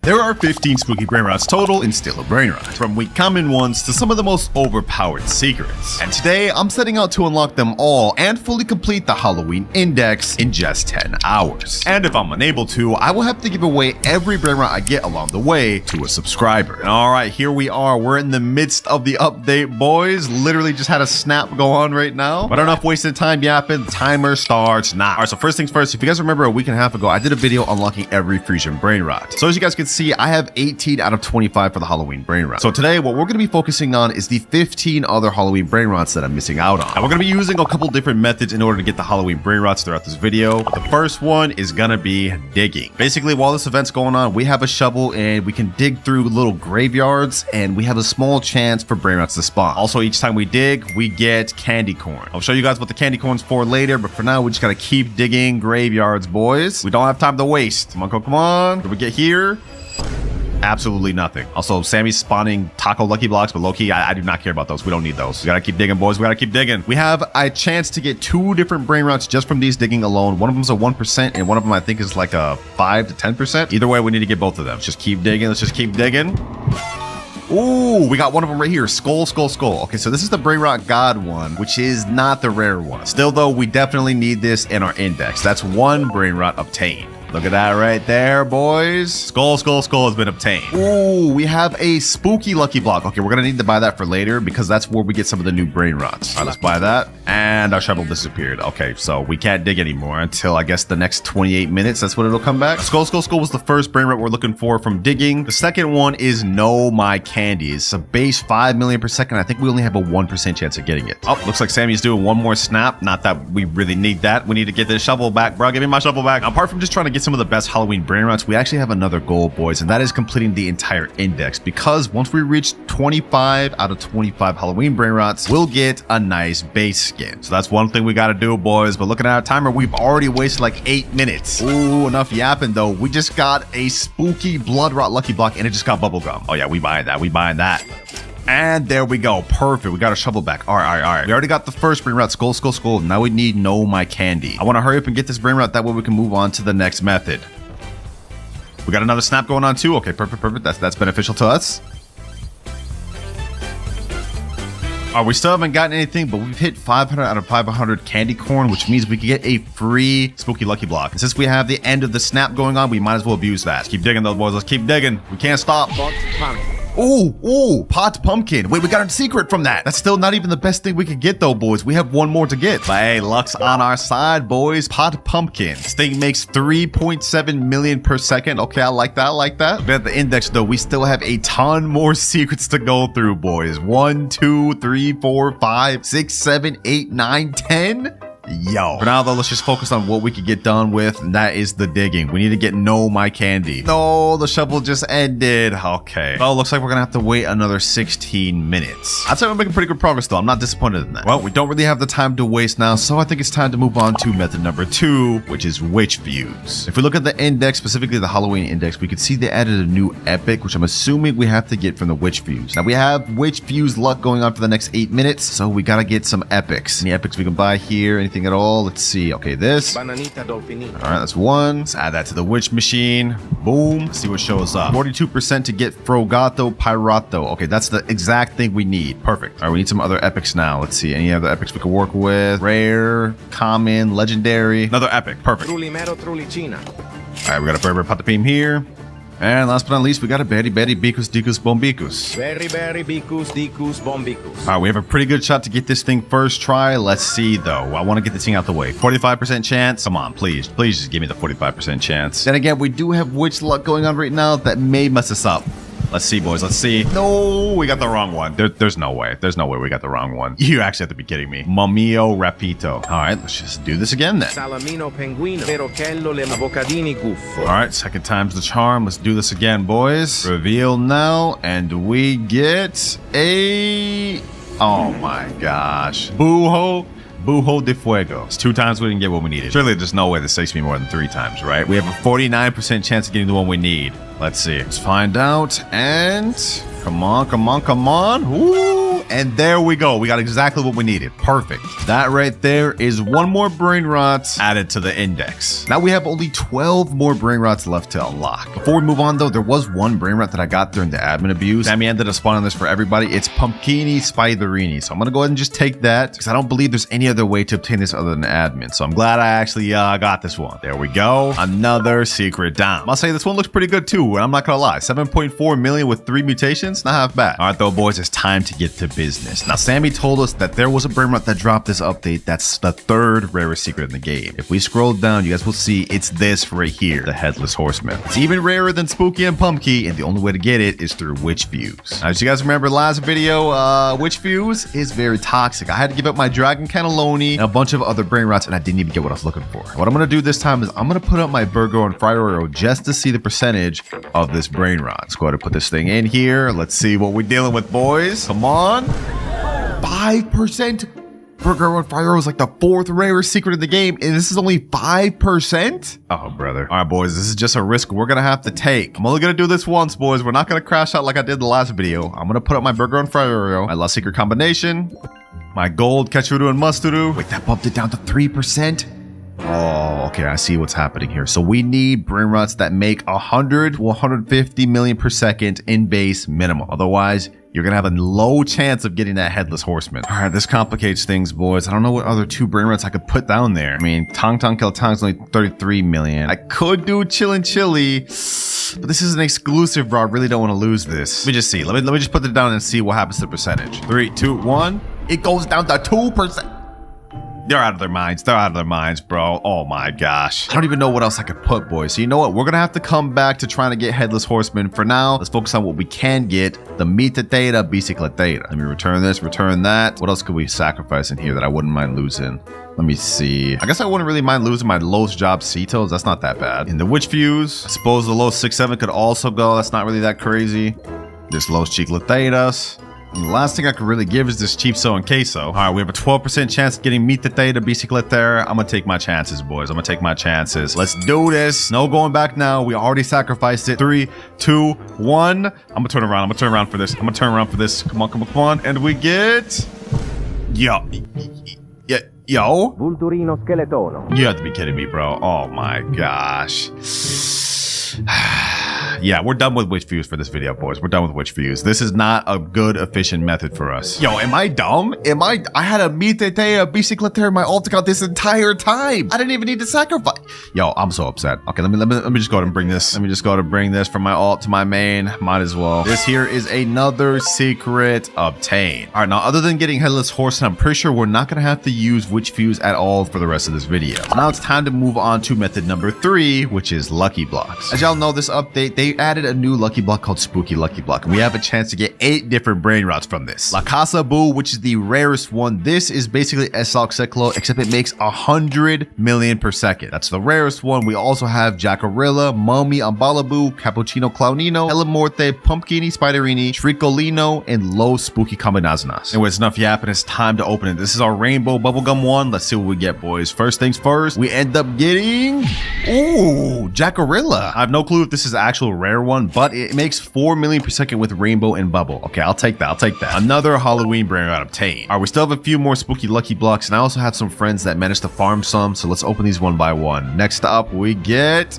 There are 15 spooky Brainrots total in Still a Brainrot, from weak common ones to some of the most overpowered secrets. And today, I'm setting out to unlock them all and fully complete the Halloween Index in just 10 hours. And if I'm unable to, I will have to give away every Brainrot I get along the way to a subscriber. And alright, here we are. We're in the midst of the update, boys. Literally just had a snap go on right now. But enough wasted time yapping. The timer starts now. Alright, so first things first, if you guys remember a week and a half ago, I did a video unlocking every Frisian Brainrot. So as you guys can see, I have 18 out of 25 for the Halloween Brainrot. So today, what we're going to be focusing on is the 15 other Halloween Brainrots that I'm missing out on. And we're going to be using a couple different methods in order to get the Halloween Brainrots throughout this video. The first one is going to be digging. Basically, while this event's going on, we have a shovel and we can dig through little graveyards and we have a small chance for Brainrots to spawn. Also, each time we dig, we get candy corn. I'll show you guys what the candy corn's for later, but for now, we just got to keep digging graveyards, boys. We don't have time to waste. Come on, come on. Did we get here? Absolutely nothing. Also, Sammy's spawning taco lucky blocks, but low-key, I do not care about those. We don't need those. We gotta keep digging, boys. We gotta keep digging. We have a chance to get 2 different Brainrots just from these digging alone. One of them's a 1%, and one of them I think is like a 5 to 10%. Either way, we need to get both of them. Let's just keep digging. Let's just keep digging. Ooh, we got one of them right here. Skull, skull, skull. Okay, so this is the Brainrot God one, which is not the rare one. Still, though, we definitely need this in our index. That's 1 Brainrot obtained. Look at that right there, boys. Skull, skull, skull has been obtained. Ooh, we have a spooky lucky block. Okay, we're gonna need to buy that for later because that's where we get some of the new Brainrots. All right, let's buy that. And our shovel disappeared. Okay, so we can't dig anymore until I guess the next 28 minutes. That's when it'll come back. Skull, skull, skull was the first Brainrot we're looking for from digging. The second one is Know My Candy. It's a base 5 million per second. I think we only have a 1% chance of getting it. Oh, looks like Sammy's doing one more snap. Not that we really need that. We need to get this shovel back, bro. Give me my shovel back. Apart from just trying to get some of the best Halloween Brainrots, we actually have another goal, boys, and that is completing the entire index, because once we reach 25 out of 25 Halloween Brainrots, we'll get a nice base skin. So that's one thing we got to do, boys. But looking at our timer, we've already wasted like 8 minutes. Ooh, enough yapping though. We just got a spooky blood rot lucky block and it just got bubblegum. Oh yeah, we buying that. We buying that. And there we go. Perfect. We got a shovel back. All right. We already got the first Brainrot. Skull, skull, skull. Now we need Know My Candy. I want to hurry up and get this Brainrot. That way we can move on to the next method. We got another snap going on too. Okay, perfect. That's beneficial to us. We still haven't gotten anything, but we've hit 500 out of 500 candy corn, which means we can get a free spooky lucky block. And since we have the end of the snap going on, we might as well abuse that. Let's keep digging those, boys. Let's keep digging. We can't stop. Ooh, pot pumpkin. Wait, we got a secret from that. That's still not even the best thing we could get though, boys. We have one more to get. But hey, luck's on our side, boys. Pot pumpkin. This thing makes 3.7 million per second. Okay, I like that. But at the index though, we still have a ton more secrets to go through, boys. 1, 2, 3, 4, 5, 6, 7, 8, 9, 10. Yo. For now though, let's just focus on what we can get done with, and that is the digging. We need to get Know My Candy. No, the shovel just ended. Okay. Well, looks like we're gonna have to wait another 16 minutes. I'd say we're making pretty good progress though. I'm not disappointed in that. Well, we don't really have the time to waste now, so I think it's time to move on to method number 2, which is witch fuse. If we look at the index, specifically the Halloween index, we can see they added a new epic, which I'm assuming we have to get from the witch fuse. Now we have witch fuse luck going on for the next 8 minutes, so we gotta get some epics. Any epics we can buy here? Anything at all? Let's see. Okay, this. All right, that's 1. Let's add that to the witch machine. Boom. Let's see what shows up. 42% to get Frogato Pyrato. Okay, that's the exact thing we need. Perfect. All right, we need some other epics now. Let's see. Any other epics we can work with? Rare, common, legendary. Another epic. Perfect. All right, we got a Berber Patapim here. And last but not least, we got a Berry Bicus Dicus Bombicus. Berry Bicus Dicus Bombicus. All right, we have a pretty good shot to get this thing first try. Let's see, though. I want to get this thing out the way. 45% chance. Come on, please just give me the 45% chance. Then again, we do have witch luck going on right now that may mess us up. Let's see, boys. Let's see. No, we got the wrong one. There's no way. There's no way we got the wrong one. You actually have to be kidding me. Mamio Rapito. All right, let's just do this again then. Salamino Penguino. Perochello le avocadini guffo. All right, second time's the charm. Let's do this again, boys. Reveal now, and we get a... Oh my gosh. Bujo de Fuego. It's 2 times we didn't get what we needed. Surely there's no way this takes me more than 3 times, right? We have a 49% chance of getting the one we need. Let's see. Let's find out. And come on. Ooh. And there we go. We got exactly what we needed. Perfect. That right there is one more Brainrot added to the index. Now we have only 12 more Brainrots left to unlock. Before we move on though, there was one Brainrot that I got during the admin abuse. Sammy ended up spawning this for everybody. It's Pumpkini Spiderini. So I'm gonna go ahead and just take that because I don't believe there's any other way to obtain this other than admin. So I'm glad I actually got this one. There we go. Another secret down. I'll say this one looks pretty good too, and I'm not gonna lie. 7.4 million with 3 mutations, not half bad. All right though, boys, it's time to get to business. Now Sammy told us that there was a Brainrot that dropped this update. That's the third rarest secret in the game. If we scroll down, you guys will see it's this right here, the Headless Horseman. It's even rarer than Spooky and Pumpkin, and the only way to get it is through Witch Fuse. Now, as you guys remember last video, Witch Fuse is very toxic. I had to give up my Dragon Cannelloni and a bunch of other Brainrots, and I didn't even get what I was looking for. What I'm gonna do this time is I'm gonna put up my Burger and Fried Oreo just to see the percentage of this Brainrot. Let's go ahead and put this thing in here. Let's see what we're dealing with, boys. Come on. 5%. Burger and Fried Oreo is like the fourth rarest secret in the game, and this is only 5%? Oh, brother. All right, boys, this is just a risk we're gonna have to take. I'm only gonna do this once, boys. We're not gonna crash out like I did the last video. I'm gonna put up my Burger and Fried Oreo, my last secret combination, my gold Ketchudu and Mustard. Wait, that bumped it down to 3%? Oh, okay, I see what's happening here. So we need Brainrots that make 100 to 150 million per second in base minimum. Otherwise, you're gonna have a low chance of getting that Headless Horseman. All right, this complicates things, boys. I don't know what other two Brainrots I could put down there. I mean, Tong Tong Kill Tong's only 33 million. I could do Chillin' Chili, but this is an exclusive, bro. I really don't want to lose this. Let me just see. Let me just put it down and see what happens to the percentage. 3, 2, 1. It goes down to 2%. They're out of their minds. They're out of their minds, bro. Oh my gosh. I don't even know what else I could put, boys. So you know what? We're gonna have to come back to trying to get Headless Horseman. For now, let's focus on what we can get. The Methodical Bicicleta. Let me return this, return that. What else could we sacrifice in here that I wouldn't mind losing? Let me see. I guess I wouldn't really mind losing my Los Job Cetos. That's not that bad. In the Witch Fuse, I suppose the Los 6-7 could also go. That's not really that crazy. This Los Chicleteras. And the last thing I could really give is this Cheap So and Queso. All right, we have a 12% chance of getting Methodical Bicicleta. I'm gonna take my chances, boys. I'm gonna take my chances. Let's do this. No going back now. We already sacrificed it. 3, 2, 1. I'm gonna turn around. I'm gonna turn around for this. I'm gonna turn around for this. Come on, come on, come on. And we get... Yo. Yo. Vulturino Skeletono. You have to be kidding me, bro. Oh my gosh. Yeah, we're done with Witch Fuse for this video, boys. We're done with Witch Fuse. This is not a good, efficient method for us. Yo, am I dumb? I had a Methodical Bicicleta in my alt account this entire time. I didn't even need to sacrifice. Yo, I'm so upset. Okay, let me just go ahead and bring this. Let me just go ahead and bring this from my alt to my main. Might as well. This here is another secret obtained. All right, now other than getting Headless Horseman, I'm pretty sure we're not gonna have to use Witch Fuse at all for the rest of this video. So now it's time to move on to method number 3, which is Lucky Blocks. As y'all know, this update, they added a new Lucky Block called Spooky Lucky Block, and we have a chance to get 8 different Brainrots from this. La Casa Boo, which is the rarest one. This is basically Esoxeclo, except it makes 100 million per second. That's the rarest one. We also have Jackarilla, Mummy, Ambalabu, Cappuccino Clownino, Elamorte, Pumpkini Spiderini, Shrikolino, and Low Spooky Combinazonas. Anyways, enough yapping. It's time to open it. This is our Rainbow Bubblegum one. Let's see what we get, boys. First things first, we end up getting... Ooh, Jackarilla. I have no clue if this is an actual rare one, but it makes 4 million per second with Rainbow and Bubble. Okay, I'll take that. I'll take that. Another Halloween Brainrot obtained. All right, we still have a few more Spooky Lucky Blocks, and I also have some friends that managed to farm some, so let's open these one by one. Next up, we get...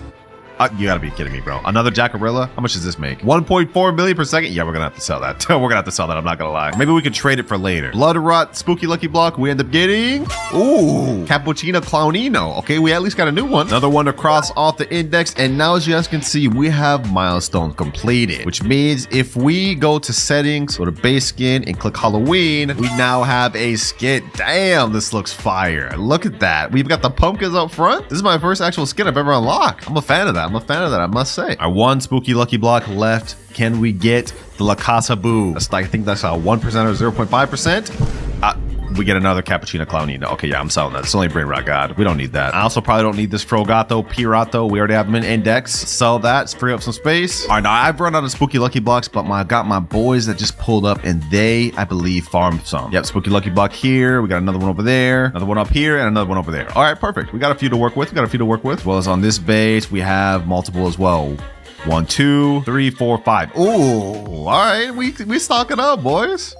you gotta be kidding me, bro. Another Jackarilla? How much does this make? 1.4 million per second? Yeah, we're gonna have to sell that. We're gonna have to sell that, I'm not gonna lie. Maybe we could trade it for later. Blood Rot, Spooky Lucky Block, we end up getting... Ooh, Cappuccino Clownino. Okay, we at least got a new one. Another one to cross off the index, and now as you guys can see, we have milestones completed, which means if we go to settings, go to base skin, and click Halloween, we now have a skin. Damn, this looks fire. Look at that. We've got the pumpkins up front. This is my first actual skin I've ever unlocked. I'm a fan of that. I'm a fan of that, I must say. Our one Spooky Lucky Block left. Can we get the La Casa Boo? That's like, I think that's a 1% or 0.5%. We get another Cappuccino Clownino. Okay, yeah, I'm selling that. It's only Brainrot God. We don't need that. I also probably don't need this Frogato, Pirato. We already have them in index. Sell that. Free up some space. All right, now I've run out of Spooky Lucky Blocks, but I got my boys that just pulled up, and they, I believe, farmed some. Yep, Spooky Lucky Block here. We got another one over there, another one up here, and another one over there. All right, perfect. We got a few to work with. As well as on this base, we have multiple as well. 1, 2, 3, 4, 5. Ooh, all right. We stocking up, boys.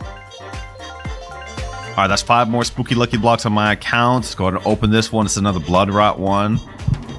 All right, that's 5 more spooky lucky blocks on my account. Let's go ahead and open this one. It's another blood rot one.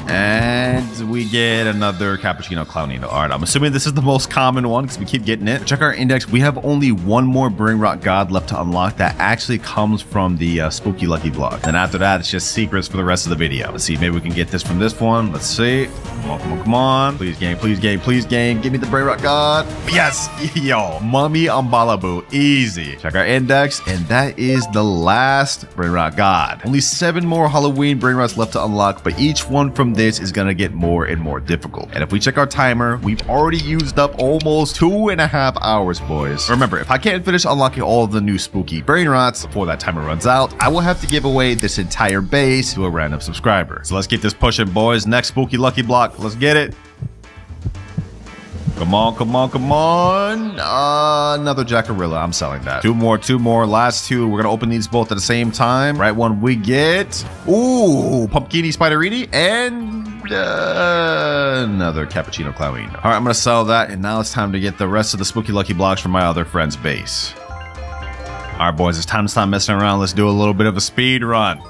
And we get another cappuccino clownino. All right, I'm assuming this is the most common one because we keep getting it. Check our index. We have only one more Brainrot God left to unlock that actually comes from the spooky lucky block. And after that, it's just secrets for the rest of the video. Let's see, maybe we can get this from this one. Let's see. Come on, come on, come on. Please game, please game, please game. Give me the Brainrot God. Yes, yo, Mummy Umbalabu, easy. Check our index, and that is the last Brainrot God. Only 7 more Halloween Brainrots left to unlock, but each one from this is gonna get more and more difficult. And if we check our timer, we've already used up almost 2.5 hours, boys. Remember, if I can't finish unlocking all of the new spooky Brainrots before that timer runs out, I will have to give away this entire base to a random subscriber. So let's keep this pushing, boys. Next spooky lucky block, let's get it. Come on, come on, come on. Another Jackarilla. I'm selling that. 2 more. Last 2. We're going to open these both at the same time. Right one we get. Ooh, Pumpkini Spiderini and another Cappuccino Clownino. All right, I'm going to sell that. And now it's time to get the rest of the spooky lucky blocks from my other friend's base. All right, boys, it's time to stop messing around. Let's do a little bit of a speed run.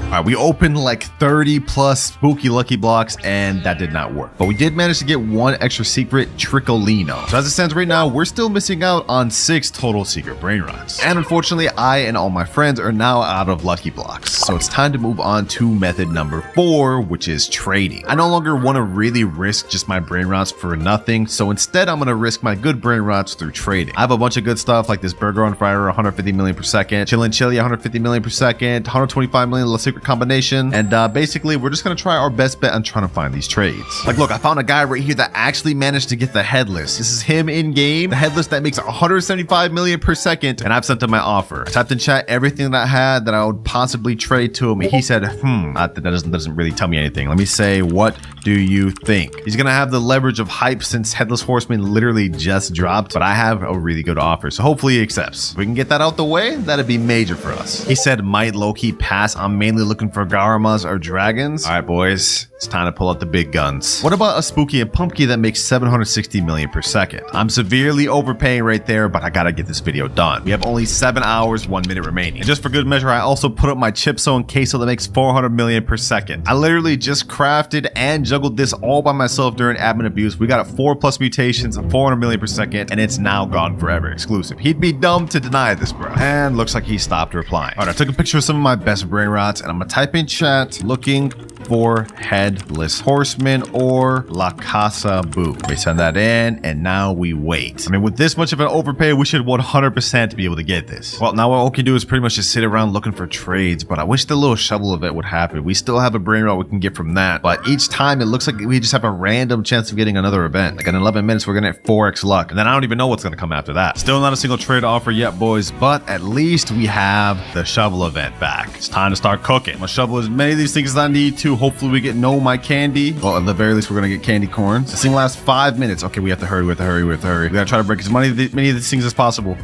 All right, we opened like 30 plus spooky lucky blocks and that did not work. But we did manage to get 1 extra secret Trickolino. So as it stands right now, we're still missing out on 6 total secret Brainrots. And unfortunately, I and all my friends are now out of lucky blocks. So it's time to move on to method number 4, which is trading. I no longer want to really risk just my Brainrots for nothing. So instead, I'm going to risk my good Brainrots through trading. I have a bunch of good stuff like this Burger on Fire, 150 million per second, Chillin' Chili, 150 million per second, 125 million little secret combination, and basically we're just gonna try our best bet on trying to find these trades. Like, look, I found a guy right here that actually managed to get the headless. This is him in game, the headless that makes 175 million per second, and I've sent him my offer. I typed in chat everything that I had that I would possibly trade to him, and he said, that doesn't really tell me anything. Let me say, what do you think? He's gonna have the leverage of hype since Headless Horseman literally just dropped, but I have a really good offer, so hopefully he accepts. If we can get that out the way, that'd be major for us. He said, might low-key pass. I'm mainly looking for Garamas or dragons. All right, boys, it's time to pull out the big guns. What about a spooky and pumpkin that makes 760 million per second? I'm severely overpaying right there, but I gotta get this video done. We have only 7 hours, 1 minute remaining. And just for good measure, I also put up my chipstone queso that makes 400 million per second. I literally just crafted and juggled this all by myself during admin abuse. We got 4 plus mutations of 400 million per second, and it's now gone forever exclusive. He'd be dumb to deny this, bro. And looks like he stopped replying. All right, I took a picture of some of my best Brainrots, and I'm gonna type in chat looking for Headless Horseman or La Casa Boo. We send that in, and now we wait. I mean, with this much of an overpay, we should 100% be able to get this. Well, now what we can do is pretty much just sit around looking for trades, but I wish the little shovel event would happen. We still have a Brainrot we can get from that, but each time it looks like we just have a random chance of getting another event. Like in 11 minutes, we're gonna get 4x luck, and then I don't even know what's gonna come after that. Still not a single trade offer yet, boys, but at least we have the shovel event back. It's time to start cooking. I'm gonna shovel as many of these things as I need to. Hopefully we get my candy. Well, at the very least, we're gonna get candy corns. This thing lasts 5 minutes. Okay, we have to hurry, we have to hurry, we have to hurry. We gotta try to break as many of these things as possible.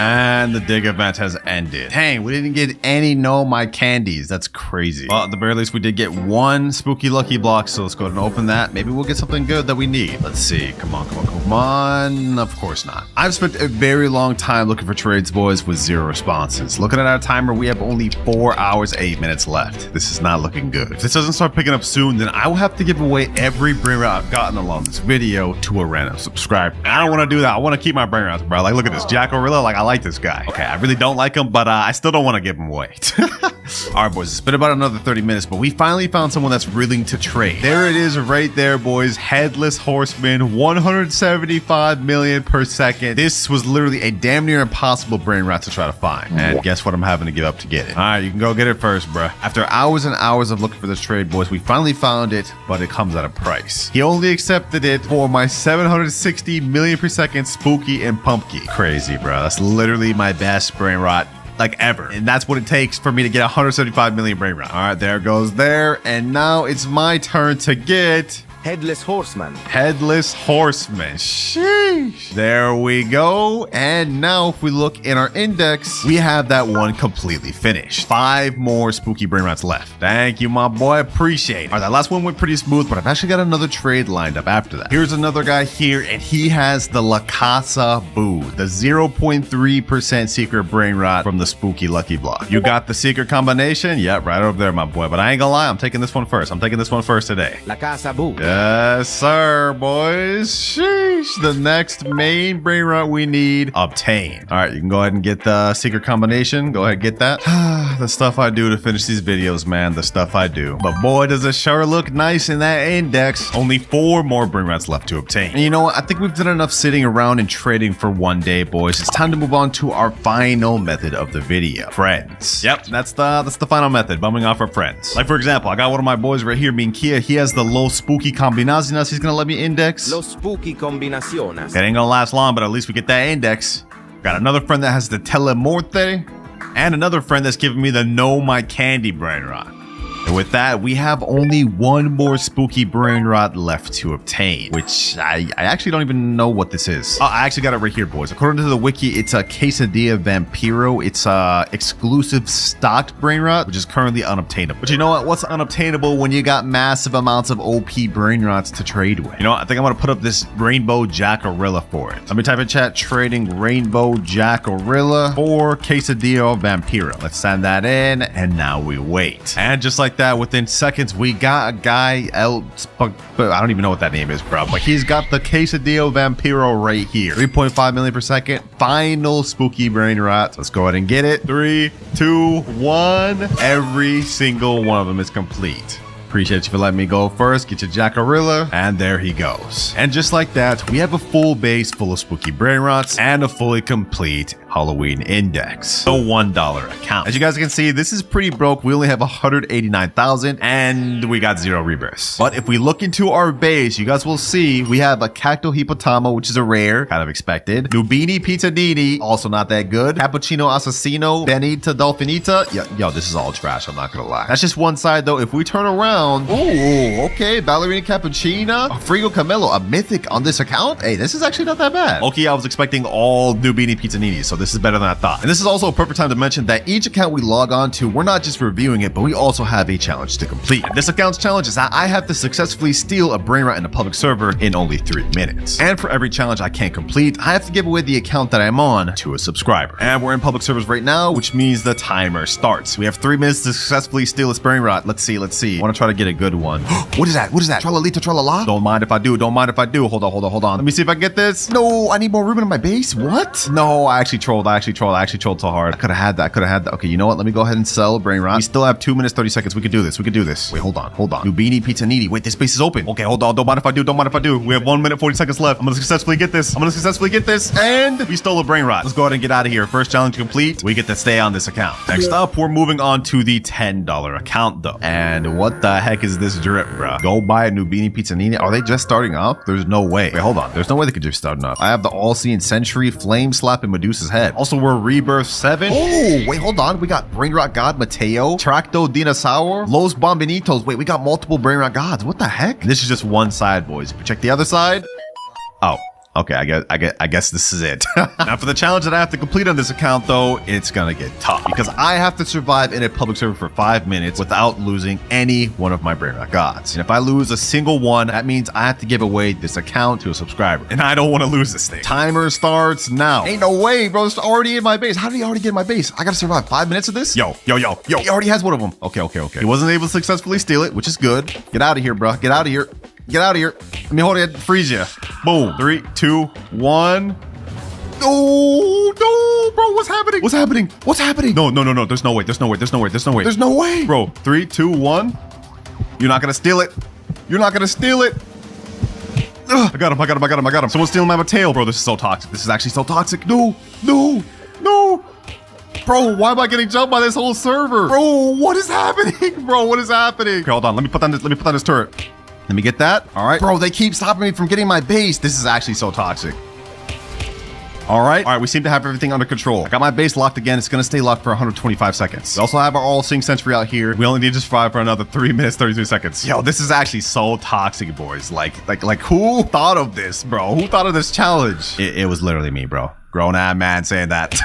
And the dig event has ended. Dang, we didn't get any my candies. That's crazy. Well, at the very least, we did get 1 spooky lucky block, so let's go ahead and open that. Maybe we'll get something good that we need. Let's see. Come on, come on, come on. Of course not. I've spent a very long time looking for trades, boys, with 0 responses. Looking at our timer, we have only 4 hours, 8 minutes left. This is not looking good. If this doesn't start picking up soon, then I will have to give away every Brainrot I've gotten along this video to a random subscriber. I don't want to do that. I want to keep my Brainrots, bro. Like, look at this Jackarilla. Like, I like this guy. Okay, I really don't like him, but I still don't want to give him away. All right, boys, it's been about another 30 minutes, but we finally found someone that's willing to trade. There it is right there, boys. Headless Horseman, 175 million per second. This was literally a damn near impossible Brainrot to try to find. And guess what I'm having to give up to get it? All right, you can go get it first, bruh. After hours and hours of looking for this trade, boys, we finally found it, but it comes at a price. He only accepted it for my 760 million per second spooky and pumpkin. Crazy, bro. That's literally my best Brainrot like ever, and that's what it takes for me to get 175 million Brainrot. All right, there goes there, and now it's my turn to get Headless Horseman. Headless Horseman. Sheesh. There we go. And now if we look in our index, we have that one completely finished. 5 more spooky Brainrots left. Thank you, my boy. Appreciate it. All right, that last one went pretty smooth, but I've actually got another trade lined up after that. Here's another guy here, and he has the La Casa Boo, the 0.3% secret Brainrot from the spooky lucky block. You got the secret combination? Yep, right over there, my boy. But I ain't gonna lie, I'm taking this one first. I'm taking this one first today. La Casa Boo. Yes, sir, boys. Sheesh. The next main Brainrot we need, obtain. All right, you can go ahead and get the secret combination. Go ahead and get that. The stuff I do to finish these videos, man. The stuff I do. But boy, does it sure look nice in that index. Only 4 more Brainrots left to obtain. And you know what? I think we've done enough sitting around and trading for one day, boys. It's time to move on to our final method of the video. Friends. Yep, that's the final method. Bumming off our friends. Like, for example, I got one of my boys right here, being Kia. He has the low spooky combinaciones he's gonna let me index. Los spooky combinaciones. It ain't gonna last long, but at least we get that index. Got another friend that has the Telemorte, and another friend that's giving me the Know My Candy Brainrot. And with that, we have only 1 more spooky Brainrot left to obtain, which I actually don't even know what this is. Oh, I actually got it right here, boys. According to the wiki, it's a Quesadilla Vampiro. It's a exclusive stocked Brainrot, which is currently unobtainable. But you know what? What's unobtainable when you got massive amounts of OP Brainrots to trade with? You know what? I think I'm gonna put up this Rainbow Jackarilla for it. Let me type in chat, trading Rainbow Jackarilla for Quesadilla Vampiro. Let's send that in, and now we wait. And just like that, within seconds, we got a guy else. I don't even know what that name is, bro. But he's got the Quesadilla Vampiro right here. 3.5 million per second. Final spooky Brainrot. Let's go ahead and get it. 3, 2, 1. Every single one of them is complete. Appreciate you for letting me go first. Get your Jackarilla, and there he goes. And just like that, we have a full base full of spooky Brainrots and a fully complete Halloween index. The $1 account. As you guys can see, this is pretty broke. We only have 189,000 and we got 0 rebirths. But if we look into our base, you guys will see we have a Cacto Hipotamo, which is a rare, kind of expected. Nubini Pizzadini, also not that good. Cappuccino Assassino, Benita Dolfinita. Yo, this is all trash, I'm not gonna lie. That's just one side though. If we turn around, oh, okay, Ballerina Cappuccina, Frigo Camelo, a mythic on this account. Hey, this is actually not that bad. Okay, I was expecting all Nubini Pizzanini, so this is better than I thought. And this is also a perfect time to mention that each account we log on to, we're not just reviewing it, but we also have a challenge to complete. And this account's challenge is that I have to successfully steal a Brainrot in a public server in only 3 minutes. And for every challenge I can't complete, I have to give away the account that I'm on to a subscriber. And we're in public servers right now, which means the timer starts. We have 3 minutes to successfully steal this Brainrot. Let's see. I want to try to get a good one. What is that? Tralalita tralala? Don't mind if I do. Hold on. Let me see if I can get this. No, I need more room in my base. What? No, I actually trolled so hard. I could have had that. Okay, you know what? Let me go ahead and sell Brainrot. We still have 2 minutes, 30 seconds. We could do this. Wait, hold on. Nubini Pizzanini. Wait, this space is open. Okay, hold on. Don't mind if I do. We have 1 minute, 40 seconds left. I'm gonna successfully get this. And we stole a Brainrot. Let's go ahead and get out of here. First challenge complete. We get to stay on this account. Next up, we're moving on to the $10 account though. And what the heck is this drip, bro? Go buy a Nubini Pizzanini. Are they just starting up? There's no way. Wait, hold on. There's no way they could just start up. I have the All-Seeing Sentry, Flame Slap, and Medusa's Head. Also, we're Rebirth 7. Oh, wait, hold on. We got Brainrot God Mateo, Tracto Dinosaur, Los Bombinitos. Wait, we got multiple Brainrot Gods. What the heck? And this is just one side, boys. If we check the other side. Oh. Okay, I guess this is it. Now for the challenge that I have to complete on this account though, it's gonna get tough because I have to survive in a public server for 5 minutes without losing any one of my Brainrot Gods. And if I lose a single one, that means I have to give away this account to a subscriber. And I don't want to lose this thing. Timer starts now. Ain't no way, bro. It's already in my base. How did he already get in my base? I gotta survive 5 minutes of this? Yo. He already has one of them. Okay. He wasn't able to successfully steal it, which is good. Get out of here, bro. Get out of here. Let me hold it, freeze you. Boom. 3, 2, 1. No, bro. What's happening? No. There's no way. Bro, 3, 2, 1. You're not gonna steal it. Ugh, I got him. Someone's stealing my Mateo. Bro, this is so toxic. This is actually so toxic. No. Bro, why am I getting jumped by this whole server? Bro, what is happening? Okay, hold on. Let me put down this turret. Let me get that. All right. Bro, they keep stopping me from getting my base. This is actually so toxic. All right, we seem to have everything under control. I got my base locked again. It's gonna stay locked for 125 seconds. We also have our all-seeing sentry out here. We only need to survive for another 3 minutes, 33 seconds. Yo, this is actually so toxic, boys. Like who thought of this, bro? Who thought of this challenge? It was literally me, bro. Grown-ass man saying that.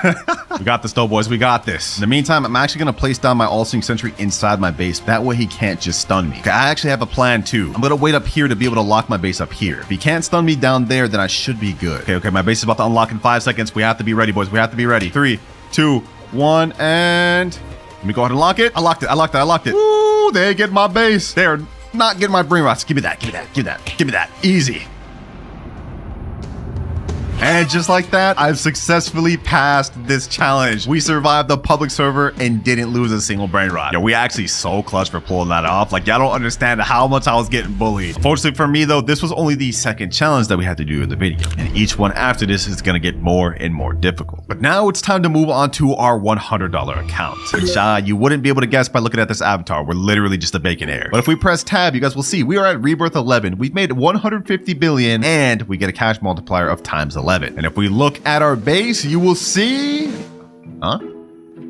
We got this though, boys. We got this. In the meantime, I'm actually going to place down my all-seeing sentry inside my base. That way he can't just stun me. Okay, I actually have a plan too. I'm going to wait up here to be able to lock my base up here. If he can't stun me down there, then I should be good. Okay, my base is about to unlock in 5 seconds. We have to be ready, boys. We have to be ready. 3, 2, 1, and... Let me go ahead and lock it. I locked it. Woo, they get my base. They're not getting my Brainrots. Give me that. Easy. And just like that, I've successfully passed this challenge. We survived the public server and didn't lose a single Brainrot. Yo, we actually so clutch for pulling that off. Like, y'all don't understand how much I was getting bullied. Unfortunately for me though, this was only the second challenge that we had to do in the video. And each one after this is gonna get more and more difficult. But now it's time to move on to our $100 account. Which you wouldn't be able to guess by looking at this avatar. We're literally just a bacon hair. But if we press tab, you guys will see we are at Rebirth 11. We've made 150 billion and we get a cash multiplier of times 11. And if we look at our base, you will see... Huh?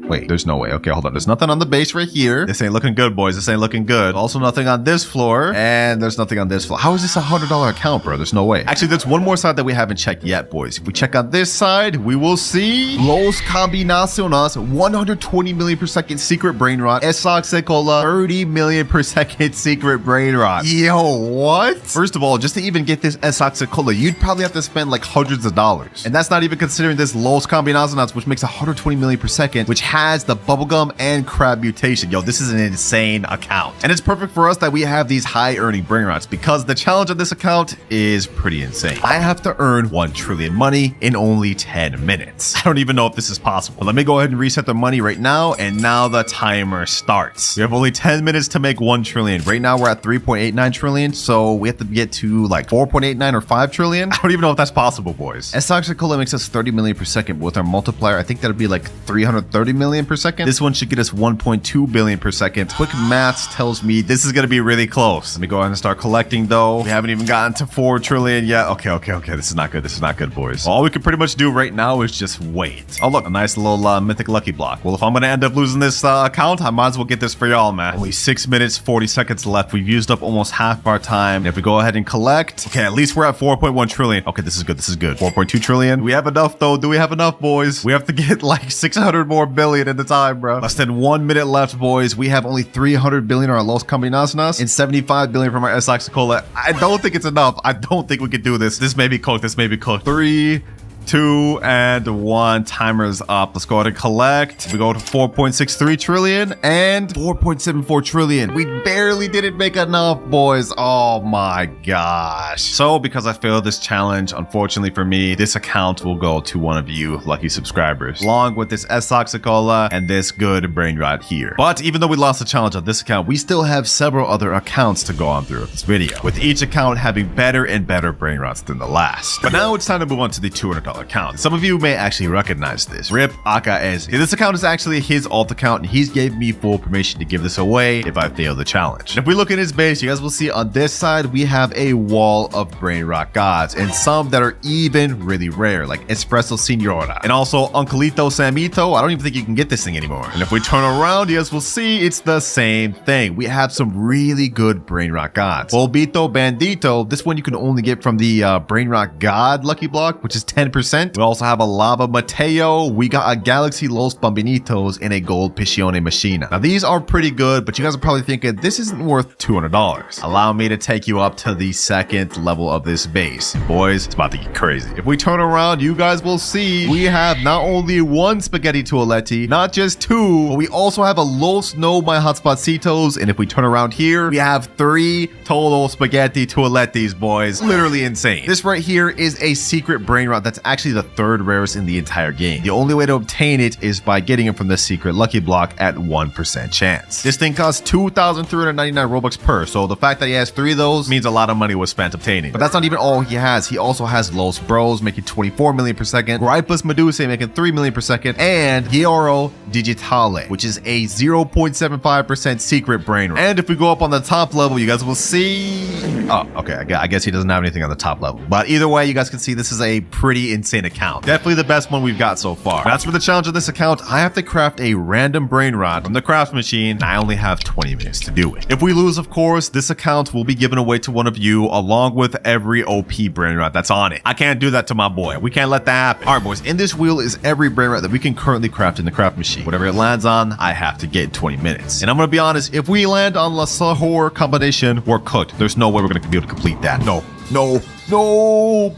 Wait, there's no way. Okay, hold on. There's nothing on the base right here. This ain't looking good, boys. This ain't looking good. Also nothing on this floor. And there's nothing on this floor. How is this a $100 account, bro? There's no way. Actually, there's one more side that we haven't checked yet, boys. If we check on this side, we will see Los Combinaciones, 120 million per second secret Brainrot. Esoxicola, 30 million per second secret Brainrot. Yo, what? First of all, just to even get this Esoxicola, you'd probably have to spend like hundreds of dollars. And that's not even considering this Los Combinaciones, which makes 120 million per second, which has the bubblegum and crab mutation. Yo, this is an insane account. And it's perfect for us that we have these high earning Brainrots because the challenge of this account is pretty insane. I have to earn 1 trillion money in only 10 minutes. I don't even know if this is possible. But let me go ahead and reset the money right now. And now the timer starts. We have only 10 minutes to make 1 trillion. Right now we're at 3.89 trillion. So we have to get to like 4.89 or 5 trillion. I don't even know if that's possible, boys. Esoxicola makes us 30 million per second. But with our multiplier, I think that'll be like 330 million per second. This one should get us 1.2 billion per second. Quick maths tells me this is going to be really close. Let me go ahead and start collecting though. We haven't even gotten to 4 trillion yet. Okay. This is not good. This is not good, boys. All we can pretty much do right now is just wait. Oh, look, a nice little mythic lucky block. Well, if I'm going to end up losing this account, I might as well get this for y'all, man. Only 6 minutes, 40 seconds left. We've used up almost half of our time. And if we go ahead and collect, okay, at least we're at 4.1 trillion. Okay, this is good. 4.2 trillion. Do we have enough though? Do we have enough, boys? We have to get like 600 more billion at the time, bro. Less than 1 minute left, boys. We have only 300 billion on our Los Combinaciones and 75 billion from our Esoxicola. I don't think it's enough. I don't think we can do this. This may be cooked. 3, 2, and 1. Timer's up. Let's go ahead and collect. We go to 4.63 trillion and 4.74 trillion. We barely didn't make enough, boys. Oh my gosh. So because I failed this challenge, unfortunately for me, this account will go to one of you lucky subscribers, along with this Esoxicola and this good Brainrot here. But even though we lost the challenge on this account, we still have several other accounts to go on through this video, with each account having better and better Brainrots than the last. But now it's time to move on to the $200 account. Some of you may actually recognize this. Rip Aka. This account is actually his alt account, and he's gave me full permission to give this away if I fail the challenge. And if we look at his base, you guys will see on this side we have a wall of Brainrot gods, and some that are even really rare, like Espresso Signora, and also Uncleito Samito. I don't even think you can get this thing anymore. And if we turn around, you guys will see it's the same thing. We have some really good Brainrot gods. Polbito Bandito, this one you can only get from the Brainrot God lucky block, which is 10%. We also have a Lava Mateo. We got a Galaxy Los Bambinitos and a Gold Piscione Machina. Now these are pretty good, but you guys are probably thinking this isn't worth $200. Allow me to take you up to the second level of this base. Boys, it's about to get crazy. If we turn around, you guys will see we have not only 1 Spaghetti Toaletti, not just 2, but we also have a Los No My Hotspotcitos. And if we turn around here, we have 3 total Spaghetti Toalettis, boys. Literally insane. This right here is a secret Brainrot that's actually the 3rd rarest in the entire game. The only way to obtain it is by getting it from the secret lucky block at 1% chance. This thing costs 2,399 Robux per, so the fact that he has 3 of those means a lot of money was spent obtaining. But that's not even all he has. He also has Los Bros making 24 million per second, Gripus Medusa making 3 million per second, and Gioro Digitale, which is a 0.75% secret Brainrot. And if we go up on the top level, you guys will see... Oh, okay. I guess he doesn't have anything on the top level. But either way, you guys can see this is a pretty insane account. Definitely the best one we've got so far. That's for the challenge of this account. I have to craft a random Brainrot from the craft machine, and I only have 20 minutes to do it. If we lose, of course, this account will be given away to one of you along with every OP Brainrot that's on it. I can't do that to my boy. We can't let that happen. All right, boys, in this wheel is every Brainrot that we can currently craft in the craft machine. Whatever it lands on, I have to get in 20 minutes. And I'm gonna be honest, if we land on La Sahur combination, we're cooked. There's no way we're gonna be able to complete that. No,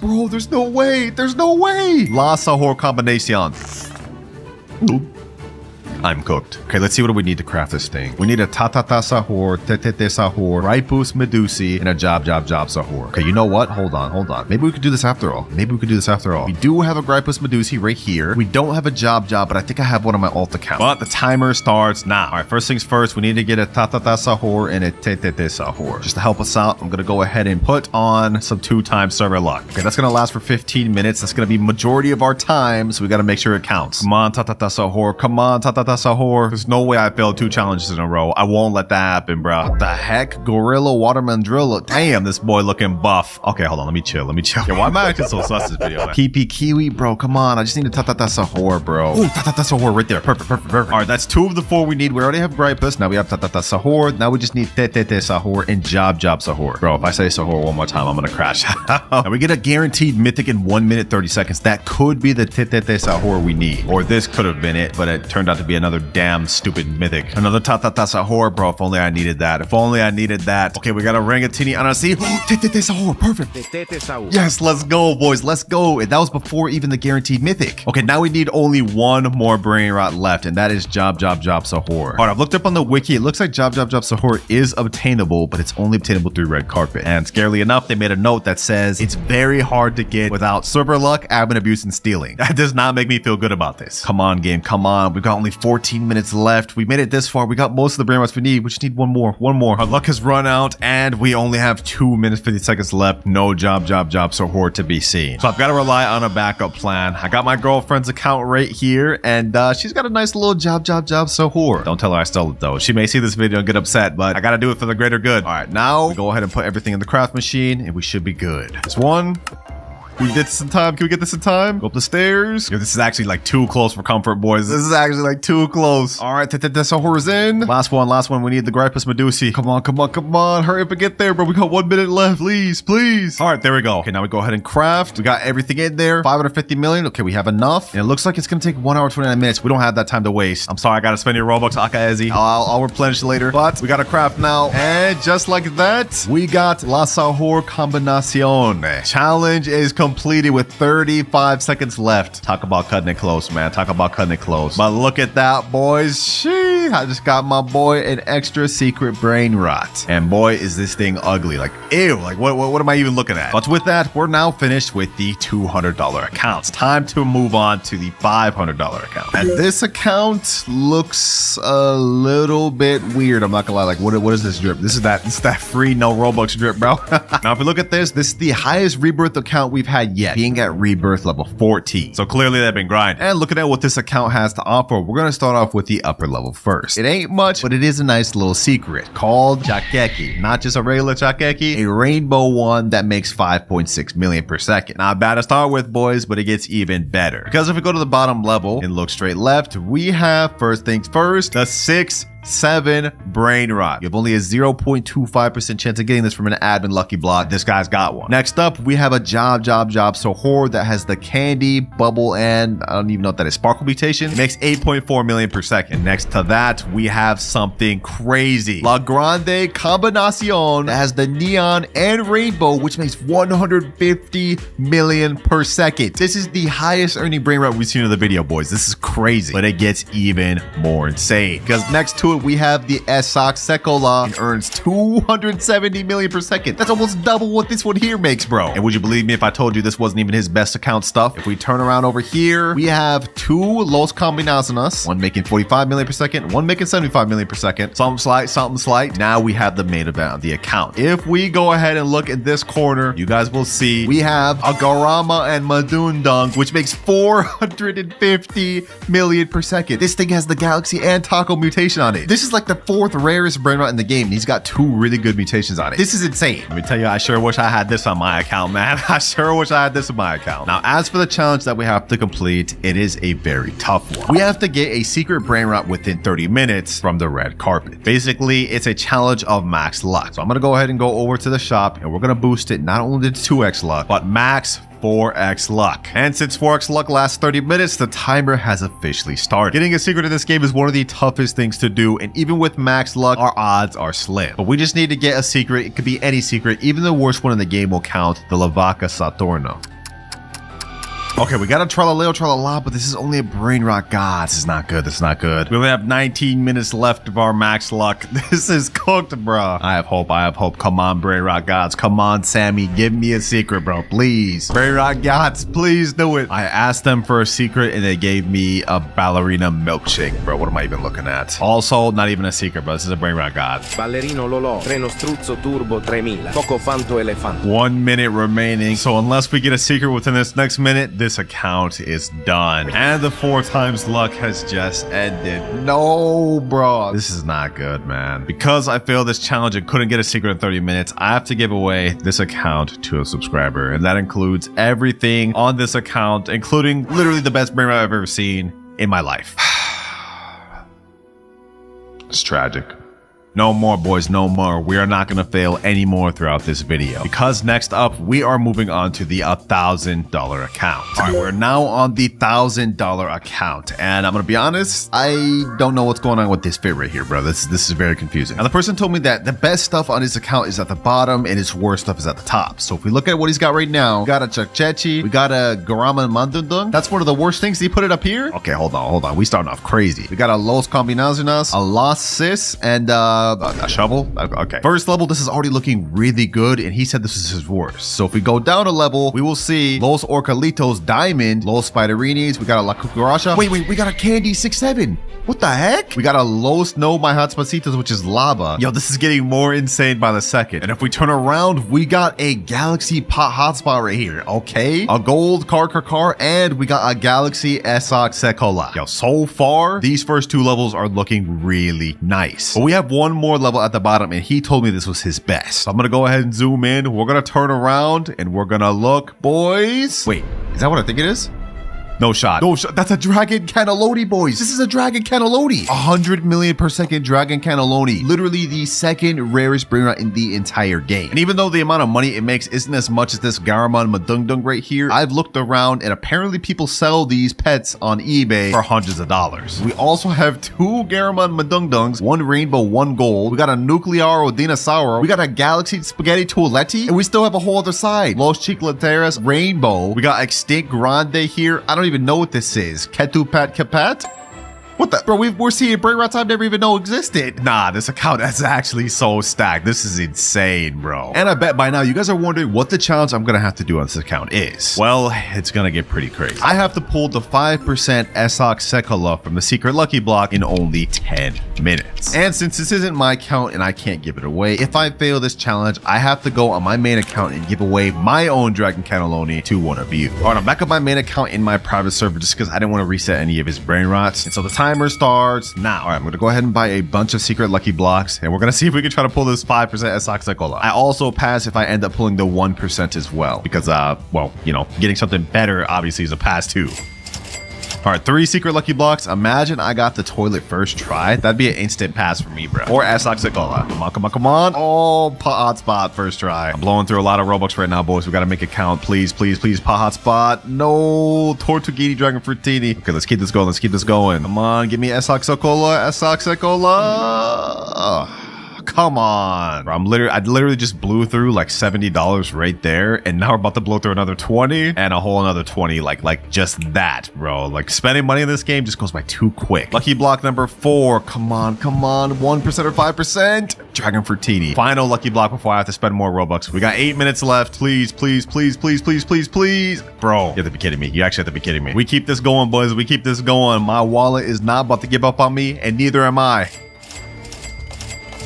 bro, there's no way. There's no way. La Sahur combination. I'm cooked. Okay, let's see what do we need to craft this thing. We need a tatata sahur, tetete sahur, ripus medusi, and a job sahur. Okay, you know what? Hold on. Maybe we could do this after all. We do have a gripus medusi right here. We don't have a job, but I think I have one on my alt account. But the timer starts now. All right, first things first, we need to get a tatata sahur and a tetete sahur. Just to help us out, I'm gonna go ahead and put on some 2-time server luck. Okay, that's gonna last for 15 minutes. That's gonna be majority of our time, so we gotta make sure it counts. Come on, tatata sahur. Come on, tatata sahur. There's no way I failed 2 challenges in a row. I won't let that happen, bro. What the heck? Gorilla Waterman Drill. Damn, this boy looking buff. Okay, hold on. Let me chill. Yeah, why am I acting so sus this video? PP Kiwi, bro. Come on. I just need a tatata sahur, bro. Ooh, tatata sahur right there. Perfect. All right, that's 2 of the 4 we need. We already have gripus. Now we have tatata sahur. Now we just need tetete sahur and job sahur. Bro, if I say sahur one more time, I'm gonna crash. Now we get a guaranteed mythic in 1 minute 30 seconds. That could be the tetete sahur we need. Or this could have been it, but it turned out to be another damn stupid mythic. Another tatata sahur, bro. If only I needed that. Okay, we got a rangatini anasi. Tetete sahur. Perfect. Tetete sahur. Yes, let's go, boys. Let's go. And that was before even the guaranteed mythic. Okay, now we need only 1 more Brainrot left, and that is job sahur. All right, I've looked up on the wiki. It looks like job sahur is obtainable, but it's only obtainable through red carpet. And scarily enough, they made a note that says it's very hard to get without server luck, admin abuse, and stealing. That does not make me feel good about this. Come on, game. Come on. We've got only 14 minutes left. We made it this far. We got most of the Brainrots we need. We just need one more. Our luck has run out, and we only have 2 minutes 50 seconds left. No job sahur to be seen. So I've got to rely on a backup plan. I got my girlfriend's account right here, and she's got a nice little job sahur. Don't tell her I stole it though. She may see this video and get upset, but I got to do it for the greater good. All right, now we go ahead and put everything in the craft machine, and we should be good. This one. Can we get this in time? Go up the stairs. Yo, this is actually like too close for comfort, boys. This is actually like too close. All right, sahur is in. Last one. We need the gripus medusi. Come on. Hurry up and get there, bro. We got 1 minute left. Please. All right, there we go. Okay, now we go ahead and craft. We got everything in there. 550 million. Okay, we have enough. And it looks like it's going to take 1 hour, 29 minutes. We don't have that time to waste. I'm sorry, I got to spend your Robux, Akaezi. I'll replenish later. But we got to craft now. And just like that, we got La Sahur Combinacion. Challenge is completed with 35 seconds left. Talk about cutting it close, man. But look at that, boys. I just got my boy an extra secret Brainrot. And boy, is this thing ugly. Like, ew. Like, what am I even looking at? But with that, we're now finished with the $200 accounts. Time to move on to the $500 account. And this account looks a little bit weird. I'm not gonna lie. Like, what is this drip? This is that free no Robux drip, bro. Now, if you look at this is the highest Rebirth account we've had yet, being at Rebirth level 14. So clearly they've been grinding. And looking at what this account has to offer, we're gonna start off with the upper level first. It ain't much, but it is a nice little secret called Chakeki. Not just a regular Chakeki, a rainbow one that makes 5.6 million per second. Not bad to start with, boys, but it gets even better. Because if we go to the bottom level and look straight left, we have, first things first, the 6-7 Brainrot. You have only a 0.25% chance of getting this from an admin lucky block. This guy's got one. Next up, we have a job sahur that has the candy, bubble, and I don't even know what that is, sparkle mutation. It makes 8.4 million per second. Next to that, we have something crazy. La Grande Combinacion that has the neon and rainbow, which makes 150 million per second. This is the highest earning Brainrot we've seen in the video, boys. This is crazy, but it gets even more insane because next to it, we have the Esak Sekola and earns 270 million per second. That's almost double what this one here makes, bro. And would you believe me if I told you this wasn't even his best account stuff? If we turn around over here, we have 2 Los Combinaciones, one making 45 million per second, one making 75 million per second. Something slight. Now we have the main event of the account. If we go ahead and look at this corner, you guys will see we have a Garama and Madundung, which makes 450 million per second. This thing has the Galaxy and Taco mutation on it. it. This is like the 4th rarest Brainrot in the game. He's got 2 really good mutations on it. This is insane. Let me tell you, I sure wish I had this on my account, man. I sure wish I had this on my account. Now, as for the challenge that we have to complete, it is a very tough one. We have to get a secret Brainrot within 30 minutes from the red carpet. Basically, it's a challenge of max luck. So I'm gonna go ahead and go over to the shop and we're gonna boost it not only to 2x luck, but max 4x luck. And since 4x luck lasts 30 minutes, the timer has officially started. Getting a secret in this game is one of the toughest things to do, and even with max luck, our odds are slim. But we just need to get a secret. It could be any secret. Even the worst one in the game will count, the Lavaca Saturno. Okay, we got a Tralaleo Tralala, but this is only a Brainrot. God, this is not good. This is not good. We only have 19 minutes left of our max luck. This is cooked, bro. I have hope. I have hope. Come on, Brainrot gods. Come on, Sammy. Give me a secret, bro. Please. Brainrot gods, please do it. I asked them for a secret, and they gave me a ballerina milkshake, bro. What am I even looking at? Also, not even a secret, bro. This is a Brainrot god. Ballerino Lolo, Treno Struzzo Turbo 3000, Poco Fanto Elefante. 1 minute remaining. So unless we get a secret within this next minute, this account is done. And the 4 times luck has just ended. No, bro. This is not good, man. Because I failed this challenge and couldn't get a secret in 30 minutes, I have to give away this account to a subscriber. And that includes everything on this account, including literally the best Brainrot I've ever seen in my life. It's tragic. No more, boys, no more. We are not going to fail anymore throughout this video. Because next up, we are moving on to the $1,000 account. All right, we're now on the $1,000 account. And I'm going to be honest, I don't know what's going on with this fit right here, bro. This is very confusing. Now, the person told me that the best stuff on his account is at the bottom and his worst stuff is at the top. So if we look at what he's got right now, we got a Chakchechi, we got a Garama Mandundung. That's one of the worst things. He put it up here. Okay, hold on. We starting off crazy. We got a Los Combinaciones, a Los Sis, and a shovel. Okay. First level, this is already looking really good, and he said this is his worst. So if we go down a level, we will see Los Orcalitos Diamond, Los Spiderinis, we got a La Cucaracha. Wait, we got a Candy 6-7. What the heck? We got a Los No My Hotspacitos, which is lava. Yo, this is getting more insane by the second. And if we turn around, we got a Galaxy Pot Hotspot right here. Okay. A gold car, and we got a Galaxy Esox Sekola. Yo, so far, these first 2 levels are looking really nice. But we have one more level at the bottom, and he told me this was his best. So I'm gonna go ahead and zoom in. We're gonna turn around, and we're gonna look, boys. Wait, is that what I think it is? No shot. No shot. That's a Dragon Cannelloni, boys. This is a Dragon Cannelloni. 100 million per second Dragon Cannelloni. Literally the 2nd rarest Brainrot in the entire game. And even though the amount of money it makes isn't as much as this Garamon Madungdung right here, I've looked around and apparently people sell these pets on eBay for hundreds of dollars. We also have 2 Garamon Madungdungs, 1 rainbow, 1 gold. We got a Nuclear Dinosaur. We got a Galaxy Spaghetti Toiletti, and we still have a whole other side. Los Chicleteras Rainbow. We got Extinct Grande here. I don't even know what this is. Ketupat Kapat? What the? Bro, we're seeing Brainrots I've never even know existed. Nah, this account is actually so stacked. This is insane, bro. And I bet by now you guys are wondering what the challenge I'm gonna have to do on this account is. Well, it's gonna get pretty crazy. I have to pull the 5% Esox Sekola from the secret lucky block in only 10 minutes. And since this isn't my account and I can't give it away, if I fail this challenge, I have to go on my main account and give away my own Dragon Cannelloni to one of you. All right, I'm back on my main account in my private server just because I didn't want to reset any of his Brainrots. And so the timer starts now. All right, I'm going to go ahead and buy a bunch of secret lucky blocks, and we're going to see if we can try to pull this 5% Esox Sekola. I also pass if I end up pulling the 1% as well, because, well, you know, getting something better obviously is a pass too. All right, 3 secret lucky blocks. Imagine I got the toilet first try. That'd be an instant pass for me, bro. Or Esox Sekola. Come on. Oh, pot hotspot first try. I'm blowing through a lot of Robux right now, boys. We got to make it count. Please, pot hotspot. No, Tortuguini Dragon Fruitini. Okay, let's keep this going. Come on, give me Esox Sekola. Come on, bro. I literally just blew through like $70 right there, and now we're about to blow through another 20 and a whole another 20, like just that, bro. Like spending money in this game just goes by too quick. Lucky block number 4. Come on, 1% or 5%. Dragon Fruitini. Final lucky block before I have to spend more Robux. We got 8 minutes left. Please. Bro, you have to be kidding me. You actually have to be kidding me. We keep this going, boys. We keep this going. My wallet is not about to give up on me, and neither am I.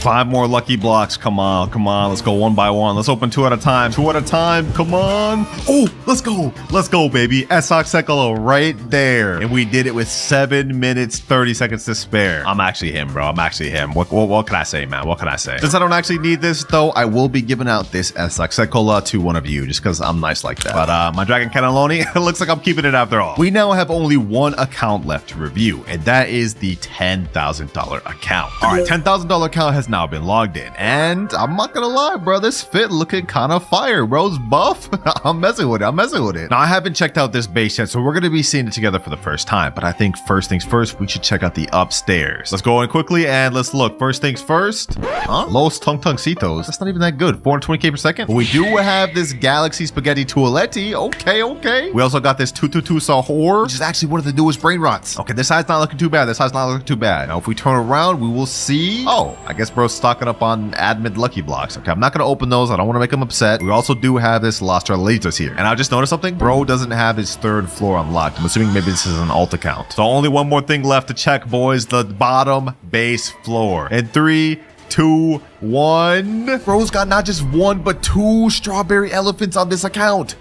5 more lucky blocks. Come on, come on. Let's go one by one. Let's open 2 at a time. 2 at a time. Come on. Oh, let's go. Let's go, baby. Methodical right there. And we did it with 7 minutes, 30 seconds to spare. I'm actually him, bro. I'm actually him. What can I say, man? What can I say? Since I don't actually need this, though, I will be giving out this Methodical to one of you just because I'm nice like that. But my Dragon Cannelloni, it looks like I'm keeping it after all. We now have only one account left to review, and that is the $10,000 account. All right, $10,000 account has now been logged in, and I'm not gonna lie, bro, this fit looking kind of fire, bro. It's buff. I'm messing with it. I'm messing with it. Now, I haven't checked out this base yet, so we're gonna be seeing it together for the first time, but I think first things first, we should check out the upstairs. Let's go in quickly and let's look. First things first. Huh? Los Tungtungcitos. That's not even that good. 420k per second. But we do have this Galaxy Spaghetti Toiletti. Okay. We also got this 222 Sahur, which is actually one of the newest Brainrots. Okay, this side's not looking too bad. This side's not looking too bad. Now, if we turn around, we will see. Oh, I guess bro's stocking up on admin lucky blocks. Okay, I'm not gonna open those. I don't want to make him upset. We also do have this Los Tralitos here. And I just noticed something. Bro doesn't have his 3rd floor unlocked. I'm assuming maybe this is an alt account. So only one more thing left to check, boys. The bottom base floor. In 3, 2, 1. Bro's got not just 1, but 2 strawberry elephants on this account.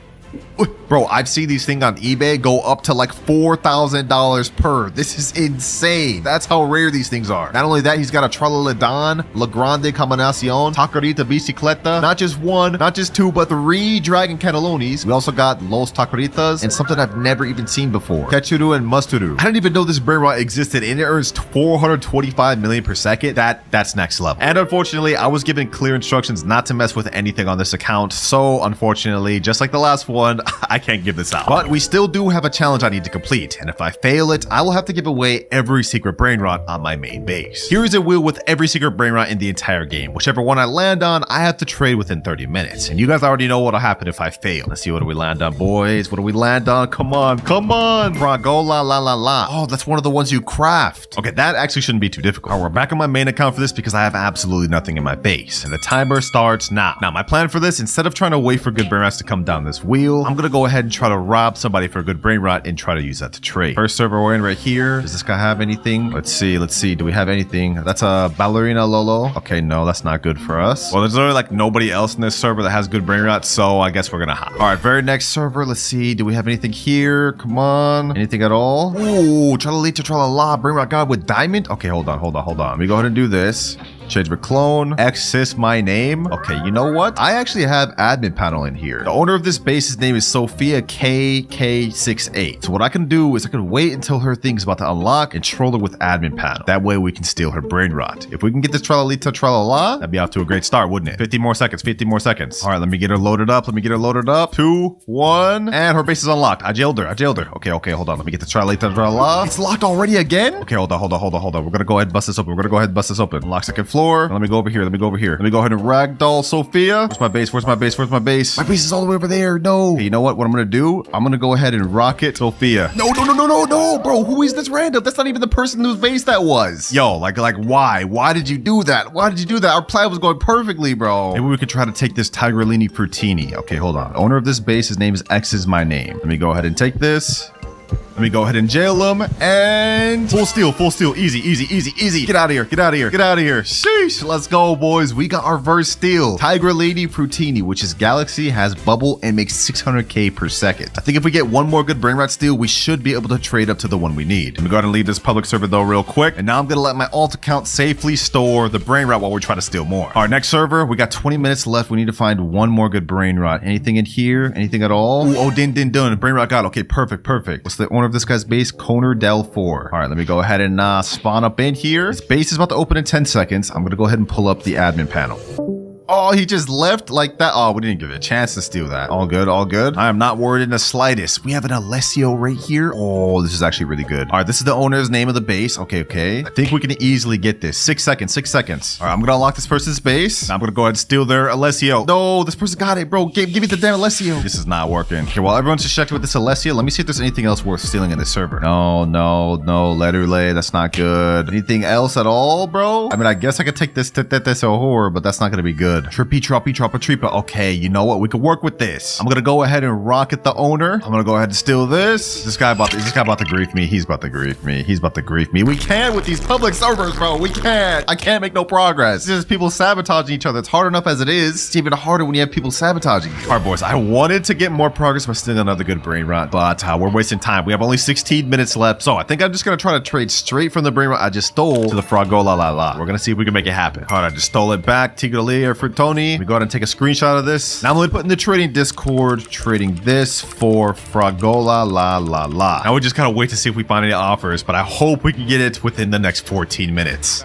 Bro, I've seen these things on eBay go up to like $4,000 per. This is insane. That's how rare these things are. Not only that, he's got a Tralaledon, La Grande Combinacion, Taquerita Bicicleta. Not just 1, not just 2, but 3 Dragon Cannellonis. We also got Los Taqueritas and something I've never even seen before. Ketchuru and Musturu. I didn't even know this Brainrot existed, and it earns 425 million per second. That's next level. And unfortunately, I was given clear instructions not to mess with anything on this account. So unfortunately, just like the last one, I can't give this out. But we still do have a challenge I need to complete, and if I fail it, I will have to give away every secret Brainrot on my main base. Here is a wheel with every secret Brainrot in the entire game. Whichever one I land on, I have to trade within 30 minutes. And you guys already know what'll happen if I fail. Let's see, what do we land on, boys? What do we land on? Come on. Bragola la la la. Oh, that's one of the ones you craft. Okay, that actually shouldn't be too difficult. All right, we're back on my main account for this because I have absolutely nothing in my base. And the timer starts now. Now, my plan for this, instead of trying to wait for good Brainrots to come down this wheel, I'm gonna go ahead and try to rob somebody for a good Brainrot and try to use that to trade. First server we're in right here. Does this guy have anything? Let's see. Do we have anything? That's a Ballerina Lolo. Okay, no, that's not good for us. Well, there's literally like nobody else in this server that has good Brainrots, so I guess we're gonna hop. All right, very next server. Let's see. Do we have anything here? Come on. Anything at all? Ooh, Tralalita Tralala, Brainrot God with diamond. Okay, hold on. Let me go ahead and do this. Change my clone. Access my name. Okay, you know what? I actually have admin panel in here. The owner of this base's name is Sophia KK68. So what I can do is I can wait until her thing's about to unlock and troll her with admin panel. That way we can steal her Brainrot. If we can get this Tralalita Tralala, that'd be off to a great start, wouldn't it? 50 more seconds. All right, let me get her loaded up. 2, 1, and her base is unlocked. I jailed her. Okay, hold on. Let me get the Tralalita Tralala. It's locked already again? Okay, hold on. We're gonna go ahead and bust this open. Unlock second floor. Let me go over here. Let me go ahead and ragdoll Sophia. Where's my base? My base is all the way over there. No. Hey, you know what I'm gonna do? I'm gonna go ahead and rocket Sophia. No, bro. Who is this random? That's not even the person whose base that was. Yo, like why? Why did you do that? Our plan was going perfectly, bro. Maybe we could try to take this Tigrellini Frutini. Okay, hold on. The owner of this base, his name is X is my name. Let me go ahead and take this. Let me go ahead and jail him, and full steal, easy. Get out of here. Sheesh, let's go, boys. We got our first steal. Tigrellini Frutini, which is Galaxy, has bubble and makes 600k per second. I think if we get one more good Brainrot steal, we should be able to trade up to the one we need. Let me go ahead and leave this public server though real quick, and now I'm gonna let my alt account safely store the Brainrot while we try to steal more. Our next server, we got 20 minutes left. We need to find one more good Brainrot. Anything in here? Anything at all? Ooh, oh, din. Brainrot God. Okay, perfect. What's the owner of this guy's base? Koner Del 4. All right, let me go ahead and spawn up in here. His base is about to open in 10 seconds. I'm gonna go ahead and pull up the admin panel. Oh, he just left like that. Oh, we didn't give it a chance to steal that. All good. I am not worried in the slightest. We have an Alessio right here. Oh, this is actually really good. All right, this is the owner's name of the base. Okay. I think we can easily get this. 6 seconds. All right, I'm gonna unlock this person's base. I'm gonna go ahead and steal their Alessio. No, this person got it, bro. Give me the damn Alessio. This is not working. Okay, while everyone's just checked with this Alessio, let me see if there's anything else worth stealing in this server. No. Letterlay, that's not good. Anything else at all, bro? I mean, I guess I could take this horror, but that's not gonna be good. good. Trippy, troppy, troppa, treepa. Okay, you know what? We can work with this. I'm gonna go ahead and rocket the owner. I'm gonna go ahead and steal this. This guy about to grief me. He's about to grief me. He's about to grief me. We can't with these public servers, bro. We can't. I can't make no progress. It's just people sabotaging each other. It's hard enough as it is. It's even harder when you have people sabotaging you. All right, boys. I wanted to get more progress by stealing another good brain rot, but we're wasting time. We have only 16 minutes left, so I think I'm just gonna try to trade straight from the brain rot I just stole to the Fragola la la. We're gonna see if we can make it happen. All right, I just stole it back. Tigoli or Fruttoni. We go ahead and take a screenshot of this. Now I'm gonna put in the trading Discord, trading this for Fragola la la la. Now we just gotta wait to see if we find any offers, but I hope we can get it within the next 14 minutes.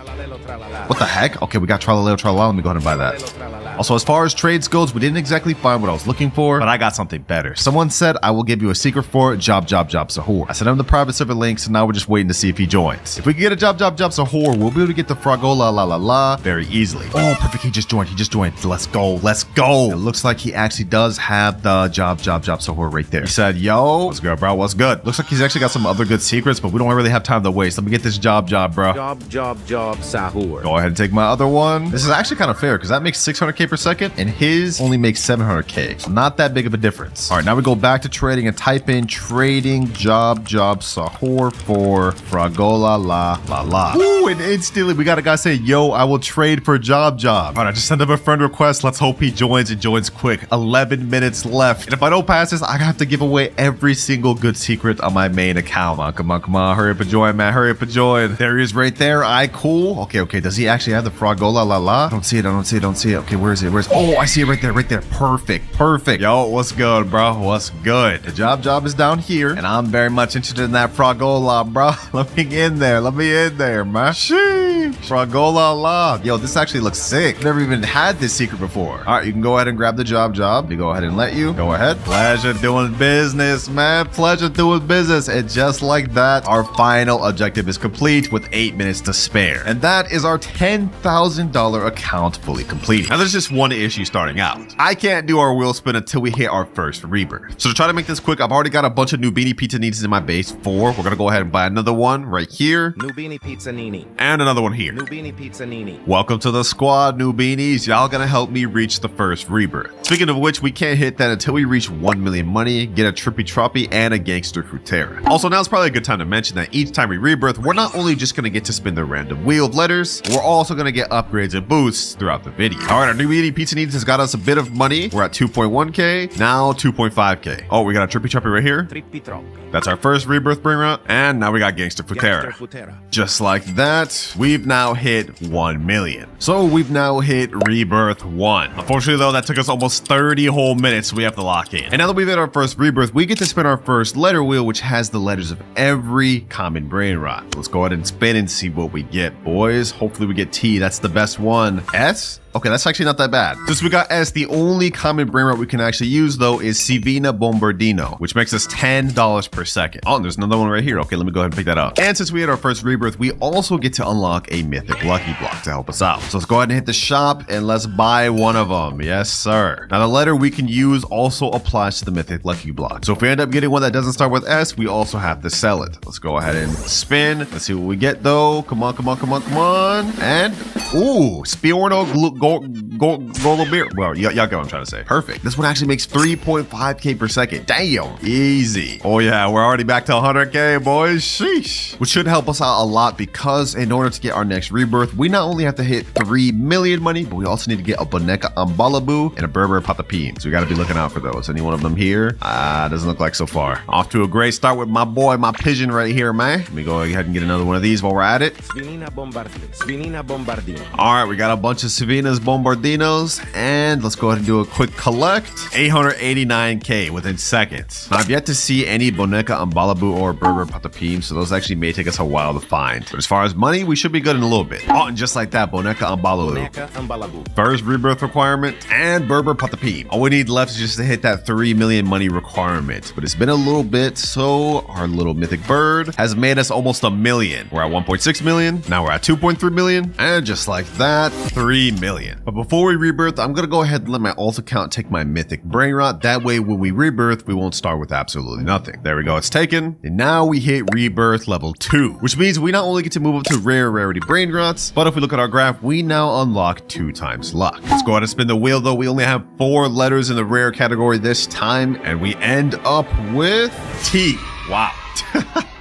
What the heck? Okay, we got Tralaleo Tralala. Let me go ahead and buy that. Also, as far as trades goes, we didn't exactly find what I was looking for, but I got something better. Someone said, I will give you a secret for it, job, Sahur. I sent him the private server link, so now we're just waiting to see if he joins. If we can get a job, Sahur, we'll be able to get the Fragola la la la very easily. Oh, perfect. He just joined. Let's go. Let's go. It looks like he actually does have the job, Sahur right there. He said, yo, what's good, bro? What's good? Looks like he's actually got some other good secrets, but we don't really have time to waste. Let me get this job, bro. Job, Sahur. Go ahead and take my other one. This is actually kind of fair because that makes 600k per second and his only makes 700k. So not that big of a difference. All right, now we go back to trading and type in trading job Sahur for Fragola la la la. Ooh, and instantly we got a guy say, yo, I will trade for job. All right, I just sent him a friend request. Let's hope he joins and joins quick. 11 minutes left. And if I don't pass this, I have to give away every single good secret on my main account. Come on. Hurry up and join, man. Hurry up and join. There he is right there. Cool. Okay. Does he actually have the Fragola la la? I don't see it. Okay, where is it? Oh, I see it right there. Perfect. Yo, what's good, bro? What's good? The job is down here, and I'm very much interested in that Fragola, bro. Let me in there, man. Sheesh. Fragola la. Yo, this actually looks sick. Never even had this secret before. All right, you can go ahead and grab the job. We go ahead and let you. Go ahead. Pleasure doing business, man. Pleasure doing business. And just like that, our final objective is complete with 8 minutes to spare. And that is our $10,000 account fully completed. Now, there's just one issue starting out. I can't do our wheel spin until we hit our first rebirth. So to try to make this quick, I've already got a bunch of Nubini pizza needs in my base. 4. We're gonna go ahead and buy another one right here. Nubini pizza nini. And another one here. Nubini pizza nini. Welcome to the squad, Nubinis. Y'all gonna help me reach the first rebirth. Speaking of which, we can't hit that until we reach 1 million money, get a Trippy Troppy, and a Gangster Frutera. Also, now's probably a good time to mention that each time we rebirth, we're not only just gonna get to spin the random wheel of letters, we're also gonna get upgrades and boosts throughout the video. All right, our Nubini pizza needs has got us a bit of money. We're at 2.1k, now 2.5k. Oh, we got a Trippy Troppy right here. Trippy Troppy. That's our first rebirth Brainrot, and now we got Gangster Frutera. Just like that, we've now hit 1 million. So we've now hit rebirth 1. Unfortunately though, that took us almost 30 whole minutes, so we have to lock in. And now that we've hit our first rebirth, we get to spin our first letter wheel, which has the letters of every common Brainrot. Let's go ahead and spin and see what we get, boys. Hopefully we get T, that's the best one. S? Okay, that's actually not that bad. Since we got S, the only common Brainrot we can actually use though is Sivina Bombardino, which makes us $10 per second. Oh, and there's another one right here. Okay, let me go ahead and pick that up. And since we had our first rebirth, we also get to unlock a mythic lucky block to help us out. So let's go ahead and hit the shop and let's buy one of them. Yes, sir. Now the letter we can use also applies to the mythic lucky block. So if we end up getting one that doesn't start with S, we also have to sell it. Let's go ahead and spin. Let's see what we get though. Come on. And ooh, Spiorno Golobir. Well, y'all get what I'm trying to say. Perfect. This one actually makes 3.5k per second. Damn. Easy. Oh yeah, we're already back to 100k, boys. Sheesh. Which should help us out a lot because in order to get our next rebirth, we not only have to hit 3 million money, but we also need to get a Boneka Ambalabu and a Berber Patapim. So we got to be looking out for those. Any one of them here? Doesn't look like so far. Off to a great start with my boy, my pigeon right here, man. Let me go ahead and get another one of these while we're at it. Svinina Bombardino. All right, we got a bunch of Savinas Bombardinos, and let's go ahead and do a quick collect. 889k within seconds. Now, I've yet to see any Boneka Ambalabu or Berber Patapim, so those actually may take us a while to find. But as far as money, we should be good in a little bit. Oh, and just like that, Boneka Ambalabu. First rebirth requirement, and Berber Patapim. All we need left is just to hit that 3 million money requirement. But it's been a little bit, so our little mythic bird has made us almost a million. We're at 1.6 million, now we're at 2.3 million, and just like that, 3 million. billion. But before we rebirth, I'm gonna go ahead and let my ult account take my mythic Brainrot. That way, when we rebirth, we won't start with absolutely nothing. There we go, it's taken. And now we hit rebirth level 2, which means we not only get to move up to rare rarity Brainrots, but if we look at our graph, we now unlock 2 times luck. Let's go ahead and spin the wheel though. We only have 4 letters in the rare category this time, and we end up with T. Wow.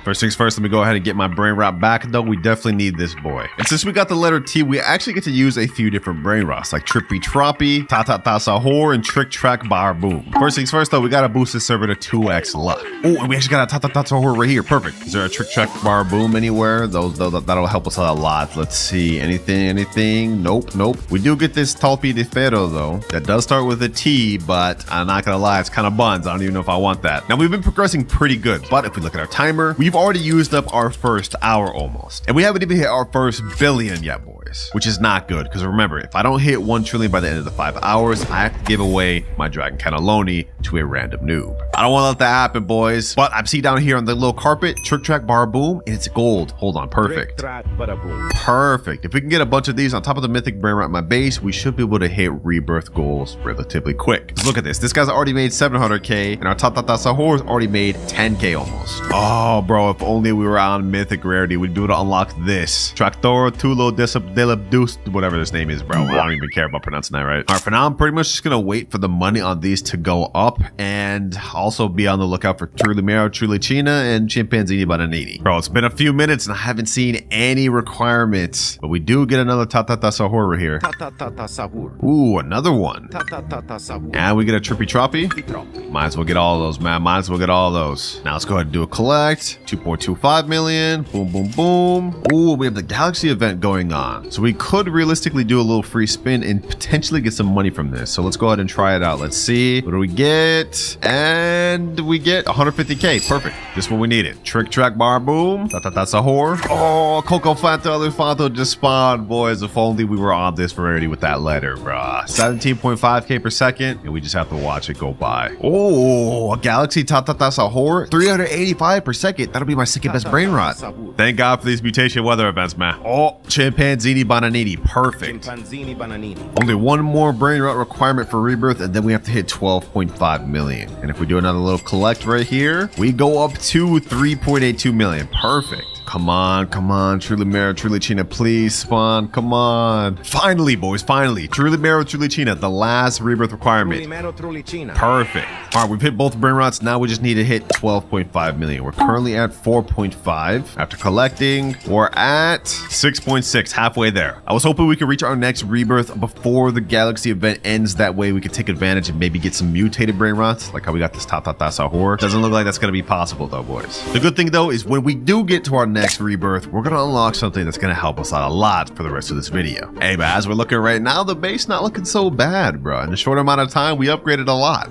First things first, let me go ahead and get my Brainrot back, though. We definitely need this boy. And since we got the letter T, we actually get to use a few different Brainrots, like Trippy Troppy, Ta-Ta-Ta Sahur, and Trick Track Bar Boom. First things first, though, we gotta boost this server to 2x luck. Oh, and we actually got a Ta-Ta-Ta Sahur right here. Perfect. Is there a Trick Track Bar Boom anywhere? That'll help us out a lot. Let's see. Anything? Nope. We do get this Talpi de Ferro, though. That does start with a T, but I'm not gonna lie, it's kind of buns. I don't even know if I want that. Now, we've been progressing pretty good, but if we look at our timer, we've already used up our first hour almost, and we haven't even hit our first billion yet, boys, which is not good, because remember, if I don't hit 1 trillion by the end of the 5 hours, I have to give away my Dragon Cannelloni to a random noob. I don't want to let that happen, boys, but I see down here on the little carpet, Trick Track Bar Boom, and it's gold. Hold on, perfect. Perfect. If we can get a bunch of these on top of the mythic Brainrot at my base, we should be able to hit rebirth goals relatively quick. Let's look at this. This guy's already made 700k, and our Ta-Ta-Ta Sahur's already made 10k almost. Oh, bro, if only we were on mythic rarity, we'd be able to unlock this. Tractoro Tulo Delabdust, whatever this name is, bro. I don't even care about pronouncing that right. All right, for now, I'm pretty much just gonna wait for the money on these to go up, and also be on the lookout for Trulimero, Trulicina, and Chimpanzini Bananini. Bro, it's been a few minutes, and I haven't seen any requirements, but we do get another Ta-Ta-Ta Sahur right here. Ta-ta-ta-ta Sahur. Ooh, another one. Ta-ta-ta-ta Sahur. And we get a Trippy Troppy. Might as well get all of those, man. Might as well get all of those. Now let's go ahead and do a collect. 2.25 million. Boom, boom, boom. Ooh, we have the Galaxy event going on. So we could realistically do a little free spin and potentially get some money from this. So let's go ahead and try it out. Let's see. What do we get? And we get 150k. Perfect. This is what we needed. Trick Track Bar Boom. Ta-ta-ta Sahur. Oh, Coco Fanta Elefanto just spawned, boys. If only we were on this rarity with that letter, bruh. 17.5k per second. And we just have to watch it go by. Oh, a Galaxy Ta-ta-ta Sahur. 385 per second. That'll be my second best Brainrot. Thank God for these mutation weather events, man. Oh, Chimpanzini Bananini. Perfect. Chimpanzini Bananini. Only one more Brainrot requirement for rebirth, and then we have to hit 12.5 million. And if we do another little collect right here, we go up to 3.82 million. Perfect. Come on, Trulimero, Trulicina, please spawn, come on. Finally, boys, finally. Trulimero, Trulicina, the last rebirth requirement. Trulimero, Trulicina. Perfect. All right, we've hit both Brainrots. Now we just need to hit 12.5 million. We're currently at 4.5. After collecting, we're at 6.6, halfway there. I was hoping we could reach our next rebirth before the Galaxy event ends. That way we could take advantage and maybe get some mutated Brainrots, like how we got this Ta-Ta-Ta Sahur. Doesn't look like that's going to be possible though, boys. The good thing though is when we do get to our next rebirth, we're gonna unlock something that's gonna help us out a lot for the rest of this video. Hey, but as we're looking right now, the base not looking so bad, bro. In a short amount of time, we upgraded a lot.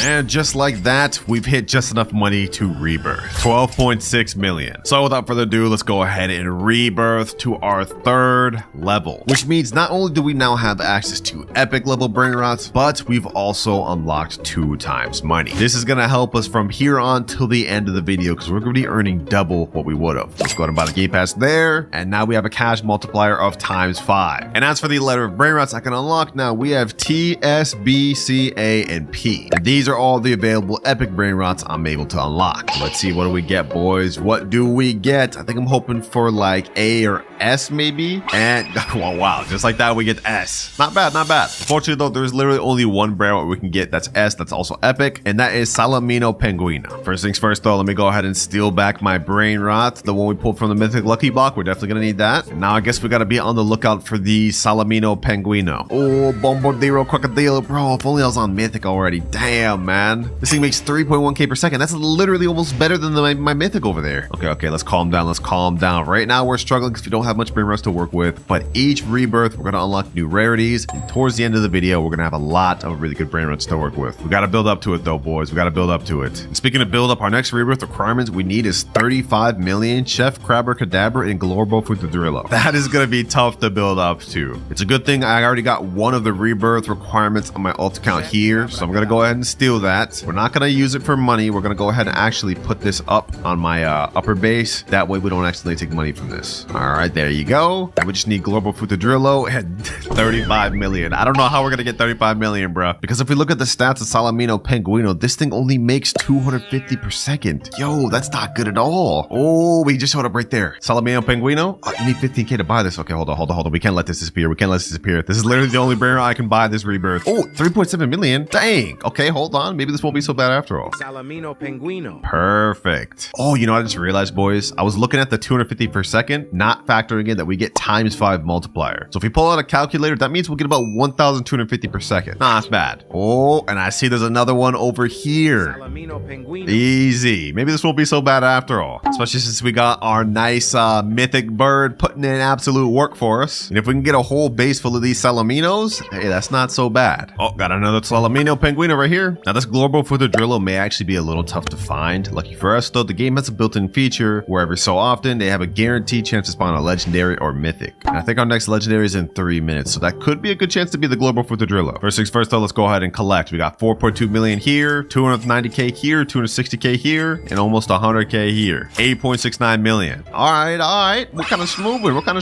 And just like that, we've hit just enough money to rebirth. 12.6 million. So without further ado, let's go ahead and rebirth to our 3rd level. Which means not only do we now have access to epic level Brainrots, but we've also unlocked 2 times money. This is gonna help us from here on till the end of the video, because we're gonna be earning double what we would have. Let's go ahead and buy the gate pass there. And now we have a cash multiplier of ×5. And as for the letter of Brainrots I can unlock now, we have T, S, B, C, A, and P. And these are all the available epic Brainrots I'm able to unlock. Let's see, what do we get, boys? What do we get? I think I'm hoping for like A or S maybe. And well, wow, just like that we get S. Not bad, not bad. Unfortunately though, there's literally only one Brainrot we can get that's S, that's also epic, and that is Salamino Penguino. First things first though, let me go ahead and steal back my Brainrot, the one we pulled from the Mythic Lucky Block. We're definitely gonna need that. And now I guess we gotta be on the lookout for the Salamino Penguino. Oh, Bombardiro Crocodile, bro, if only I was on Mythic already. Damn, man. This thing makes 3.1k per second. That's literally almost better than my Mythic over there. Okay, let's calm down, let's calm down. Right now we're struggling because we don't have much Brainrots to work with, but each rebirth we're gonna unlock new rarities, and towards the end of the video we're gonna have a lot of really good Brainrots to work with. We gotta build up to it though, boys. We gotta build up to it. And speaking of build up, our next rebirth requirements we need is 35 million Chef Crabber Cadabra and Glorbo Futadrillo. That is gonna be tough to build up to. It's a good thing I already got one of the rebirth requirements on my ult account here, so I'm gonna go ahead and steal steal that. We're not going to use it for money. We're going to go ahead and actually put this up on my upper base. That way we don't accidentally take money from this. All right, there you go. We just need global Futadrillo and 35 million. I don't know how we're going to get 35 million, bro. Because if we look at the stats of Salamino Penguino, this thing only makes 250 per second. Yo, that's not good at all. Oh, we just showed up right there. Salamino Penguino. Oh, you need 15K to buy this. Okay, hold on. We can't let this disappear. This is literally the only Brainrot I can buy this rebirth. Oh, 3.7 million. Dang. Okay, hold on. Maybe this won't be so bad after all. Salamino Penguino. Perfect. Oh, you know, I just realized, boys, I was looking at the 250 per second, not factoring in that we get ×5 multiplier. So if we pull out a calculator, that means we'll get about 1,250 per second. Nah, that's bad. Oh, and I see there's another one over here. Salamino Penguino. Easy. Maybe this won't be so bad after all, especially since we got our nice mythic bird putting in absolute work for us. And if we can get a whole base full of these Salaminos, hey, that's not so bad. Oh, got another Salamino Penguino right here. Now this global Futadrillo may actually be a little tough to find. Lucky for us though, the game has a built-in feature where every so often they have a guaranteed chance to spawn a legendary or mythic. And I think our next legendary is in 3 minutes, so that could be a good chance to be the global Futadrillo. First things first though, let's go ahead and collect. We got 4.2 million here, 290K here, 260K here, and almost 100K here. 8.69 million. All right. We're kind of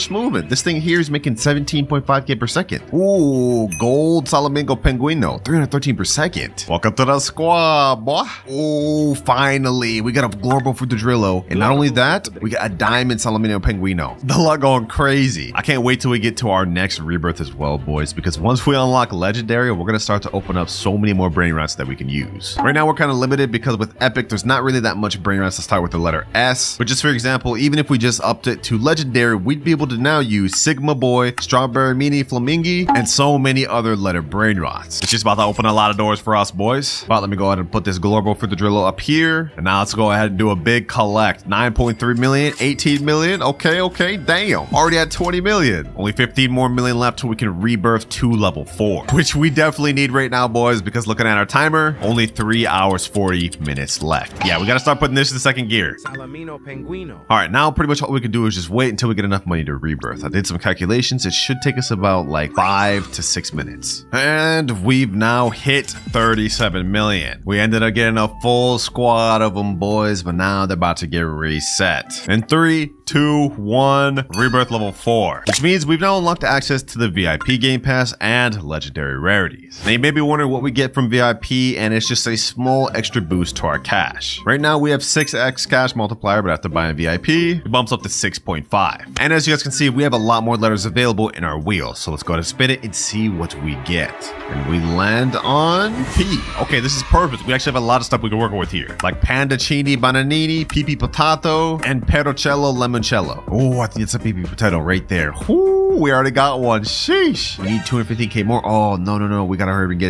smoothing. This thing here is making 17.5K per second. Ooh, gold Salamingo Penguino, 313 per second. Welcome to the squad, boy. Oh, finally, we got a global Futadrillo. And not only that, we got a diamond Salamino Penguino. The luck going crazy. I can't wait till we get to our next rebirth as well, boys, because once we unlock legendary, we're going to start to open up so many more Brainrots that we can use. Right now, we're kind of limited because with Epic, there's not really that much Brainrots to start with the letter S. But just for example, even if we just upped it to legendary, we'd be able to now use Sigma Boy, Strawberry Mini Flamingi, and so many other letter Brainrots. It's just about to open a lot of doors for us, boys. But let me go ahead and put this global Futadrillo up here. And now let's go ahead and do a big collect. 9.3 million, 18 million. Okay, damn. Already at 20 million. Only 15 more million left till we can rebirth to level 4, which we definitely need right now, boys, because looking at our timer, only 3 hours, 40 minutes left. Yeah, we got to start putting this in second gear. Salamino Penguino. All right, now pretty much all we can do is just wait until we get enough money to rebirth. I did some calculations. It should take us about like 5 to 6 minutes. And we've now hit 37 million. We ended up getting a full squad of them, boys, but now they're about to get reset. In 3, 2, 1, rebirth level 4, which means we've now unlocked access to the VIP game pass and legendary rarities. Now you may be wondering what we get from VIP, and it's just a small extra boost to our cash. Right now we have 6x cash multiplier, but after buying VIP, it bumps up to 6.5. And as you guys can see, we have a lot more letters available in our wheel. So let's go ahead and spin it and see what we get. And we land on P. Okay, this is perfect. We actually have a lot of stuff we can work with here, like Pandacini Bananini, PP Potato, and Perocello Limoncello. Oh, I think it's a PP Potato right there. Whoo, we already got one. Sheesh. We need 250K more. Oh, no. We gotta hurry and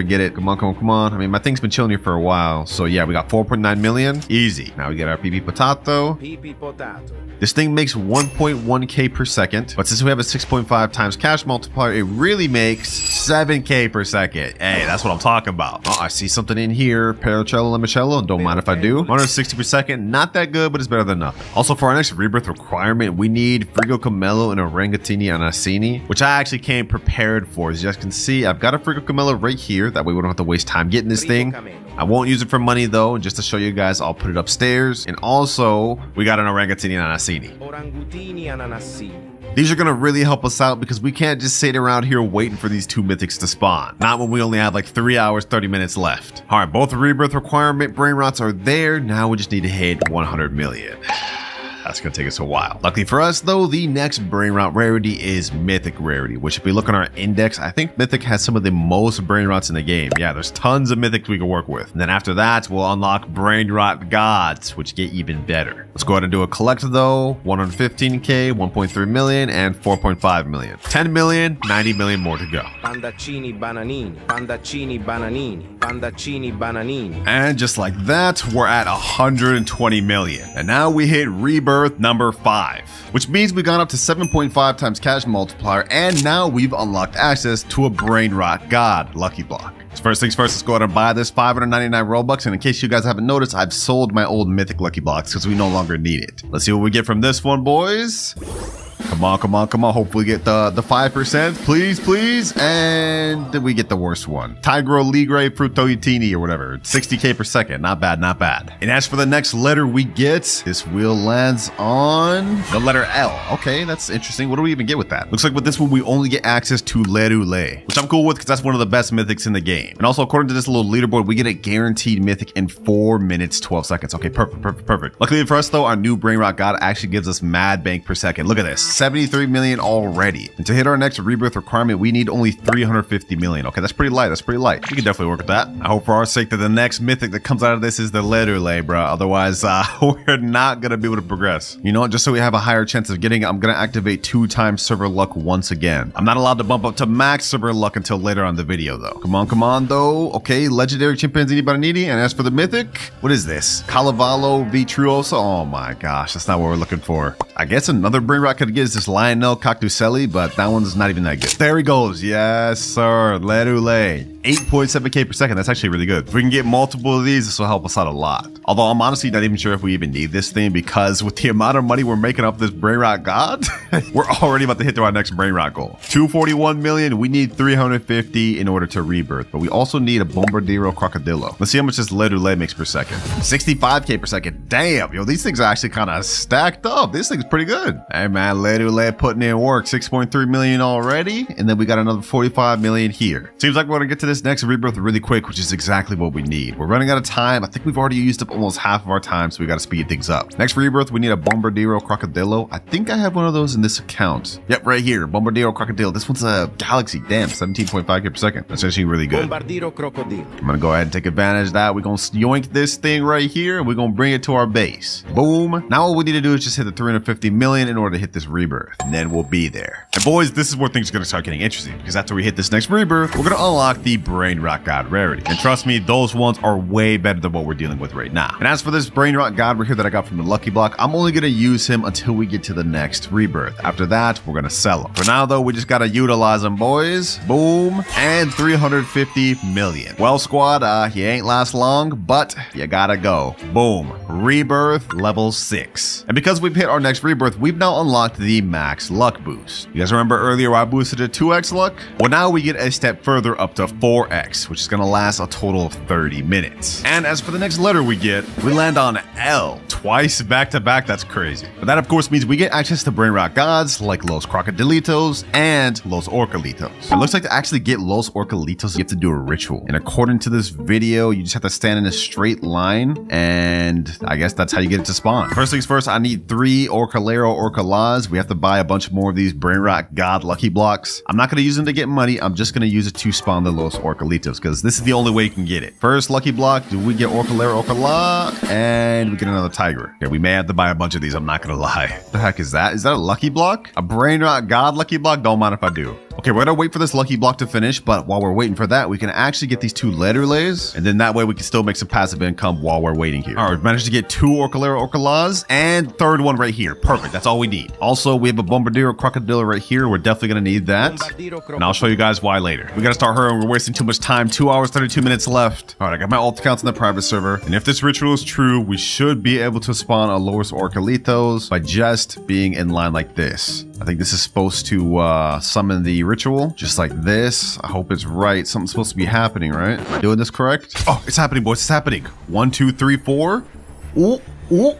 get it. Come on. I mean, my thing's been chilling here for a while. So yeah, we got 4.9 million. Easy. Now we get our PP Potato. PP Potato. This thing makes 1.1K per second, but since we have a 6.5 times cash multiplier, it really makes 7K per second. Hey, that's what I'm talking about. Oh, I see something in here. Perocello Limoncello. Don't mind if I do. 160 per second. Not that good, but it's better than nothing. Also, for our next rebirth requirement, we need Frigo Camello and Orangatini Anassini, which I actually came prepared for. As you guys can see, I've got a Frigo Camello right here. That way we don't have to waste time getting this thing. I won't use it for money though, and just to show you guys, I'll put it upstairs. And also, we got an Orangatini Anassini. Orangutini Anassini. These are going to really help us out because we can't just sit around here waiting for these 2 mythics to spawn. Not when we only have like 3 hours, 30 minutes left. All right, both rebirth requirement Brainrots are there. Now we just need to hit 100 million. That's going to take us a while. Luckily for us, though, the next Brainrot rarity is Mythic rarity, which if we look on our index, I think Mythic has some of the most Brainrots in the game. Yeah, there's tons of Mythics we can work with. And then after that, we'll unlock Brainrot Gods, which get even better. Let's go ahead and do a collect, though. 115K, 1.3 million, and 4.5 million. 10 million, 90 million more to go. Pandacini Bananini. Pandacini Bananini. Pandacini Bananini. And just like that, we're at 120 million. And now we hit Rebirth number 5, which means we got up to 7.5 times cash multiplier, and now we've unlocked access to a Brainrot God lucky block. So first things first, let's go ahead and buy this 599 Robux. And in case you guys haven't noticed, I've sold my old mythic lucky blocks because we no longer need it. Let's see what we get from this one, boys. Come on, come on, come on. Hopefully get the 5%. Please, please. And then we get the worst one. Tigro Ligre Frutoitini or whatever. 60k per second. Not bad, not bad. And as for the next letter we get, this wheel lands on the letter L. Okay, that's interesting. What do we even get with that? Looks like with this one, we only get access to Lerule, which I'm cool with because that's one of the best mythics in the game. And also, according to this little leaderboard, we get a guaranteed mythic in 4 minutes, 12 seconds. Okay, perfect, perfect, perfect. Luckily for us though, our new Brainrot God actually gives us mad bank per second. Look at this, 73 million already. And to hit our next rebirth requirement, we need only 350 million. Okay, that's pretty light, that's pretty light. We can definitely work with that. I hope for our sake that the next mythic that comes out of this is the Lerule, bro. Otherwise, we're not gonna be able to progress. You know what, just so we have a higher chance of getting it, I'm gonna activate 2 times server luck once again. I'm not allowed to bump up to max server luck until later on the video though. Come on though. Okay, legendary chimpanzee Baranidi. And as for the mythic, what is this? Calavalo Vitruoso. Oh my gosh, that's not what we're looking for. I guess another Brainrot could get is this Lionel Cactuselli, but that one's not even that good. There he goes. Yes, sir. Lerule. 8.7k per second. That's actually really good. If we can get multiple of these, this will help us out a lot. Although I'm honestly not even sure if we even need this thing, because with the amount of money we're making off this Brainrot God, we're already about to hit to our next Brainrot goal. 241 million. We need 350 in order to rebirth, but we also need a Bombardiro Crocodilo. Let's see how much this Lerule makes per second. 65k per second. Damn, yo, these things are actually kind of stacked up. This thing's pretty good. Hey man, Lerule putting in work. 6.3 million already, and then we got another 45 million here. Seems like we're gonna get to this next rebirth really quick, which is exactly what we need. We're running out of time. I think we've already used up almost half of our time, so we got to speed things up. Next rebirth, we need a Bombardiro Crocodilo. I think I have one of those in this account. Yep, right here, Bombardiro Crocodilo. This one's a Galaxy. Damn, 17.5k per second. That's actually really good. Bombardiro Crocodilo. I'm gonna go ahead and take advantage of that. We're gonna yoink this thing right here, and we're gonna bring it to our base. Boom. Now all we need to do is just hit the 350 million in order to hit this rebirth, and then we'll be there. And boys, this is where things are gonna start getting interesting, because after we hit this next rebirth, we're gonna unlock the Brainrot God rarity. And trust me, those ones are way better than what we're dealing with right now. And as for this Brainrot God right here that I got from the Lucky Block, I'm only gonna use him until we get to the next rebirth. After that, we're gonna sell him. For now though, we just gotta utilize him, boys. Boom. And 350 million. Well, squad, he ain't last long, but you gotta go. Boom. Rebirth level 6. And because we've hit our next rebirth, we've now unlocked the max luck boost. You guys remember earlier I boosted to 2x luck? Well, now we get a step further up to 4x, which is gonna last a total of 30 minutes. And as for the next letter we get, we land on L. Twice back to back, that's crazy. But that of course means we get access to Brainrot gods like Los Crocodilitos and Los Orcalitos. It looks like to actually get Los Orcalitos, you have to do a ritual. And according to this video, you just have to stand in a straight line, and I guess that's how you get it to spawn. First things first, I need 3 Orcalero Orcalas. We have to buy a bunch more of these Brainrot God lucky blocks. I'm not gonna use them to get money. I'm just gonna use it to spawn the Los Orcalitos, because this is the only way you can get it. First lucky block, do we get Orcalero Orcala? And we get another Tiger. Okay, we may have to buy a bunch of these, I'm not gonna lie. What the heck is that? Is that a lucky block? A Brainrot God lucky block? Don't mind if I do. Okay, we're gonna wait for this lucky block to finish, but while we're waiting for that, we can actually get these 2 Lerules, and then that way we can still make some passive income while we're waiting here. All right, we've managed to get 2 Orcalero Orcalas, and third one right here. Perfect, that's all we need. Also, we have a Bombardiro Crocodilo right here. We're definitely gonna need that, and I'll show you guys why later. We gotta start hurrying, we're wasting too much time. 2 hours, 32 minutes left. All right, I got my alt accounts in the private server, and if this ritual is true, we should be able to spawn a Los Orcalitos by just being in line like this. I think this is supposed to summon the ritual, just like this. I hope it's right. Something's supposed to be happening, right? Am I doing this correct? Oh, it's happening, boys. It's happening. 1, 2, 3, 4. Ooh, ooh.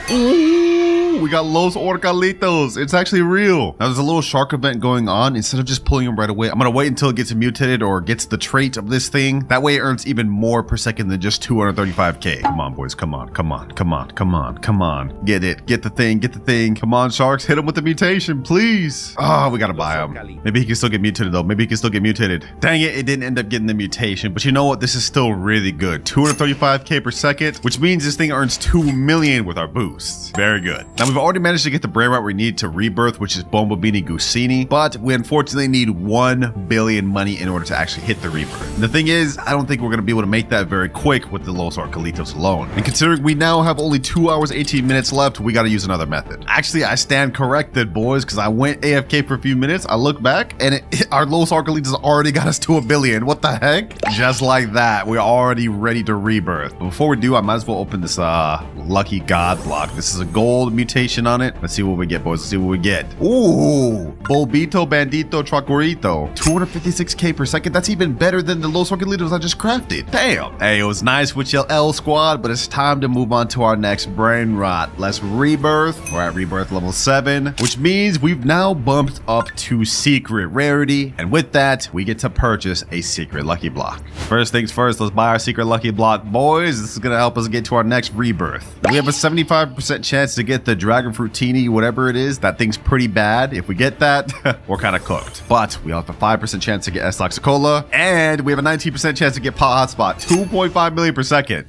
Ooh, we got Los Orcalitos. It's actually real. Now there's a little shark event going on. Instead of just pulling them right away, I'm gonna wait until it gets mutated or gets the trait of this thing. That way it earns even more per second than just 235k. Come on, boys. Come on. Come on. Come on. Come on. Come on. Get it. Get the thing. Get the thing. Come on, sharks. Hit him with the mutation, please. Oh, we gotta buy him. Maybe he can still get mutated though. Maybe he can still get mutated. Dang it. It didn't end up getting the mutation. But you know what? This is still really good. 235k per second, which means this thing earns 2 million with our boost. Very good. Now we've already managed to get the Brainrot we need to rebirth, which is Bombobini Gusini, but we unfortunately need 1 billion money in order to actually hit the rebirth. And the thing is, I don't think we're going to be able to make that very quick with the Los Orcalitos alone. And considering we now have only 2 hours, 18 minutes left, we got to use another method. Actually, I stand corrected, boys, because I went AFK for a few minutes. I look back and our Los Orcalitos already got us to 1 billion. What the heck? Just like that, we're already ready to rebirth. But before we do, I might as well open this lucky god block. This is a gold mutation on it. Let's see what we get, boys. Let's see what we get. Ooh, Bolbito Bandito Tracorito. 256k per second. That's even better than the Los Orquelitos I just crafted. Damn. Hey, it was nice with your L squad, but it's time to move on to our next Brainrot. Let's rebirth. We're at rebirth level 7, which means we've now bumped up to secret rarity. And with that, we get to purchase a secret lucky block. First things first, let's buy our secret lucky block, boys. This is going to help us get to our next rebirth. We have a 75% chance to get the Dragon Fruitini, whatever it is. That thing's pretty bad. If we get that, we're kind of cooked. But we have a 5% chance to get S Toxicola, and we have a 19% chance to get Pot Hotspot. 2.5 million per second.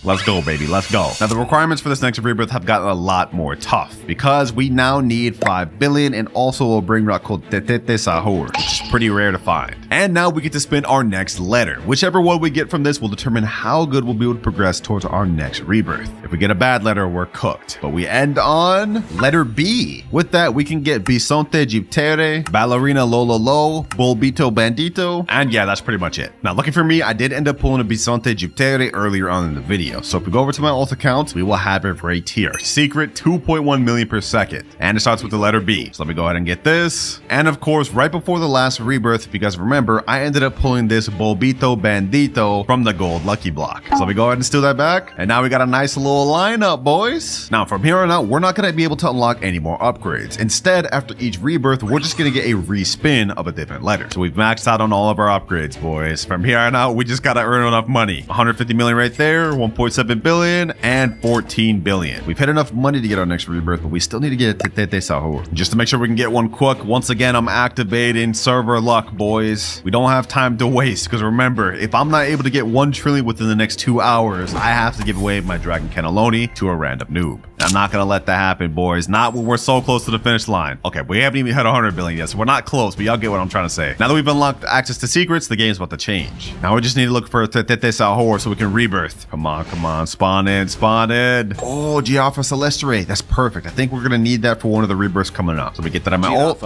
Let's go, baby. Let's go. Now, the requirements for this next rebirth have gotten a lot more tough because we now need 5 billion and also a Brainrot called Tetete Sahur, which is pretty rare to find. And now we get to spin our next letter. Whichever one we get from this will determine how good we'll be able to progress towards our next rebirth. If we get a bad letter, we're cooked. But we end on letter B. With that, we can get Bisonte Gyptere, Ballerina Lololo, Bolbito Bandito, and yeah, that's pretty much it. Now, lucky for me, I did end up pulling a Bisonte Gyptere earlier on in the video. So if we go over to my alt account, we will have it right here. Secret 2.1 million per second. And it starts with the letter B. So let me go ahead and get this. And of course, right before the last rebirth, if you guys remember, I ended up pulling this Bolbito Bandito from the gold lucky block. So let me go ahead and steal that back. And now we got a nice little lineup, boys. Now from here on out, we're not going to be able to unlock any more upgrades. Instead, after each rebirth, we're just going to get a respin of a different letter. So we've maxed out on all of our upgrades, boys. From here on out, we just got to earn enough money. 150 million right there, 1.7 billion and 14 billion. We've had enough money to get our next rebirth, but we still need to get a Tetete Sahur. Just to make sure we can get one quick, once again, I'm activating server luck, boys. We don't have time to waste, because remember, if I'm not able to get 1 trillion within the next 2 hours, I have to give away my Dragon Cannelloni to a random noob. I'm not going to let that happen, boys. Not when we're so close to the finish line. Okay, we haven't even hit 100 billion yet, so we're not close, but y'all get what I'm trying to say. Now that we've unlocked access to secrets, the game's about to change. Now we just need to look for Tetete Sahur so we can rebirth. Come on, come on. Spawn in, spawn in. Oh, Giraffa Celestere. That's perfect. I think we're going to need that for one of the rebirths coming up. So we get that on my ult.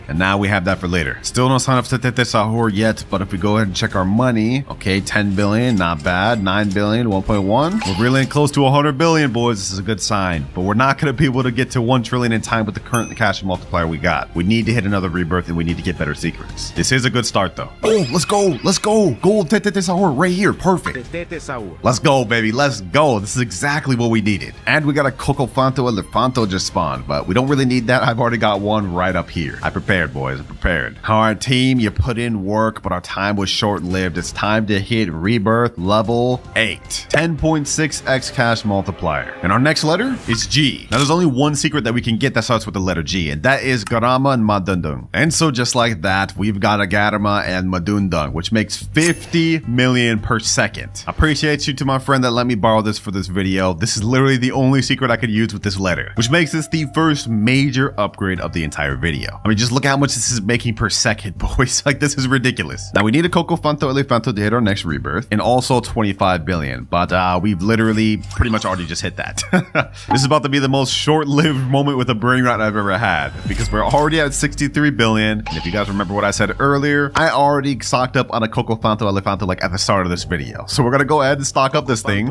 And now we have that for later. Still no sign of Tetete Sahur yet, but if we go ahead and check our money, okay, 10 billion, not bad. 9 billion, 1.1. We're really close to 100 billion, boys. This is a good sign. But we're not going to be able to get to 1 trillion in time with the current cash multiplier we got. We need to hit another rebirth and we need to get better secrets. This is a good start, though. Oh, let's go. Let's go. Gold Tetete Sahur right here. Perfect. Let's go, baby. Let's go. This is exactly what we needed. And we got a Cocofanto Elefanto just spawned, but we don't really need that. I've already got one right up here. I prepared, boys. I prepared. All right, team, you put in work, but our time was short-lived. It's time to hit rebirth level 8. 10.6x cash multiplier. And our next letter is G. Now, there's only one secret that we can get that starts with the letter G, and that is Garama and Madundung. And so just like that, we've got a Garama and Madundung, which makes 50 million per second. I appreciate you to my friend that let me borrow this for this video. This is literally the only secret I could use with this letter, which makes this the first major upgrade of the entire video. I mean, just look at how much this is making per second, boys. Like, this is ridiculous. Now, we need a Cocofanto Elefanto to hit our next rebirth, and also 25 billion, but we've literally pretty much already just hit that. This is about to be the most short-lived moment with a Brainrot I've ever had, because we're already at 63 billion, and if you guys remember what I said earlier, I already stocked up on a Cocofanto Elefanto like at the start of this video. So we're gonna go ahead and stock up this thing,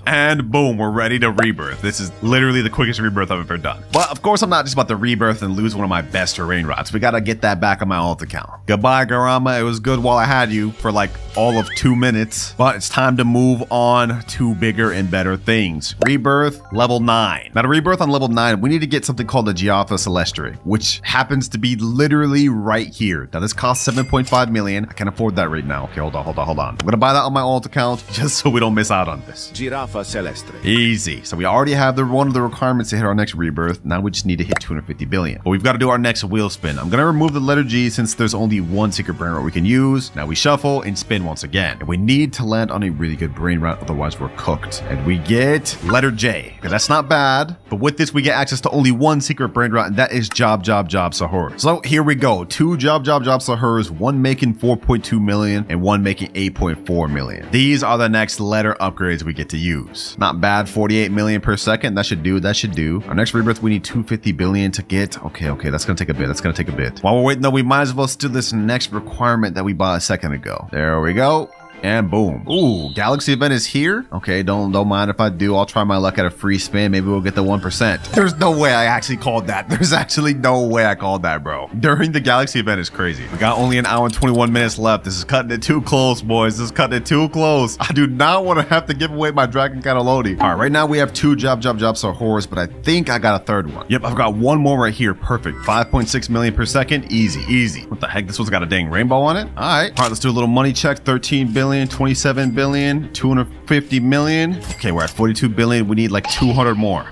and boom, we're ready to rebirth. This is literally the quickest rebirth I've ever done. But of course, I'm not just about to rebirth and lose one of my best Brainrots. We gotta get that back on my alt account. Goodbye, Garama. It was good while I had you for like all of 2 minutes, but it's time to move on to bigger and better things. Rebirth level 9. Now, to rebirth on level 9, we need to get something called the Giraffa Celestere, which happens to be literally right here. Now, this costs 7.5 million. I can't afford that right now. Okay, hold on. I'm gonna buy that on my alt account just so we don't miss out on this. Giraffa Celestere. Easy. So we already have one of the requirements to hit our next rebirth. Now we just need to hit 250 billion. But we've got to do our next wheel spin. I'm gonna remove the letter G since there's only one secret Brainrot we can use. Now we shuffle and spin once again. And we need to land on a really good Brainrot, otherwise we're cooked. And we get letter J. Okay, that's not bad. But with this, we get access to only one secret Brainrot, and that is Job Sahur. So here we go. 2 Job Sahurs, one making 4.2 million and one making 8.4 million. These are the next letter upgrades we get to use. Not bad. 48 million per second. That should do. Our next rebirth, we need 250 billion to get. Okay. That's gonna take a bit. While we're waiting though, we might as well steal this next requirement that we bought a second ago. There we go. And boom. Ooh, Galaxy event is here. Okay, don't mind if I do. I'll try my luck at a free spin. Maybe we'll get the 1%. There's no way I actually called that. There's actually no way I called that, bro. During the Galaxy event is crazy. We got only an hour and 21 minutes left. This is cutting it too close, boys. This is cutting it too close. I do not want to have to give away my Dragon Cannelloni. All right, right now we have 2 jobs or horrors, but I think I got a 3rd one. Yep, I've got one more right here. Perfect. 5.6 million per second. Easy. What the heck? This one's got a dang rainbow on it. All right, let's do a little money check. 13 billion, 27 billion, 250 million. Okay, we're at 42 billion. We need like 200 more.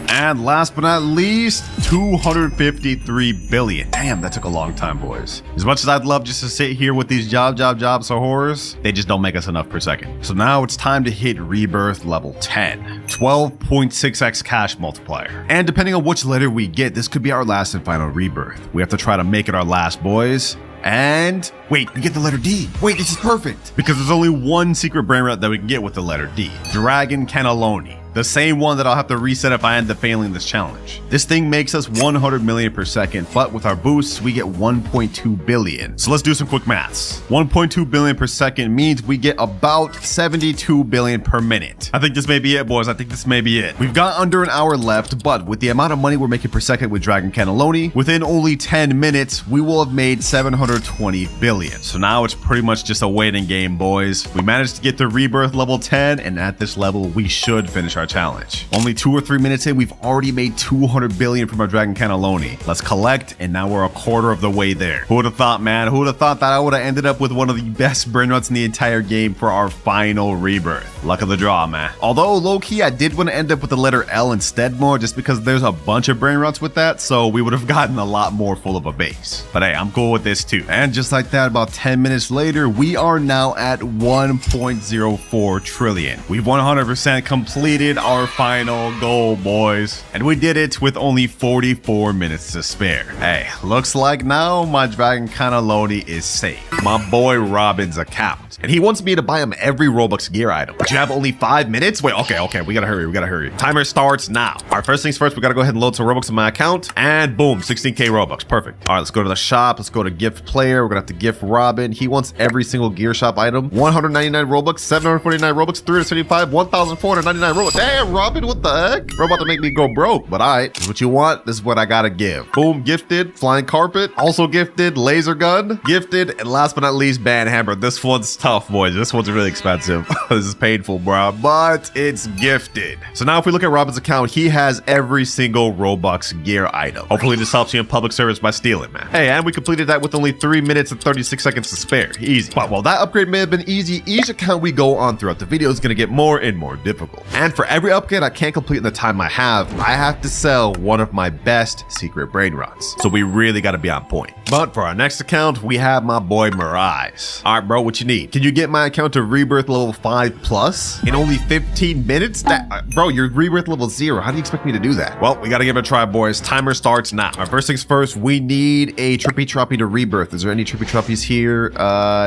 And last but not least, 253 billion. Damn, that took a long time, boys. As much as I'd love just to sit here with these jobs or horrors, they just don't make us enough per second. So now it's time to hit Rebirth level 10. 12.6x cash multiplier. And depending on which letter we get, this could be our last and final Rebirth. We have to try to make it our last, boys. And wait, we get the letter D. Wait, this is perfect. Because there's only one secret Brainrot that we can get with the letter D. Dragon Cannelloni. The same one that I'll have to reset if I end up failing this challenge. This thing makes us 100 million per second, but with our boosts, we get 1.2 billion. So let's do some quick maths. 1.2 billion per second means we get about 72 billion per minute. I think this may be it, boys. I think this may be it. We've got under an hour left, but with the amount of money we're making per second with Dragon Cannelloni, within only 10 minutes, we will have made 720 billion. So now it's pretty much just a waiting game, boys. We managed to get to Rebirth level 10, and at this level, we should finish our challenge. Only 2 or 3 minutes in, we've already made 200 billion from our Dragon Cannelloni. Let's collect, and now we're a quarter of the way there. Who would have thought, man? Who would have thought that I would have ended up with one of the best Brainrots in the entire game for our final Rebirth? Luck of the draw, man. Although, low-key, I did want to end up with the letter L instead more, just because there's a bunch of Brainrots with that, so we would have gotten a lot more full of a base. But hey, I'm cool with this too. And just like that, about 10 minutes later, we are now at 1.04 trillion. We've 100% completed our final goal, boys. And we did it with only 44 minutes to spare. Hey, looks like now my Dragon Cannelloni is safe. My boy Robin's account. And he wants me to buy him every Robux gear item. But you have only 5 minutes? Wait, okay, we gotta hurry. Timer starts now. All right, first things first, we gotta go ahead and load some Robux in my account. And boom, 16k Robux, perfect. All right, let's go to the shop. Let's go to gift player. We're gonna have to gift Robin. He wants every single gear shop item. 199 Robux, 749 Robux, 375, 1,499 Robux. Damn, Robin, what the heck? Bro, about to make me go broke, but all right. This is what you want. This is what I gotta give. Boom, gifted. Flying carpet, also gifted. Laser gun, gifted. And last but not least, band hammer. This one's tough, boys. This one's really expensive. This is painful, bro, but it's gifted. So now if we look at Robin's account, he has every single Robux gear item. Hopefully this helps you in public service by stealing, man. Hey, and we completed that with only 3 minutes and 36 seconds to spare. Easy. But while that upgrade may have been easy, each account we go on throughout the video is gonna get more and more difficult. And for every upgrade I can't complete in the time I have to sell one of my best secret Brainrots. So we really gotta be on point. But for our next account, we have my boy Mirage. All right, bro, what you need? Can you get my account to Rebirth level 5+ in only 15 minutes? Bro, you're Rebirth level 0. How do you expect me to do that? Well, we gotta give it a try, boys. Timer starts now. All right, first things first, we need a Trippy Troppy to Rebirth. Is there any Trippy Troppies here?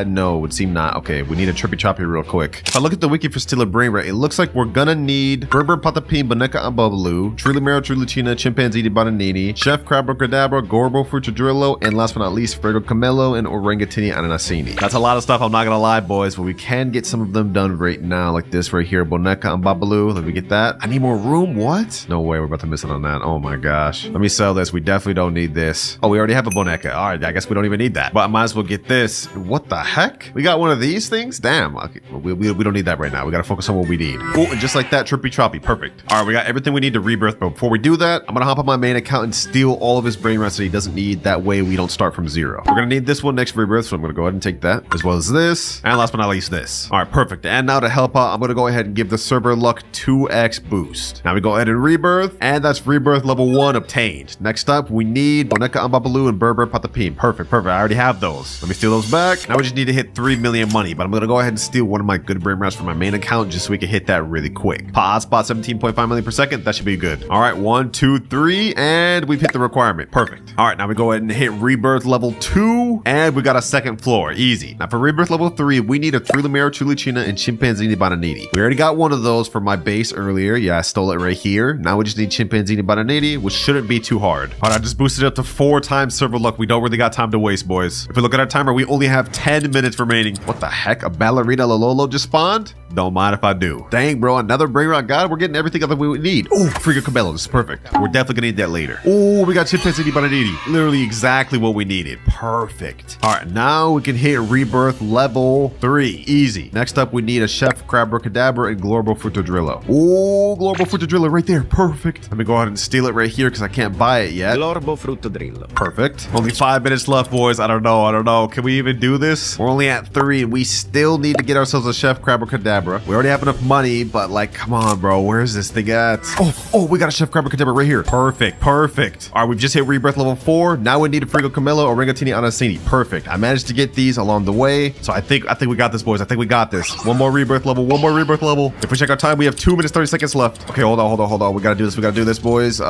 No, it would seem not. Okay, we need a Trippy Troppy real quick. If I look at the wiki for Steal a Brainrot, it looks like we're gonna need Berber, Patapim, Boneka, and Bubblu, Trulimero, Trulicina, Chimpanzee, Di Bananini, Chef, Crabber, Cadabra, Gorbo, Fruitadrillo, and last but not least, Frego Camelo and Orangatini Ananasini. That's a lot of stuff, I'm not gonna lie, boys, but we can get some of them done right now, like this right here, Boneka and Babalu. Let me get that. I need more room. What? No way, we're about to miss it on that. Oh my gosh. Let me sell this. We definitely don't need this. Oh, we already have a Boneka. All right, I guess we don't even need that. But I might as well get this. What the heck? We got one of these things? Damn. Okay, we don't need that right now. We gotta focus on what we need. Oh, and just like that, Trippy Troppy. Perfect. All right, we got everything we need to Rebirth. But before we do that, I'm gonna hop on my main account and steal all of his Brainrots so he doesn't need. That way we don't start from 0. We're gonna need this one next Rebirth, so I'm gonna go ahead and take that, as well as this, and last but not least this. All right, perfect. And now to help out, I'm gonna go ahead and give the server luck 2x boost. Now we go ahead and Rebirth, and that's Rebirth level 1 obtained. Next up, we need Boneka and Babalu and Berber Patapim. Perfect. I already have those. Let me steal those back. Now we just need to hit 3 million money, but I'm gonna go ahead and steal one of my good Brainrots from my main account just so we can hit that really quick. Pop hotspot 17.5 million per second. That should be good. All right, 1, 2, 3, and we've hit the requirement. Perfect. All right, now we go ahead and hit Rebirth level 2, and we got a second floor. Easy. Now for Rebirth level 3, we need a Through the Mirror Chulicina and Chimpanzini Bananiti. We already got one of those for my base earlier. Yeah, I stole it right here. Now we just need Chimpanzini Bananiti, which shouldn't be too hard. All right, I just boosted it up to 4 times server luck. We don't really got time to waste, boys. If we look at our timer, we only have 10 minutes remaining. What the heck? A Ballerina Lololo just spawned? Don't mind if I do. Dang, bro, another Brainrot God. We're getting everything that we need. Oh, Frigo Cabello. This is perfect. We're definitely gonna need that later. Oh, we got Chimpanzini Bananiti. Literally exactly what we needed. Perfect. All right, now we can hit Rebirth level 3. Easy. Next up, we need a Chef Crabber Cadabra and Glorbo Frutodrillo. Oh, Glorbo Frutodrillo right there. Perfect. Let me go ahead and steal it right here because I can't buy it yet. Glorbo Fruttodrillo. Perfect. Only 5 minutes left, boys. I don't know. Can we even do this? We're only at 3 and we still need to get ourselves a Chef Crabber Cadabra. We already have enough money, but like, come on, bro. Where is this thing at? Oh, we got a Chef Crabber Cadabra right here. Perfect. All right, we've just hit Rebirth level 4. Now we need a Frigo Camillo or Ringatini Anasini. Perfect. I managed to get these along the way. So I think we got this, boys. I think we got this. One more Rebirth level. If we check our time, we have 2 minutes, 30 seconds left. Okay, hold on. We gotta do this, boys. Where's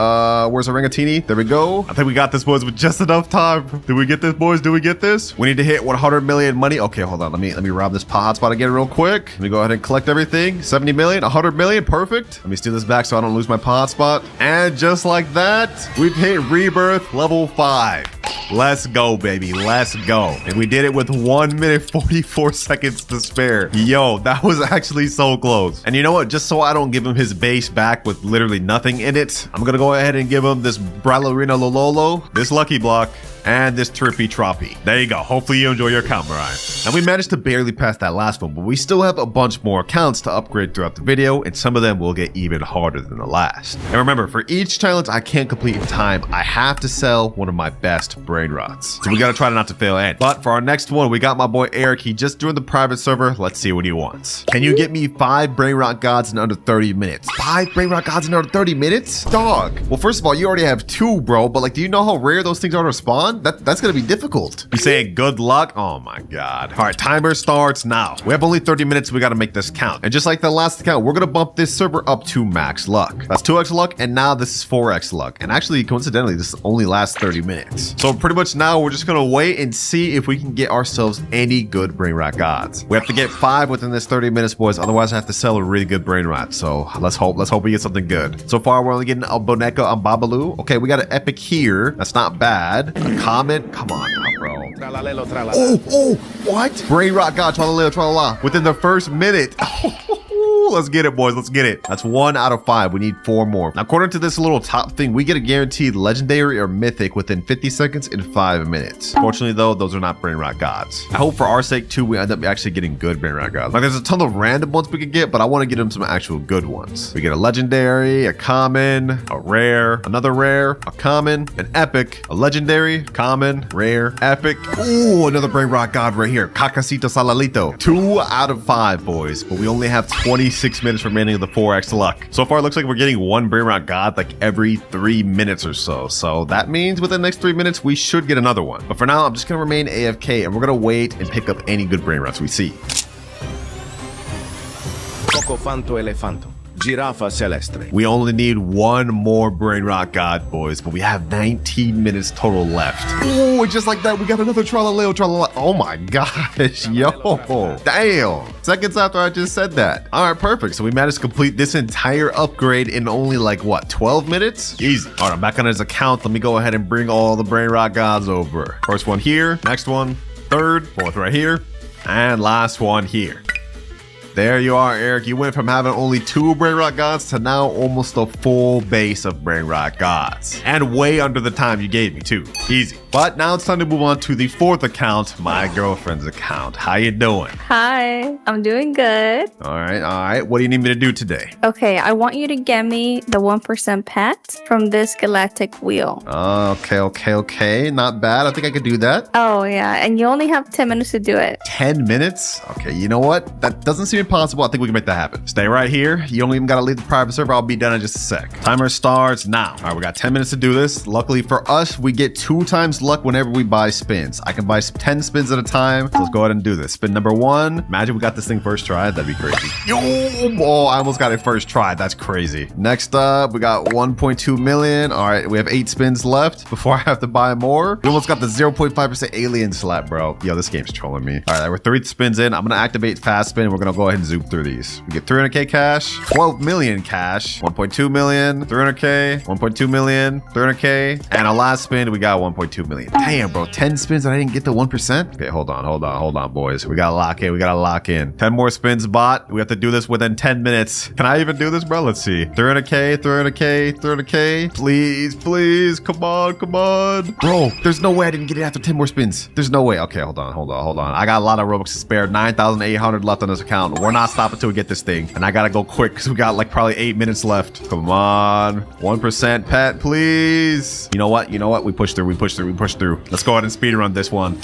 our Ringatini? There we go. I think we got this, boys, with just enough time. Did we get this, boys? Do we get this? We need to hit 100 million money. Okay, hold on. Let me rob this hotspot again real quick. Let me go ahead and collect everything. 70 million, 100 million. Perfect. Let me steal this back so I don't lose my hotspot. And just like that, we've hit Rebirth level 5. Let's go, baby. Let's go. And we did it with 1 minute, 44 seconds to spare. Yo, that was actually so close. And you know what? Just so I don't give him his base back with literally nothing in it, I'm gonna go ahead and give him this Ballerina Lololo, this Lucky Block, and this Trippy Troppy. There you go. Hopefully you enjoy your account, Mariah. And we managed to barely pass that last one, but we still have a bunch more accounts to upgrade throughout the video, and some of them will get even harder than the last. And remember, for each challenge I can't complete in time, I have to sell one of my best Brainrots. So we gotta try not to fail in. But for our next one, we got my boy Eric. He just joined the private server. Let's see what he wants. Can you get me 5 Brainrot Gods in under 30 minutes? 5 Brainrot Gods in under 30 minutes? Dog. Well, first of all, you already have 2, bro, but like, do you know how rare those things are to spawn? That's gonna be difficult. You saying good luck? Oh my god. All right, timer starts now. We have only 30 minutes. We gotta make this count. And just like the last account, we're gonna bump this server up to max luck. That's 2x luck, and now this is 4x luck. And actually, coincidentally, this only lasts 30 minutes. So pretty much now we're just gonna wait and see if we can get ourselves any good Brainrot Gods. We have to get 5 within this 30 minutes, boys. Otherwise, I have to sell a really good Brainrot. So let's hope we get something good. So far, we're only getting a Boneco on Babalu. Okay, we got an epic here. That's not bad. A comment. Come on now, bro. Oh, what? Brainrot God, tralala, tralala. Within the first minute. Let's get it, boys. Let's get it. That's 1 out of 5. We need 4 more. Now, according to this little top thing, we get a guaranteed legendary or mythic within 50 seconds in 5 minutes. Fortunately, though, those are not Brainrot Gods. I hope for our sake, too, we end up actually getting good Brainrot Gods. Like, there's a ton of random ones we could get, but I want to get them some actual good ones. We get a legendary, a common, a rare, another rare, a common, an epic, a legendary, common, rare, epic. Ooh, another Brainrot God right here. Cacacito Salalito. 2 out of 5, boys. But we only have 26 minutes remaining of the 4x luck. So far, it looks like we're getting 1 Brainrot God like every 3 minutes or so. So that means within the next 3 minutes, we should get another one. But for now, I'm just going to remain AFK and we're going to wait and pick up any good Brainrots we see. Poco fanto elefanto. Giraffa celestre. We only need 1 more Brainrot God, boys, but we have 19 minutes total left. Oh, just like that, we got another Tralaleo Tralala. Oh my gosh, yo. Damn. Seconds after I just said that. All right, perfect. So we managed to complete this entire upgrade in only like, what, 12 minutes? Easy. All right, I'm back on his account. Let me go ahead and bring all the Brainrot Gods over. First one here, next one, third, fourth right here, and last one here. There you are, Eric. You went from having only 2 Brainrot Gods to now almost a full base of Brainrot Gods. And way under the time you gave me, too. Easy. But now it's time to move on to the 4th account, my girlfriend's account. How you doing? Hi, I'm doing good. All right. What do you need me to do today? Okay, I want you to get me the 1% pet from this galactic wheel. Okay. Not bad. I think I could do that. Oh, yeah, and you only have 10 minutes to do it. 10 minutes? Okay, you know what? That doesn't seem impossible. I think we can make that happen. Stay right here. You don't even got to leave the private server. I'll be done in just a sec. Timer starts now. All right, we got 10 minutes to do this. Luckily for us, we get 2 times luck whenever we buy spins. I can buy 10 spins at a time. So let's go ahead and do this. Spin number 1. Imagine we got this thing first try. That'd be crazy. Yo, oh, I almost got it first try. That's crazy. Next up, we got 1.2 million. All right, we have 8 spins left before I have to buy more. We almost got the 0.5% alien slap, bro. Yo, this game's trolling me. All right, we're 3 spins in. I'm gonna activate fast spin. We're gonna go ahead and zoom through these. We get 300k cash, 12 million cash, 1.2 million, 300k, 1.2 million, 300k, and our last spin we got 1.2 million. Damn, bro, 10 spins and I didn't get the 1%. Okay, hold on, boys. We gotta lock in. 10 more spins, bot. We have to do this within 10 minutes. Can I even do this, bro? Let's see. 300k, 300k. Please, come on. Bro, there's no way I didn't get it after 10 more spins. There's no way. Okay, hold on. I got a lot of Robux to spare. 9,800 left on this account. We're not stopping till we get this thing. And I gotta go quick because we got like probably 8 minutes left. Come on. 1% pet, please. You know what? We push through. Let's go ahead and speedrun this one.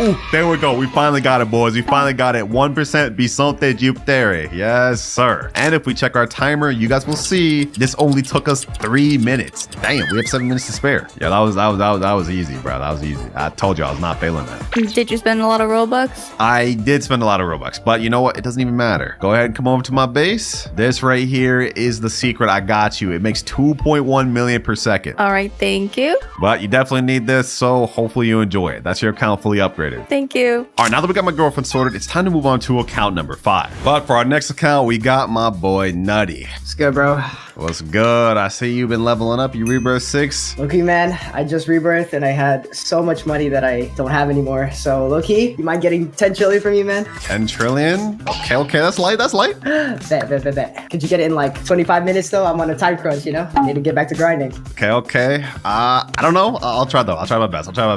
Ooh, there we go. We finally got it, boys. We finally got it. 1% Bisonte Jupiter. Yes, sir. And if we check our timer, you guys will see this only took us 3 minutes. Damn, we have 7 minutes to spare. Yeah, that was easy, bro. That was easy. I told you I was not failing that. Did you spend a lot of Robux? I did spend a lot of Robux, but you know what? It doesn't even matter. Go ahead and come over to my base. This right here is the secret. I got you. It makes 2.1 million per second. All right, thank you. But you definitely need this, so hopefully you enjoy it. That's your account fully upgraded. Thank you. All right, now that we got my girlfriend sorted, it's time to move on to account number 5. But for our next account, we got my boy Nutty. What's good, bro? What's good? I see you've been leveling up. You Rebirth 6. Low-key, man, I just rebirthed and I had so much money that I don't have anymore. So, low-key, you mind getting 10 trillion from me, man? 10 trillion? Okay, that's light. Bet. Could you get it in like 25 minutes, though? I'm on a time crunch, you know? I need to get back to grinding. Okay. I don't know. I'll try, though. I'll try my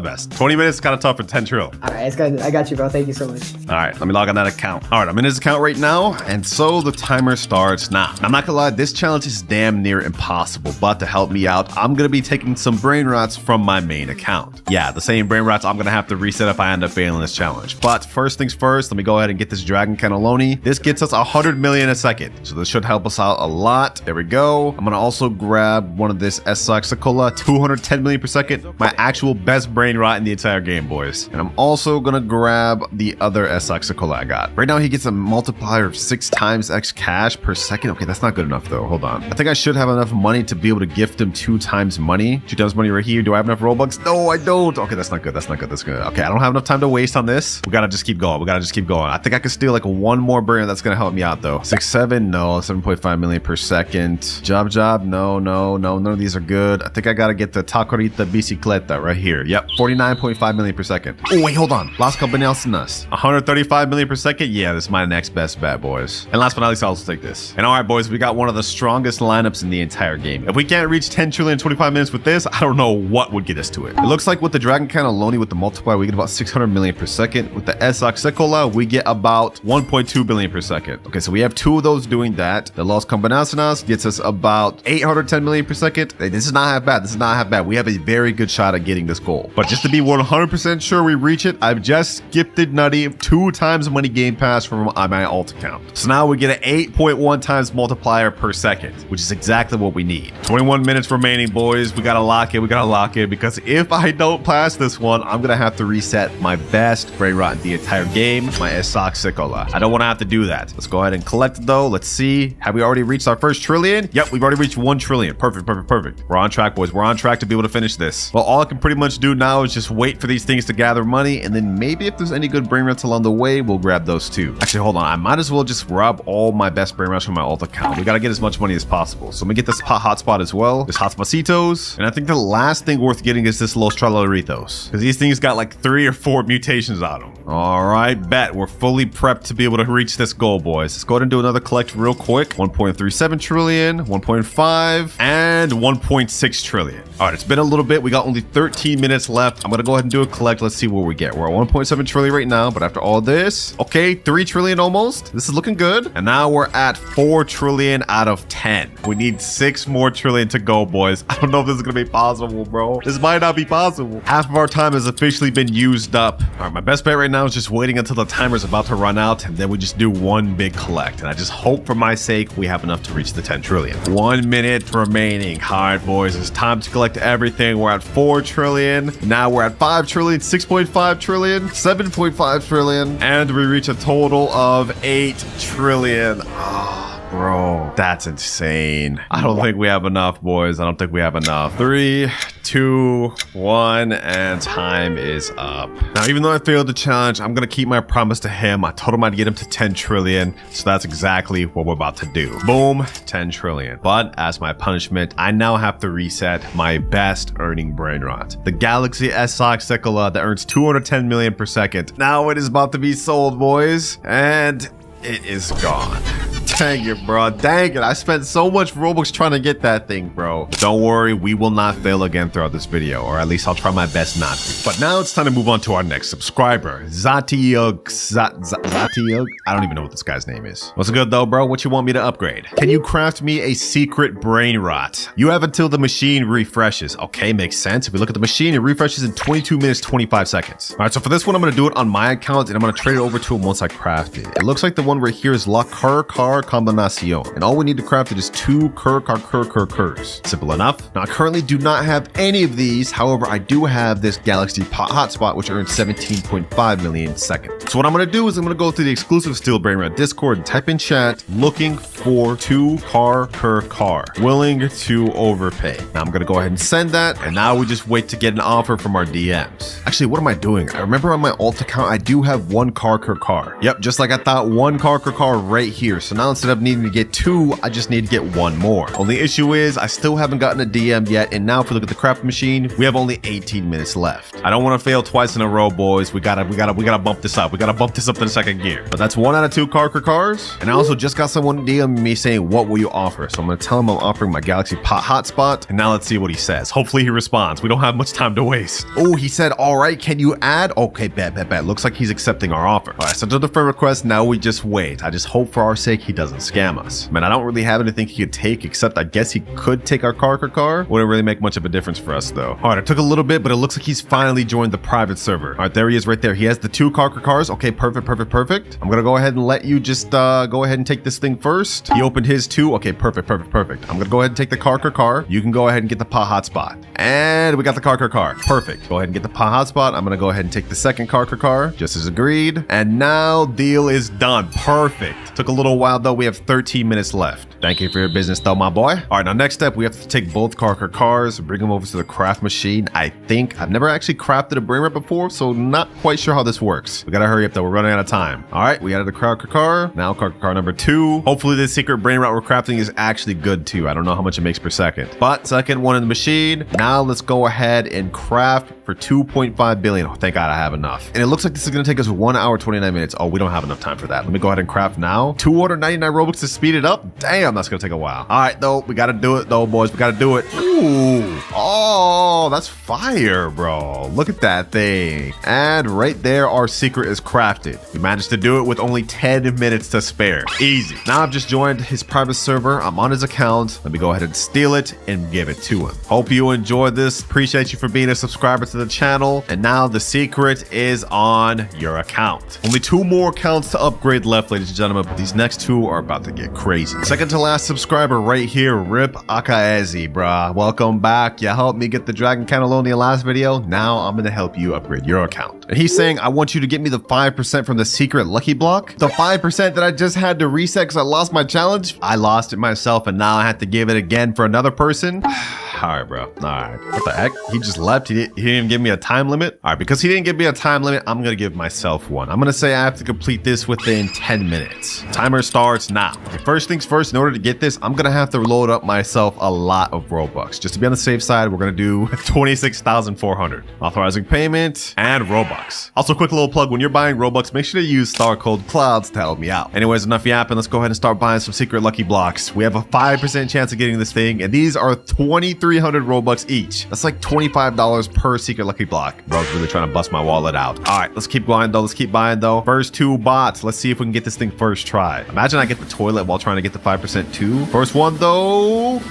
best. 20 minutes is kind of tough for 10 trill. All right, it's good. I got you, bro. Thank you so much. All right, let me log on that account. All right, I'm in his account right now, and so the timer starts now. I'm not gonna lie, this challenge is damn near impossible, but to help me out, I'm gonna be taking some Brainrots from my main account. Yeah, the same Brainrots I'm gonna have to reset if I end up failing this challenge. But first things first, let me go ahead and get this Dragon Cannelloni. This gets us 100 million a second, so this should help us out a lot. There we go. I'm gonna also grab one of this Saxicola, 210 million per second, my actual best Brainrot in the entire game, boys. And I'm also gonna grab the other Saxicola I got. Right now he gets a multiplier of 6 times X cash per second. Okay, that's not good enough though. Hold on. I think I should have enough money to be able to gift him 2 times money. 2 times money right here. Do I have enough Robux? No, I don't. Okay, that's not good. That's good. Okay, I don't have enough time to waste on this. We gotta just keep going. I think I can steal like one more brain that's gonna help me out though. 6, 7, no. 7.5 million per second. Job, no. None of these are good. I think I gotta get the Tacorita Bicicleta right here. Yep, 49.5 million per second. Oh, wait, hold on. Las Cabanelsinas. 135 million per second. Yeah, this is my next best bet, boys. And last but not least, I'll also take this. And all right, boys, we got one of the strongest lineups in the entire game. If we can't reach 10 trillion in 25 minutes with this, I don't know what would get us to it. It looks like with the Dragon Cannelloni with the multiplier, we get about 600 million per second. With the Saxicola, we get about 1.2 billion per second. Okay, so we have 2 of those doing that. The Las Cabanelsinas gets us about 810 million per second. Hey, this is not half bad. We have a very good shot at getting this goal. But just to be 100% sure we reach it, I've just gifted Nutty 2 times money game pass from my alt account. So now we get an 8.1 times multiplier per second, which is exactly what we need. 21 minutes remaining, boys. We gotta lock it because if I don't pass this one, I'm gonna have to reset my best Brainrot in the entire game, my Saxicola. I don't want to have to do that. Let's go ahead and collect it though. Let's see. Have we already reached our first trillion? Yep, we've already reached 1 trillion. Perfect. We're on track, boys. We're on track to be able to finish this. Well, all I can pretty much do now is just wait for these things to gather money, and then maybe if there's any good Brainrots along the way, we'll grab those too. Actually, hold on. I might as well just grab all my best Brainrots from my alt account. We gotta get as much money as possible. So let me get this hotspot as well. This Hotspotitos. And I think the last thing worth getting is this Los Tralaritos, because these things got like 3 or 4 mutations on them. All right, bet. We're fully prepped to be able to reach this goal, boys. Let's go ahead and do another collect real quick. 1.37 trillion, 1.5, and 1.6 trillion. All right, it's been a little bit. We got only 13 minutes left. I'm gonna go ahead and do a collect. Let's see where we get. We're at 1.7 trillion right now, but after all this, okay, 3 trillion almost. This is looking good. And now we're at 4 trillion out of 10. We need 6 more trillion to go, boys. I don't know if this is gonna be possible, bro. This might not be possible. Half of our time has officially been used up. All right, my best bet right now is just waiting until the timer's about to run out, and then we just do one big collect. And I just hope for my sake we have enough to reach the 10 trillion. 1 minute remaining. All right, boys, it's time to collect everything. We're at 4 trillion. Now we're at 5 trillion, 6.5 trillion, 7.5 trillion, and we reach a total of 8 trillion. Bro, that's insane. I don't think we have enough, boys. I don't think we have enough. 3, 2, 1, and time is up. Now, even though I failed the challenge, I'm gonna keep my promise to him. I told him I'd get him to 10 trillion, so that's exactly what we're about to do. Boom, 10 trillion. But as my punishment, I now have to reset my best earning Brainrot, the Galaxy S-Sox Sekola that earns 210 million per second. Now it is about to be sold, boys, and it is gone. Dang it, bro. Dang it. I spent so much Robux trying to get that thing, bro. But don't worry, we will not fail again throughout this video, or at least I'll try my best not to. But now it's time to move on to our next subscriber, Zatiug. Zatiug? I don't even know what this guy's name is. What's good though, bro? What you want me to upgrade? Can you craft me a secret Brainrot? You have until the machine refreshes. Okay, makes sense. If we look at the machine, it refreshes in 22 minutes, 25 seconds. All right, so for this one, I'm going to do it on my account, and I'm going to trade it over to him once I craft it. It looks like the one right here is La Car Combinacion, and all we need to craft it is 2 Curs. Simple enough. Now, I currently do not have any of these. However, I do have this Galaxy Hotspot, which earns 17.5 million seconds. So what I'm going to do is I'm going to go to the exclusive Steel Brainrot Discord and type in chat, looking for 2 Car, willing to overpay. Now I'm going to go ahead and send that, and now we just wait to get an offer from our DMs. Actually, what am I doing? I remember on my alt account, I do have 1 Car. Yep, just like I thought, 1 Car right here. So now instead of needing to get 2, I just need to get 1 more. Only issue is I still haven't gotten a DM yet, and now if we look at the craft machine, we have only 18 minutes left. I don't want to fail twice in a row, boys. We gotta bump this up. We gotta bump this up to the second gear. But that's 1 out of 2 cars. And I also just got someone DM me saying, what will you offer? So I'm gonna tell him I'm offering my Galaxy Hotspot, and now let's see what he says. Hopefully he responds. We don't have much time to waste. Oh, he said, all right, can you add? Okay, bet. Looks like he's accepting our offer. All right, so to the friend request, now we just wait. I just hope for our sake he doesn't scam us. Man, I don't really have anything he could take, except I guess he could take our car. Wouldn't really make much of a difference for us though. All right, it took a little bit, but it looks like he's finally joined the private server. All right, there he is right there. He has the 2 cars. Okay, perfect. I'm gonna go ahead and let you just go ahead and take this thing first. He opened his 2. Okay, perfect. I'm gonna go ahead and take the car. You can go ahead and get the Hotspot. And we got the car. Perfect. Go ahead and get the Hotspot. I'm gonna go ahead and take the second car, just as agreed. And now deal is done. Perfect. Took a little while though. We have 13 minutes left. Thank you for your business though, my boy. All right, now next step, we have to take both cars, bring them over to the craft machine. I think I've never actually crafted a Brainrot before, so not quite sure how this works. We gotta hurry up though. We're running out of time. All right, we added the car. Now car number 2. Hopefully this secret Brainrot we're crafting is actually good too. I don't know how much it makes per second, but second one in the machine. Now let's go ahead and craft for 2.5 billion. Oh, thank God I have enough. And it looks like this is gonna take us 1 hour, 29 minutes. Oh, we don't have enough time for that. Let me go ahead and craft now. 299 Robux to speed it up. Damn, that's gonna take a while. All right, though, we gotta do it though, boys. We gotta do it. Ooh, oh, that's fire, bro. Look at that thing. And right there, our secret is crafted. We managed to do it with only 10 minutes to spare. Easy. Now I've just joined his private server. I'm on his account. Let me go ahead and steal it and give it to him. Hope you enjoyed this. Appreciate you for being a subscriber to the channel. And now the secret is on your account. Only 2 more accounts to upgrade left, ladies and gentlemen, but these next 2 are about to get crazy. Second to last subscriber right here, Rip Akaezi, bruh. Welcome back. You helped me get the Dragon Cannelloni in the last video. Now I'm gonna help you upgrade your account. And he's saying, I want you to get me the 5% from the secret lucky block. The 5% that I just had to reset because I lost my challenge. I lost it myself, and now I have to give it again for another person. All right, bro. All right. What the heck? He just left. He didn't even give me a time limit. All right, because he didn't give me a time limit, I'm gonna give myself one. I'm gonna say I have to complete this within 10 minutes. Timer starts now. Okay, first things first, in order to get this, I'm gonna have to load up myself a lot of Robux. Just to be on the safe side, we're gonna do 26,400. Authorizing payment and Robux. Also, quick little plug, when you're buying Robux, make sure to use star code Clouds to help me out. Anyways, enough yapping. Let's go ahead and start buying some secret lucky blocks. We have a 5% chance of getting this thing, and these are 23 300 Robux each. That's like $25 per secret lucky block. Bro's really trying to bust my wallet out. All right, let's keep going though. Let's keep buying though. First 2 bots. Let's see if we can get this thing first try. Imagine I get the toilet while trying to get the 5% too. First one though.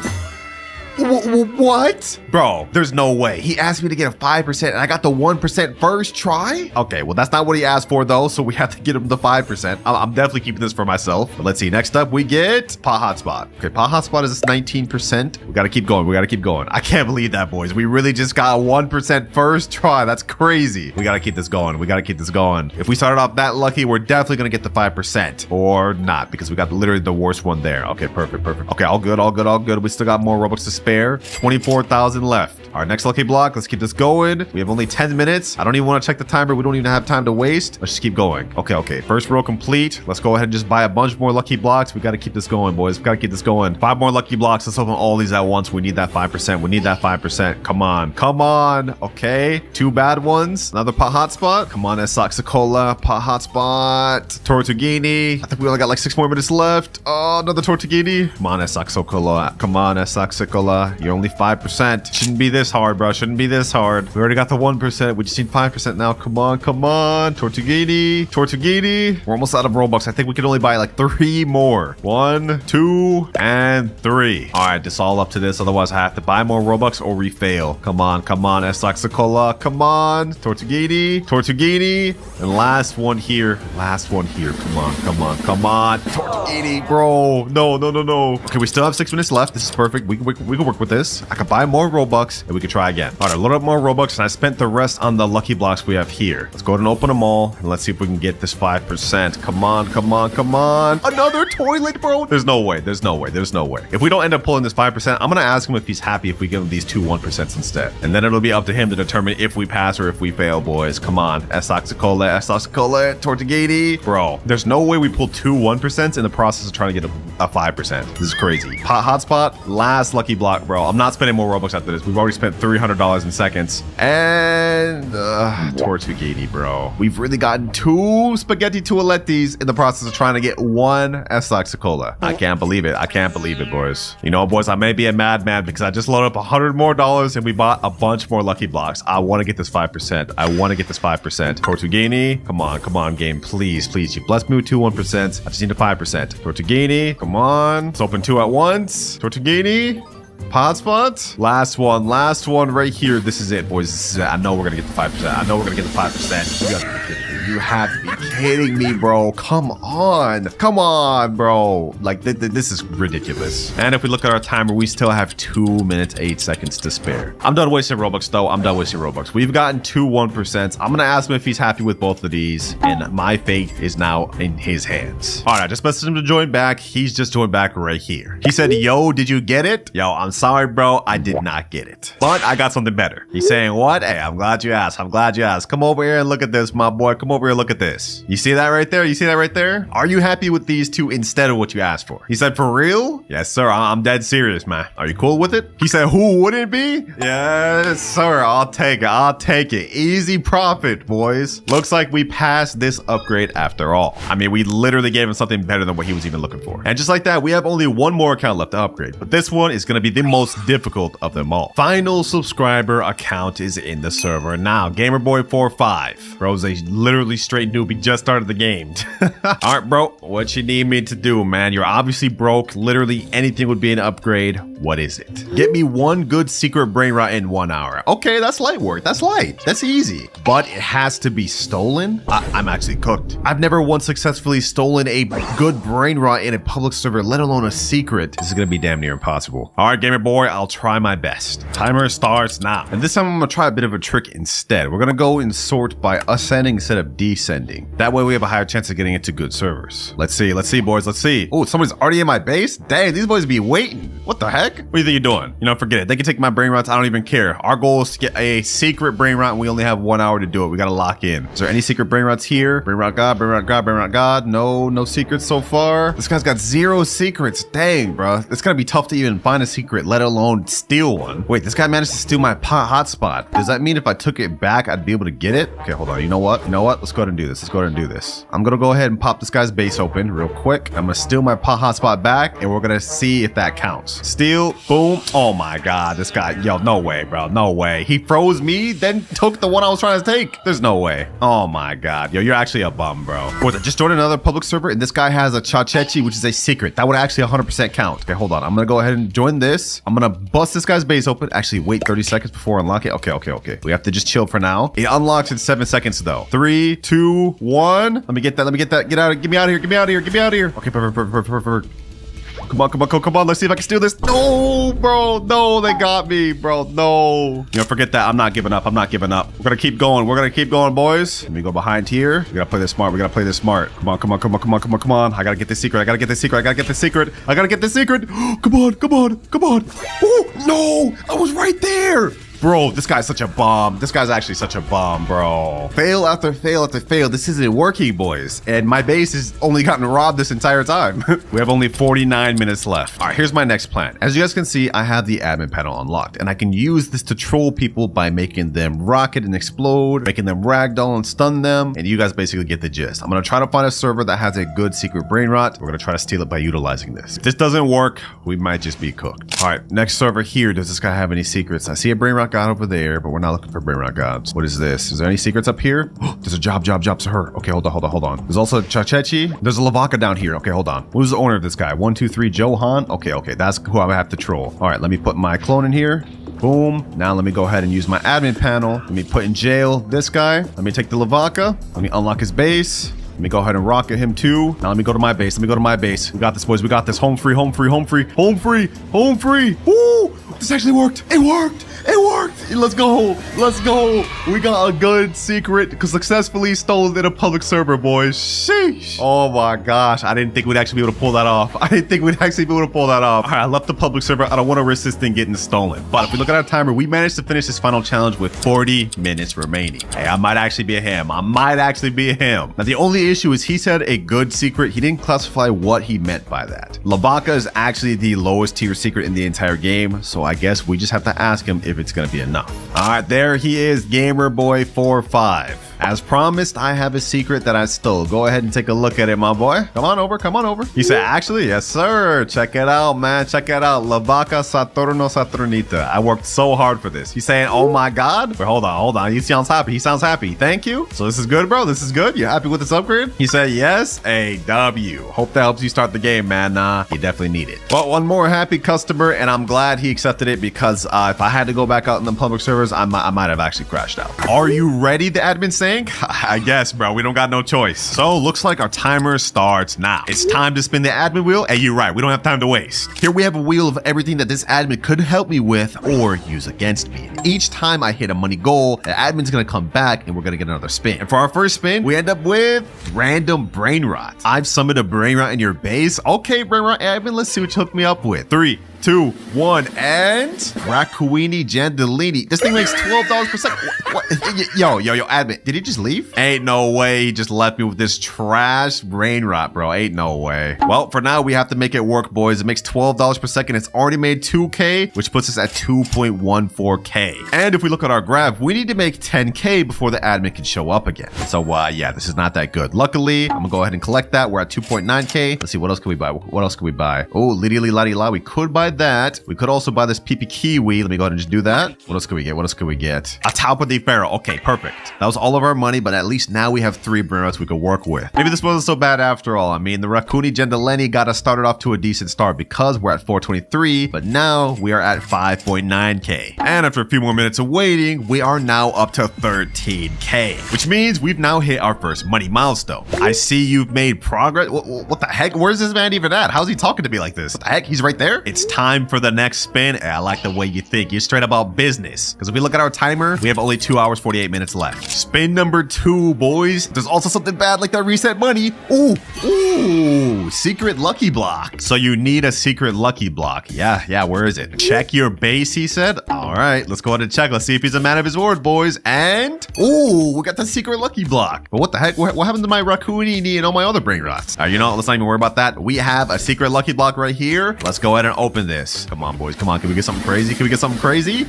What? Bro, there's no way. He asked me to get a 5% and I got the 1% first try? Okay, well, that's not what he asked for though, so we have to get him the 5%. I'm definitely keeping this for myself. But let's see. Next up, we get Pot Hotspot. Okay, Pot Hotspot is 19%. We gotta keep going. We gotta keep going. I can't believe that, boys. We really just got a 1% first try. That's crazy. We gotta keep this going. We gotta keep this going. If we started off that lucky, we're definitely gonna get the 5%. Or not, because we got literally the worst one there. Okay, perfect, perfect. Okay, all good, all good, all good. We still got more Robux to spare. 24,000 left. All right, next lucky block. Let's keep this going. We have only 10 minutes. I don't even want to check the timer. We don't even have time to waste. Let's just keep going. Okay, okay. First row complete. Let's go ahead and just buy a bunch more lucky blocks. We got to keep this going, boys. We got to keep this going. 5 more lucky blocks. Let's open all these at once. We need that 5%. We need that 5%. Come on. Come on. Okay. 2 bad ones. Another Pot Hotspot. Come on, Saxacola. Pot Hotspot. Tortuguini. I think we only got like 6 more minutes left. Oh, another Tortuguini. Come on, Saxacola. Come on, Saxacola. You're only 5%. Shouldn't be this hard, bro. Shouldn't be this hard. We already got the 1%. We just need 5% now. Come on, come on. Tortuguini. Tortuguini. We're almost out of Robux. I think we can only buy like 3 more. 1, 2, and 3. All right, this all up to this. Otherwise, I have to buy more Robux or we fail. Come on, come on. Saxacola. Come on. Tortuguini. Tortuguini. And last one here. Last one here. Come on, come on, come on. Tortuguini, bro. No, no, no, no. Okay, we still have 6 minutes left. This is perfect. We can work with this. I could buy more Robux and we could try again. All right, load up more Robux and I spent the rest on the lucky blocks we have here. Let's go ahead and open them all and let's see if we can get this 5%. Come on, come on, come on. Another toilet, bro. There's no way. There's no way. There's no way. If we don't end up pulling this 5%, I'm going to ask him if he's happy if we give him these 2 1% instead. And then it'll be up to him to determine if we pass or if we fail, boys. Come on. Saxacola, Tortuguini. Bro, there's no way we pull 2 1% in the process of trying to get a 5%. This is crazy. Pot Hotspot, last lucky block, bro. I'm not spending more Robux after this. We've already spent $300 in seconds. And Tortuguini, bro. We've really gotten 2 spaghetti toilettis in the process of trying to get 1 Saxacola. I can't believe it. I can't believe it, boys. You know, boys, I may be a madman because I just loaded up $100 more and we bought a bunch more lucky blocks. I want to get this 5%. I want to get this 5%. Tortuguini, come on, game. Please, please. You blessed me with 2 1%. I just need a 5%. Tortuguini, come on. Let's open 2 at once. Tortuguini. Hotspot. Last one right here. This is it, boys. This is it. I know we're gonna get the 5%. I know we're gonna get the 5%. You gotta be kidding me. You have to be kidding me, bro. Come on. Come on, bro. Like, this is ridiculous. And if we look at our timer, we still have 2 minutes, 8 seconds to spare. I'm done wasting Robux, though. I'm done wasting Robux. We've gotten 2 1%. I'm gonna ask him if he's happy with both of these, and my fate is now in his hands. All right, I just messaged him to join back. He's just joined back right here. He said, yo, did you get it? Yo, I'm sorry, bro. I did not get it. But I got something better. He's saying, what? Hey, I'm glad you asked. I'm glad you asked. Come over here and look at this, my boy. Come over here and look at this. You see that right there? You see that right there? Are you happy with these 2 instead of what you asked for? He said, for real? Yes, sir. I'm dead serious, man. Are you cool with it? He said, who would it be? Yes, sir. I'll take it. I'll take it. Easy profit, boys. Looks like we passed this upgrade after all. I mean, we literally gave him something better than what he was even looking for. And just like that, we have only 1 more account left to upgrade. But this one is going to be the most difficult of them all. Final subscriber account is in the server now. Gamerboy45. Bro's a literally straight newbie, just started the game. All right, bro. What you need me to do, man? You're obviously broke. Literally anything would be an upgrade. What is it? Get me 1 good secret Brainrot in 1 hour. Okay, that's light work. That's light. That's easy. But it has to be stolen? I'm actually cooked. I've never once successfully stolen a good Brainrot in a public server, let alone a secret. This is gonna be damn near impossible. All right, gamer boy, I'll try my best. Timer starts now. And this time I'm gonna try a bit of a trick instead. We're gonna go and sort by ascending instead of descending. That way we have a higher chance of getting into good servers. Let's see, boys, let's see. Oh, somebody's already in my base? Dang, these boys be waiting. What the heck? What do you think you're doing? You know, forget it. They can take my Brainrots. I don't even care. Our goal is to get a secret Brainrot, and we only have 1 hour to do it. We gotta lock in. Is there any secret Brainrots here? Brainrot God, Brainrot God, Brainrot God. No secrets so far. This guy's got 0 secrets. Dang, bro. It's gonna be tough to even find a secret, let alone steal one. Wait, this guy managed to steal my Pot Hotspot. Does that mean if I took it back, I'd be able to get it? Okay, hold on. You know what? Let's go ahead and do this. I'm gonna go ahead and pop this guy's base open real quick. I'm gonna steal my Pot Hotspot back, and we're gonna see if that counts. Steal. steal. Boom. Oh my God, this guy, yo, no way, bro, no way. He froze me, then took the one I was trying to take. There's no way. Oh my God, yo, you're actually a bum, bro. Boys, I just joined another public server, and this guy has a Chachechi, which is a secret. That would actually 100% count. Okay, hold on. I'm gonna go ahead and join this. I'm gonna bust this guy's base open. Actually, wait 30 seconds before I unlock it. Okay. We have to just chill for now. It unlocks in 7 seconds though. 3, 2, 1. Let me get that. Get out. Get me out of here. Okay, perfect. Come on. Let's see if I can steal this. No, bro. No, they got me, bro. No. You know, forget that. I'm not giving up. We're gonna keep going. boys. Let me go behind here. We gotta play this smart. Come on. I gotta get this secret. Come on. Oh, no. I was right there. Bro, this guy's such a bomb. This guy's actually such a bomb, bro. Fail after fail. This isn't working, boys. And my base has only gotten robbed this entire time. We have only 49 minutes left. All right, here's my next plan. As you guys can see, I have the admin panel unlocked, and I can use this to troll people by making them rocket and explode, making them ragdoll and stun them, and you guys basically get the gist. I'm gonna try to find a server that has a good secret brain rot. We're gonna try to steal it by utilizing this. If this doesn't work, we might just be cooked. All right, next server here. Does this guy have any secrets? I see a brain rot god over there, but we're not looking for Brainrot gods. What is this? Is there any secrets up here? There's a job to her. Okay, hold on. There's also a Chachechi. There's a Lavaka down here. Okay, hold on. Who's the owner of this guy? 1, 2, 3, Johan. Okay, that's who I have to troll. All right, let me put my clone in here. Boom. Now let me go ahead and use my admin panel. Let me put in jail this guy. Let me take the Lavaka. Let me unlock his base. Let me go ahead and rocket him too. Now let me go to my base. We got this, boys. We got this. Home free. Woo! This actually worked. It worked. Let's go. We got a good secret successfully stolen in a public server, boys. Sheesh. Oh my gosh. I didn't think we'd actually be able to pull that off. All right, I left the public server. I don't want to risk this thing getting stolen. But if we look at our timer, we managed to finish this final challenge with 40 minutes remaining. Hey, I might actually be a him. Now, the only issue is he said a good secret. He didn't classify what he meant by that. Lavaka is actually the lowest tier secret in the entire game. So I guess we just have to ask him if it's going to be enough. All right, there he is, Gamer Boy 45. As promised, I have a secret that I stole. Go ahead and take a look at it, my boy. Come on over. He said, actually, yes, sir. Check it out, man. Lavaka Saturno Saturnita. I worked so hard for this. He's saying, oh my God. But hold on. He sounds happy. Thank you. So this is good, bro. You happy with this upgrade? He said, yes, a W. Hope that helps you start the game, man. You definitely need it. But one more happy customer, and I'm glad he accepted it because if I had to go back out in the public servers, I might have actually crashed out. Are you ready, the admin saying? I guess, bro. We don't got no choice. So looks like our timer starts now. It's time to spin the admin wheel. Hey, you're right. We don't have time to waste. Here we have a wheel of everything that this admin could help me with or use against me. Each time I hit a money goal, the admin's gonna come back and we're gonna get another spin. And for our first spin, we end up with random brain rot. I've summoned a brain rot in your base. Okay, brain rot admin, let's see what you hooked me up with. 3, 2, 1, and Raccoini Jandalini. This thing makes $12 per second. What? Yo, admin, did he just leave? Ain't no way he just left me with this trash brain rot, bro. Ain't no way. Well, for now, we have to make it work, boys. It makes $12 per second. It's already made 2K, which puts us at 2.14K. And if we look at our graph, we need to make 10K before the admin can show up again. So, yeah, this is not that good. Luckily, I'm gonna go ahead and collect that. We're at 2.9K. Let's see, what else can we buy? Oh, liddy ladi la. We could buy that. We could also buy this PP Kiwi. Let me go ahead and just do that. What else can we get? A Taupa de Pharaoh. Okay, perfect. That was all of our money, but at least now we have 3 Brainrots we could work with. Maybe this wasn't so bad after all. I mean, the Raccooni Jandaleni got us started off to a decent start because we're at 423, but now we are at 5.9K. And after a few more minutes of waiting, we are now up to 13K, which means we've now hit our first money milestone. I see you've made progress. What the heck? Where's this man even at? How's he talking to me like this? What the heck? He's right there? It's time for the next spin. I like the way you think. You're straight about business. Because if we look at our timer, we have only 2 hours, 48 minutes left. Spin number 2, boys. There's also something bad like that reset money. Ooh, secret lucky block. So you need a secret lucky block. Yeah, where is it? Check your base, he said. All right, let's go ahead and check. Let's see if he's a man of his word, boys. And, we got the secret lucky block. But what the heck? What happened to my Raccoonini and all my other brain rots? All right, let's not even worry about that. We have a secret lucky block right here. Let's go ahead and open this. Come on, boys. Come on. Can we get something crazy?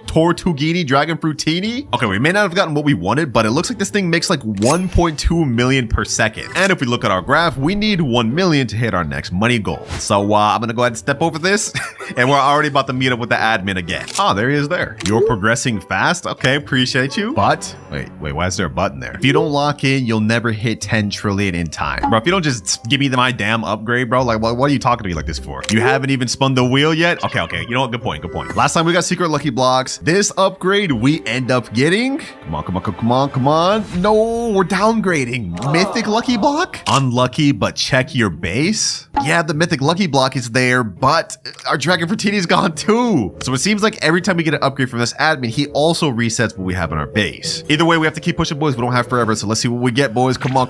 Tortughini Dragon Fruitini. Okay, we may not have gotten what we wanted, but it looks like this thing makes like 1.2 million per second. And if we look at our graph, we need 1 million to hit our next money goal. So I'm gonna go ahead and step over this and we're already about to meet up with the admin again. Oh, there he is there. You're progressing fast. Okay, appreciate you. But wait, why is there a button there? If you don't lock in, you'll never hit 10 trillion in time. Bro, if you don't just give me my damn upgrade, bro, like what are you talking to me like this for? You haven't even spun the wheel yet? Okay. You know what? Good point. Last time we got secret lucky blocks. This upgrade we end up getting. Come on. No, we're downgrading. Mythic lucky block? Unlucky, but check your base. Yeah, the mythic lucky block is there, but our Dragon Fruitini is gone too. So it seems like every time we get an upgrade from this admin, he also resets what we have on our base. Either way, we have to keep pushing, boys. We don't have forever, so let's see what we get, boys. Come on.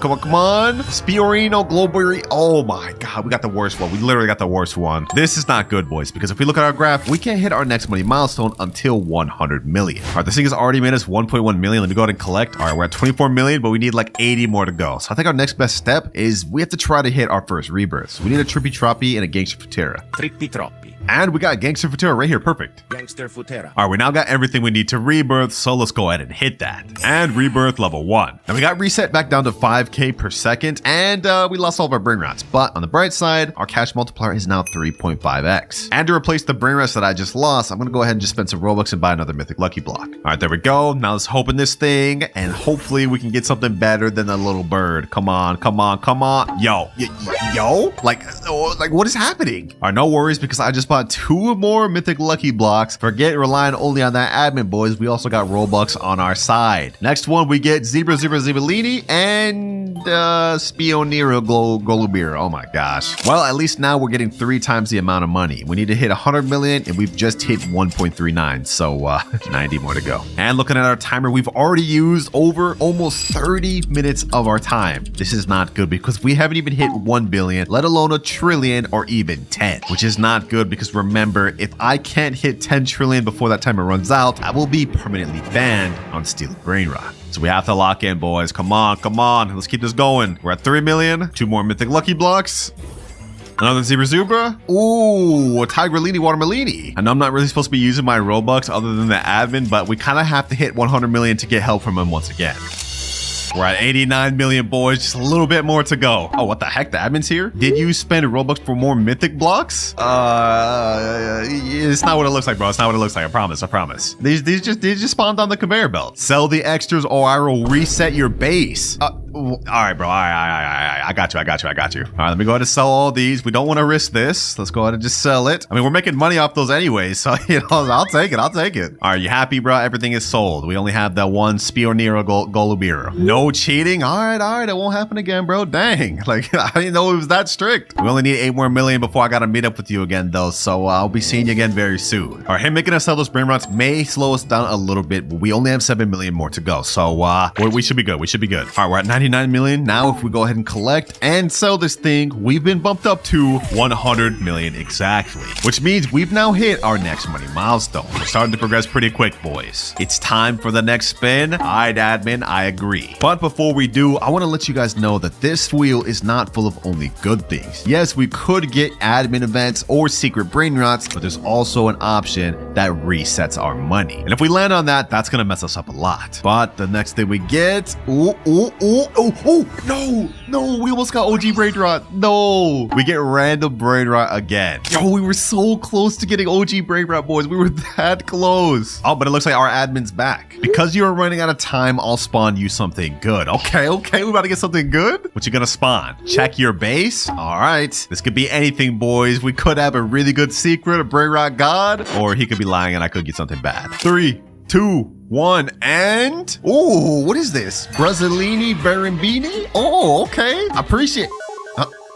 Spiorino, Glowberry. Oh my God, we got the worst one. We literally got the worst one. This is not good, boys, because if we look at our graph, we can't hit our next money milestone until 100 million. All right, this thing has already made us 1.1 million. Let me go ahead and collect. All right, we're at 24 million, but we need like 80 more to go. So I think our next best step is we have to try to hit our first rebirth. So we need a Trippy Troppy and a Gangster Futera. Trippi troppi. And we got Gangster Futera right here. Perfect. Gangster Futera. All right, we now got everything we need to rebirth, so let's go ahead and hit that. And rebirth level 1. Now we got reset back down to 5k per second, and we lost all of our Brainrots. But on the bright side, our cash multiplier is now 3.5x. And to replace the Brainrots that I just lost, I'm gonna go ahead and just spend some Robux and buy another mythic lucky block. All right, there we go. Now let's hope in this thing, and hopefully we can get something better than a little bird. Come on. Yo, like what is happening? All right, no worries, because I just bought 2 more mythic lucky blocks. Forget relying only on that admin, boys. We also got Robux on our side. Next one, we get Zebralini and Spionero Golubir. Oh my gosh. Well, at least now we're getting 3 times the amount of money. We need to hit 100 million, and we've just hit 1.39. So 90 more to go. And looking at our timer, we've already used over almost 30 minutes of our time. This is not good because we haven't even hit 1 billion, let alone a trillion or even 10, which is not good because remember, if I can't hit 10 trillion before that timer runs out, I will be permanently banned on stealing Brainrot. So we have to lock in, boys. Come on. Let's keep this going. We're at 3 million. 2 more mythic lucky blocks. Another Zebra. Ooh, a Tigrellini Watermelini. And I'm not really supposed to be using my Robux other than the admin, but we kind of have to hit 100 million to get help from him once again. We're at 89 million, boys. Just a little bit more to go. Oh, what the heck? The admin's here? Did you spend Robux for more mythic blocks? It's not what it looks like, bro. It's not what it looks like. I promise. These just spawned on the conveyor belt. Sell the extras or I will reset your base. All right, bro. All right. I got you. All right, let me go ahead and sell all these. We don't want to risk this. Let's go ahead and just sell it. I mean, we're making money off those anyways, so, I'll take it. All right, you happy, bro? Everything is sold. We only have that one Spionero Golubiro. No cheating? All right. It won't happen again, bro. Dang. Like, I didn't know it was that strict. We only need 8 more million before I got to meet up with you again, though, so I'll be seeing you again very soon. All right, him making us sell those Brainrots may slow us down a little bit, but we only have 7 million more to go, so we should be good. All right, we're at 99 million. Now, if we go ahead and collect and sell this thing, we've been bumped up to 100 million exactly, which means we've now hit our next money milestone. We're starting to progress pretty quick, boys. It's time for the next spin. All right, admin, I agree. But before we do, I want to let you guys know that this wheel is not full of only good things. Yes, we could get admin events or secret Brainrots, but there's also an option that resets our money. And if we land on that, that's going to mess us up a lot. But the next thing we get, no, we almost got OG Brainrot. No, we get random Brainrot again. Yo, we were so close to getting OG Brainrot, boys. We were that close. Oh, but it looks like our admin's back. Because you are running out of time, I'll spawn you something good. Okay, we about to get something good. What you gonna spawn? Check your base. All right, this could be anything, boys. We could have a really good secret, a Brainrot god, or he could be lying and I could get something bad. 3, 2, 1, and ooh, what is this? Brazzolini Barambini? Oh, okay. I appreciate.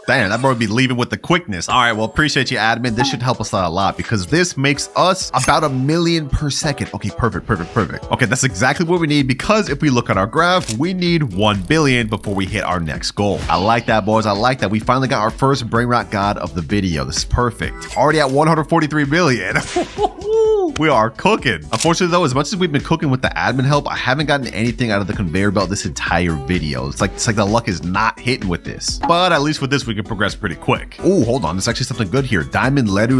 Damn, that boy would be leaving with the quickness. All right, well, appreciate you, admin. This should help us out a lot because this makes us about 1 million per second. Okay, perfect. Okay, that's exactly what we need because if we look at our graph, we need 1 billion before we hit our next goal. I like that, boys. I like that. We finally got our first Brainrot god of the video. This is perfect. Already at 143 million. We are cooking. Unfortunately, though, as much as we've been cooking with the admin help, I haven't gotten anything out of the conveyor belt this entire video. It's like the luck is not hitting with this. But at least with this, we can progress pretty quick. Oh, hold on. There's actually something good here. Diamond Leru.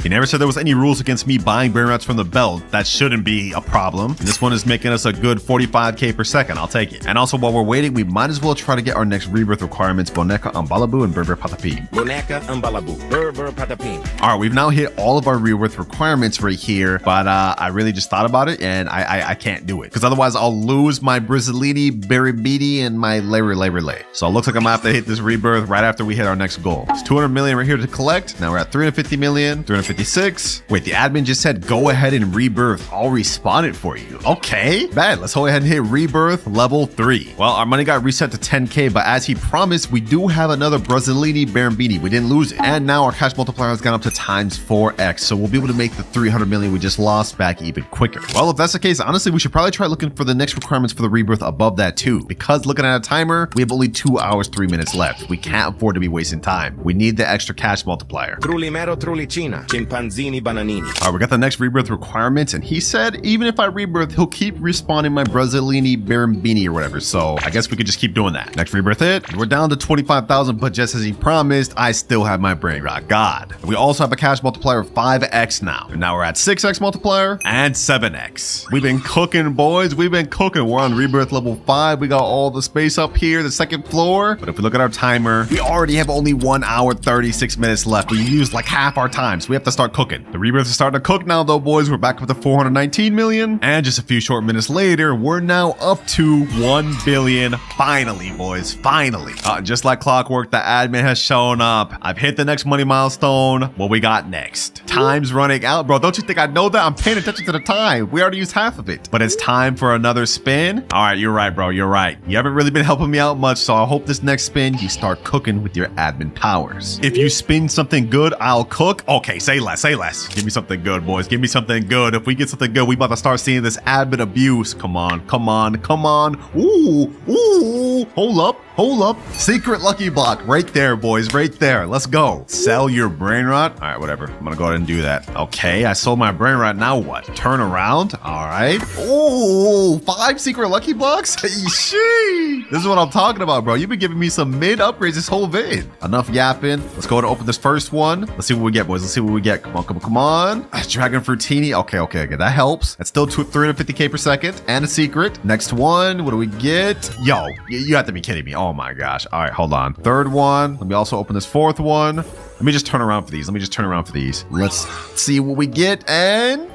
He never said there was any rules against me buying Brainrots from the belt. That shouldn't be a problem. And this one is making us a good 45k per second. I'll take it. And also, while we're waiting, we might as well try to get our next rebirth requirements: Boneca, Ambalabu, and Berber Patapim. Boneca, Ambalabu, Berber, Patapim. All right, we've now hit all of our rebirth requirements right here, but I really just thought about it, and I can't do it, because otherwise I'll lose my Brazilini, Beribidi, and my Lere. So it looks like I'm gonna have to hit this rebirth right after we hit our next goal. It's 200 million right here to collect. Now we're at 350 million, 356. Wait, the admin just said go ahead and rebirth. I'll respawn it for you. Okay, bad. Let's go ahead and hit rebirth level 3. Well, our money got reset to 10k, but as he promised, we do have another Brazilini Beribidi. We didn't lose it, and now our cash multiplier has gone up to times 4x, so we'll be able to make the 300 million we just lost back even quicker. Well, if that's the case, honestly, we should probably try looking for the next requirements for the rebirth above that too, because looking at a timer, we have only 2 hours 3 minutes left. We can't afford to be wasting time. We need the extra cash multiplier. Trullimero, Trullicina, Chimpanzini, Bananini. All right, we got the next rebirth requirements, and he said even if I rebirth, he'll keep respawning my Brazilini Beribini or whatever, so I guess we could just keep doing that. Next rebirth hit. We're down to 25,000, but just as he promised, I still have my Brainrot. God. We also have a cash multiplier of 5x now. And now we're at 6x multiplier and 7x. We've been cooking, boys. We've been cooking. We're on rebirth level 5. We got all the space up here, the second floor. But if we look at our timer, we already have only 1 hour 36 minutes left. We used like half our time, so we have to start cooking. The rebirth is starting to cook now though, boys. We're back up to 419 million. And just a few short minutes later, we're now up to 1 billion. Finally, boys. Finally. Just like clockwork, the admin has shown up. I've hit the next money milestone. What we got next? Time's running out, bro. Don't you think I know that? I'm paying attention to the time. We already used half of it, but it's time for another spin. All right, you're right, bro. You're right. You haven't really been helping me out much, so I hope this next spin you start cooking with your admin powers. If you spin something good, I'll cook. Okay, say less, say less. Give me something good, boys. Give me something good. If we get something good, we about to start seeing this admin abuse. Come on, come on, come on. Ooh, ooh. Hold up. Hold up. Secret lucky block right there, boys. Right there. Let's go. Sell your Brainrot. All right, whatever. I'm gonna go ahead and do that. Okay, I sold my Brainrot. Now what? Turn around. All right. Oh, 5 secret lucky blocks. Sheesh. This is what I'm talking about, bro. You've been giving me some mid upgrades this whole vid. Enough yapping. Let's go ahead and open this first one. Let's see what we get, boys. Let's see what we get. Come on, come on, come on. Dragon Fruitini. Okay. That helps. That's still 350k per second and a secret. Next one. What do we get? Yo, you have to be kidding me. Oh my gosh. All right, hold on. Third one. Let me also open this fourth one. Let me just turn around for these. Let's see what we get. And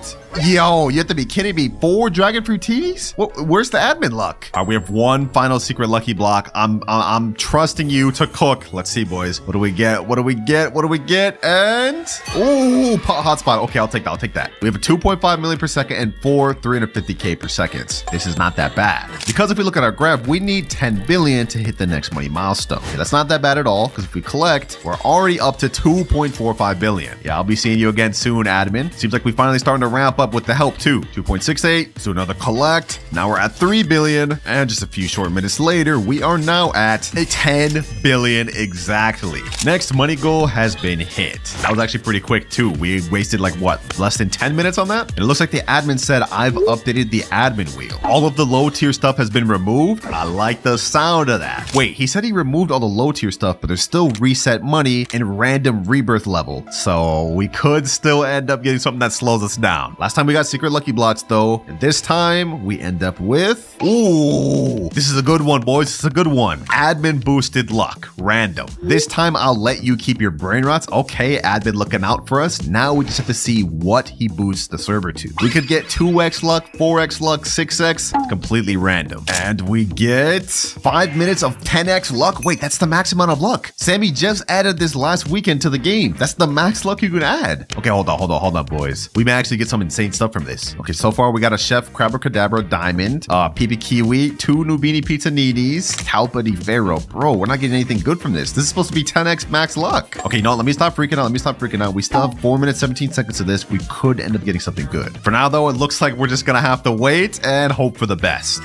yo, you have to be kidding me. 4 dragon fruitinis? Where's the admin luck? All right, we have 1 final secret lucky block. I'm trusting you to cook. Let's see, boys. What do we get? What do we get? What do we get? And ooh, hotspot. Okay, I'll take that. I'll take that. We have a 2.5 million per second and 4 350k per second. This is not that bad. Because if we look at our graph, we need 10 billion to hit the next money milestone. Okay, that's not that bad at all, because if we collect, we're already up to 2.45 billion. Yeah, I'll be seeing you again soon, admin. Seems like we're finally starting to ramp up with the help too. 2.68. Let's do another collect. Now we're at 3 billion. And just a few short minutes later, we are now at 10 billion exactly. Next money goal has been hit. That was actually pretty quick too. We wasted like what? Less than 10 minutes on that? And it looks like the admin said I've updated the admin wheel. All of the low tier stuff has been removed. I like the sound of that. Wait, he said he removed all the low tier stuff, but there's still reset money and random rebirth level. So we could still end up getting something that slows us down. Last time we got secret lucky blocks though, and this time we end up with, ooh, this is a good one, boys. This is a good one. Admin boosted luck, random. This time I'll let you keep your Brainrots. Okay, admin looking out for us. Now we just have to see what he boosts the server to. We could get 2x luck, 4x luck, 6x. It's completely random. And we get 5 minutes of 10x luck. Wait, that's the max amount of luck. Sammy just added this last weekend to the game. That's the max luck you can add. Okay, hold on, boys. We may actually get some insane stuff from this. Okay, so far we got a Chef Crabacadabra Diamond, PB Kiwi, 2 Nubini Pizzanidis, Talpa di Ferro. Bro, we're not getting anything good from this. This is supposed to be 10x max luck. Okay, no, let me stop freaking out. We still have 4 minutes, 17 seconds of this. We could end up getting something good. For now, though, it looks like we're just gonna have to wait and hope for the best.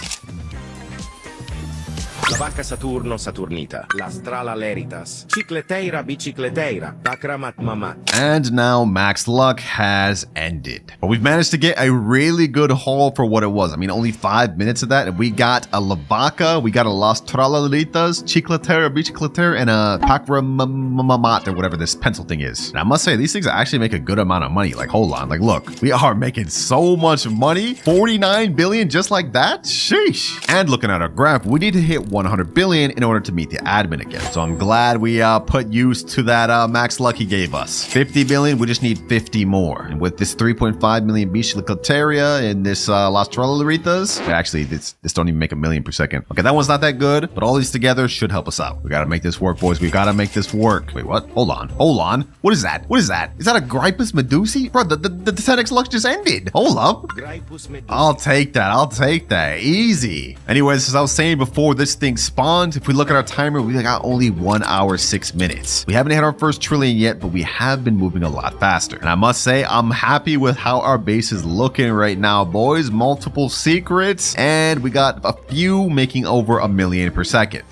La vacca Saturno Saturnita, la strala leritas, cicleteira bicicleteira, bakramat mamat. And now Max Luck has ended. But we've managed to get a really good haul for what it was. I mean, only 5 minutes of that, and we got a Lavaca, we got a Las Tralalitas, Chicletera, Bicicletera, and a Pakramamat, or whatever this pencil thing is. And I must say, these things actually make a good amount of money. Like, hold on, like, look, we are making so much money. 49 billion just like that? Sheesh. And looking at our graph, we need to hit 100 billion in order to meet the admin again. So I'm glad we put use to that Max Luck he gave us. 50 billion, we just need 50 more. And with this 3.5 million Bicicleteria and this Las Tralaritas, actually, this don't even make a million per second. Okay, that one's not that good, but all these together should help us out. We gotta make this work, boys. We gotta make this work. Wait, what? Hold on. Hold on. What is that? What is that? Is that a Gripus Medusi? Bro, the 10x Lux just ended. Hold up. I'll take that. I'll take that. Easy. Anyways, as I was saying before this thing spawned, if we look at our timer, we got only 1 hour, 6 minutes. We haven't hit our first trillion yet, but we have been moving a lot faster. And I must say, I'm happy with how our base is looking right now, boys. Multiple secrets, and we got a few making over a million per second.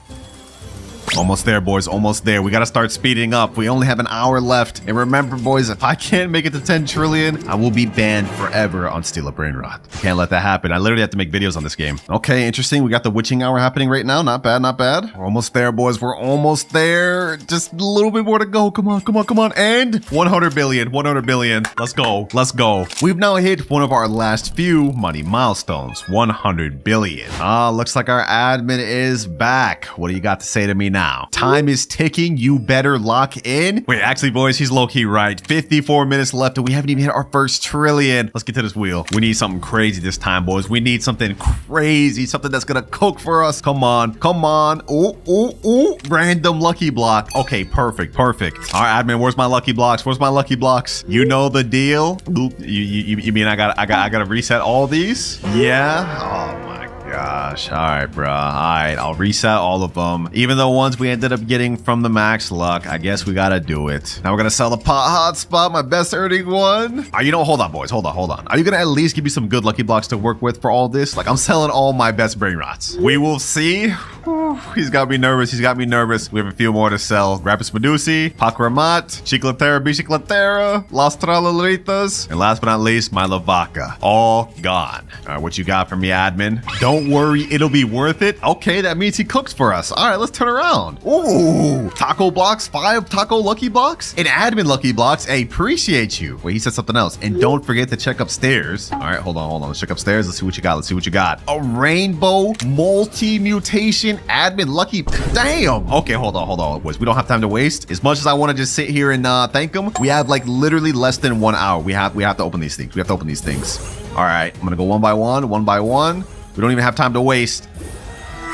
Almost there, boys. Almost there. We got to start speeding up. We only have an hour left. And remember, boys, if I can't make it to 10 trillion, I will be banned forever on Steal a Brainrot. Can't let that happen. I literally have to make videos on this game. Okay, interesting. We got the witching hour happening right now. Not bad, not bad. We're almost there, boys. We're almost there. Just a little bit more to go. Come on, come on, come on. And 100 billion. 100 billion. Let's go. Let's go. We've now hit one of our last few money milestones. 100 billion. Looks like our admin is back. What do you got to say to me now? Time is ticking. You better lock in. Wait, actually, boys, he's low-key right. 54 minutes left, and we haven't even hit our first trillion. Let's get to this wheel. We need something crazy this time, boys. We need something crazy, something that's gonna cook for us. Come on, come on. Oh, oh, oh. Random lucky block. Okay, perfect, perfect. All right, admin, where's my lucky blocks? Where's my lucky blocks? You know the deal. Oop, you mean I gotta reset all these? Yeah. Oh my gosh. All right, bro. All right, I'll reset all of them. Even though ones we ended up getting from the Max Luck, I guess we gotta do it. Now we're gonna sell the pot hotspot, my best earning one. You know, hold on, boys. Hold on, hold on. Are you gonna at least give me some good lucky blocks to work with for all this? Like, I'm selling all my best Brainrots. We will see. Whew, he's got me nervous. He's got me nervous. We have a few more to sell. Grapus Medusi, Pakramat, Chicletera, Bicicletera, Las Tralaritas, and last but not least, my Lavaca. All gone. All right, what you got for me, admin? Don't worry, it'll be worth it. Okay, that means he cooks for us. All right, let's turn around. Ooh, taco blocks, 5 taco lucky blocks, and admin lucky blocks. Hey, appreciate you. Wait, he said something else. And don't forget to check upstairs. All right, hold on, hold on. Let's check upstairs. Let's see what you got. Let's see what you got. A rainbow multi-mutation admin lucky. Damn. Okay, hold on, boys. We don't have time to waste. As much as I want to just sit here and thank him, we have like literally less than 1 hour. We have to open these things. We have to open these things. All right, I'm gonna go one by one, one by one. We don't even have time to waste.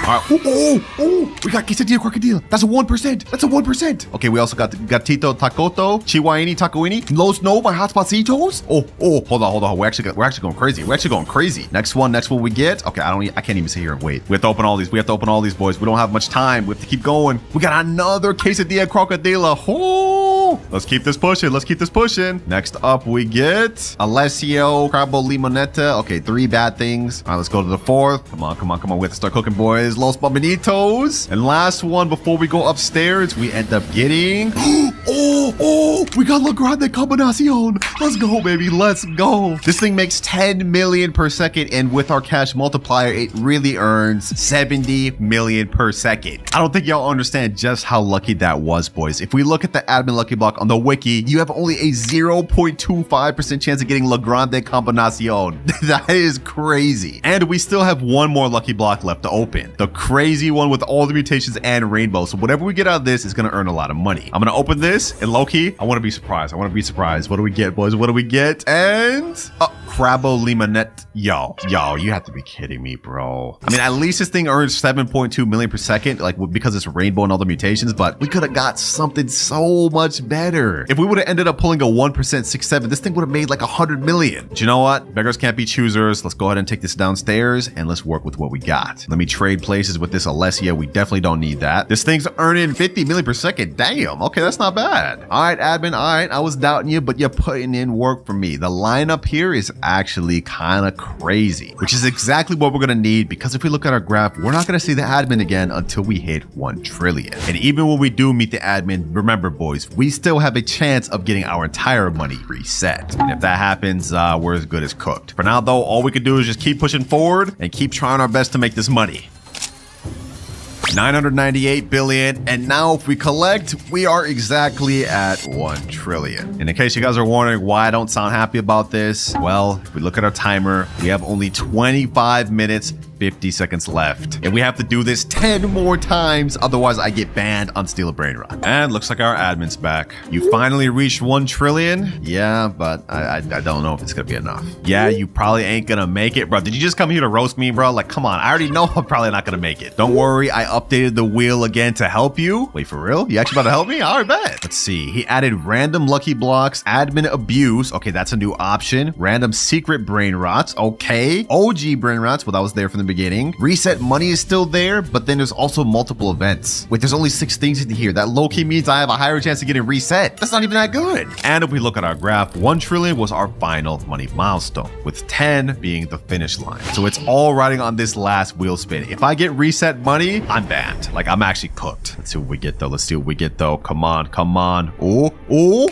All right. Oh, we got quesadilla crocodile. That's a 1%. That's a 1%. Okay, we also got gatito tacoto, chihuahini tacoini, los nova hotspotsitos. Oh, hold on. We're actually going crazy. We're actually going crazy. Next one we get. Okay, I can't even sit here and wait. We have to open all these. We have to open all these, boys. We don't have much time. We have to keep going. We got another quesadilla crocodile. Oh, let's keep this pushing. Let's keep this pushing. Next up, we get Alessio Crabo Limonetta. Okay, 3 bad things. All right, let's go to the 4th. Come on. We have to start cooking, boys. Los Bombinitos. And last one before we go upstairs, we end up getting we got La Grande Combinacion. Let's go, baby. Let's go. This thing makes 10 million per second, and with our cash multiplier, it really earns 70 million per second. I don't think y'all understand just how lucky that was, boys. If we look at the admin lucky block on the wiki, you have only a 0.25% chance of getting La Grande Combinacion. That is crazy. And we still have one more lucky block left to open. The crazy one with all the mutations and rainbow. So whatever we get out of this is going to earn a lot of money. I'm going to open this, and low-key, I want to be surprised. What do we get, boys? What do we get? And Crabo Limonette. Yo, you have to be kidding me, bro. I mean, at least this thing earns 7.2 million per second, like because it's rainbow and all the mutations, but we could have got something so much better. If we would have ended up pulling a 1% 6.7, this thing would have made like 100 million. But you know what? Beggars can't be choosers. Let's go ahead and take this downstairs and let's work with what we got. Let me trade places with this Alessia. We definitely don't need that. This thing's earning 50 million per second. Damn. Okay, that's not bad. All right, admin. All right, I was doubting you, but you're putting in work for me. The lineup here is actually kind of crazy, which is exactly what we're going to need, because if we look at our graph, we're not going to see the admin again until we hit 1 trillion. And even when we do meet the admin, remember, boys, we still have a chance of getting our entire money reset. And if that happens, we're as good as cooked. For now, though, all we can do is just keep pushing forward and keep trying our best to make this money. 998 billion, and now if we collect, we are exactly at 1 trillion. And in case you guys are wondering why I don't sound happy about this, well, if we look at our timer, we have only 25 minutes 50 seconds left, and we have to do this 10 more times, otherwise I get banned on Steal a Brainrot. And looks like our admin's back. You finally reached 1 trillion. Yeah, but I don't know if it's gonna be enough. Yeah, you probably ain't gonna make it, bro. Did you just come here to roast me, bro? Like, come on, I already know I'm probably not gonna make it. Don't worry, I updated the wheel again to help you. Wait, for real? You actually about to help me? All right, bet. Let's see. He added random lucky blocks, admin abuse. Okay, that's a new option. Random secret brain rots. Okay. OG brain rots. Well, that was there from the beginning. Reset money is still there, but then there's also multiple events. Wait, there's only 6 things in here. That low-key means I have a higher chance of getting reset. That's not even that good. And if we look at our graph, 1 trillion was our final money milestone, with 10 being the finish line. So it's all riding on this last wheel spin. If I get reset money, I'm banned. Like, I'm actually cooked. Let's see what we get, though. Let's see what we get, though. Come on, come on. Oh,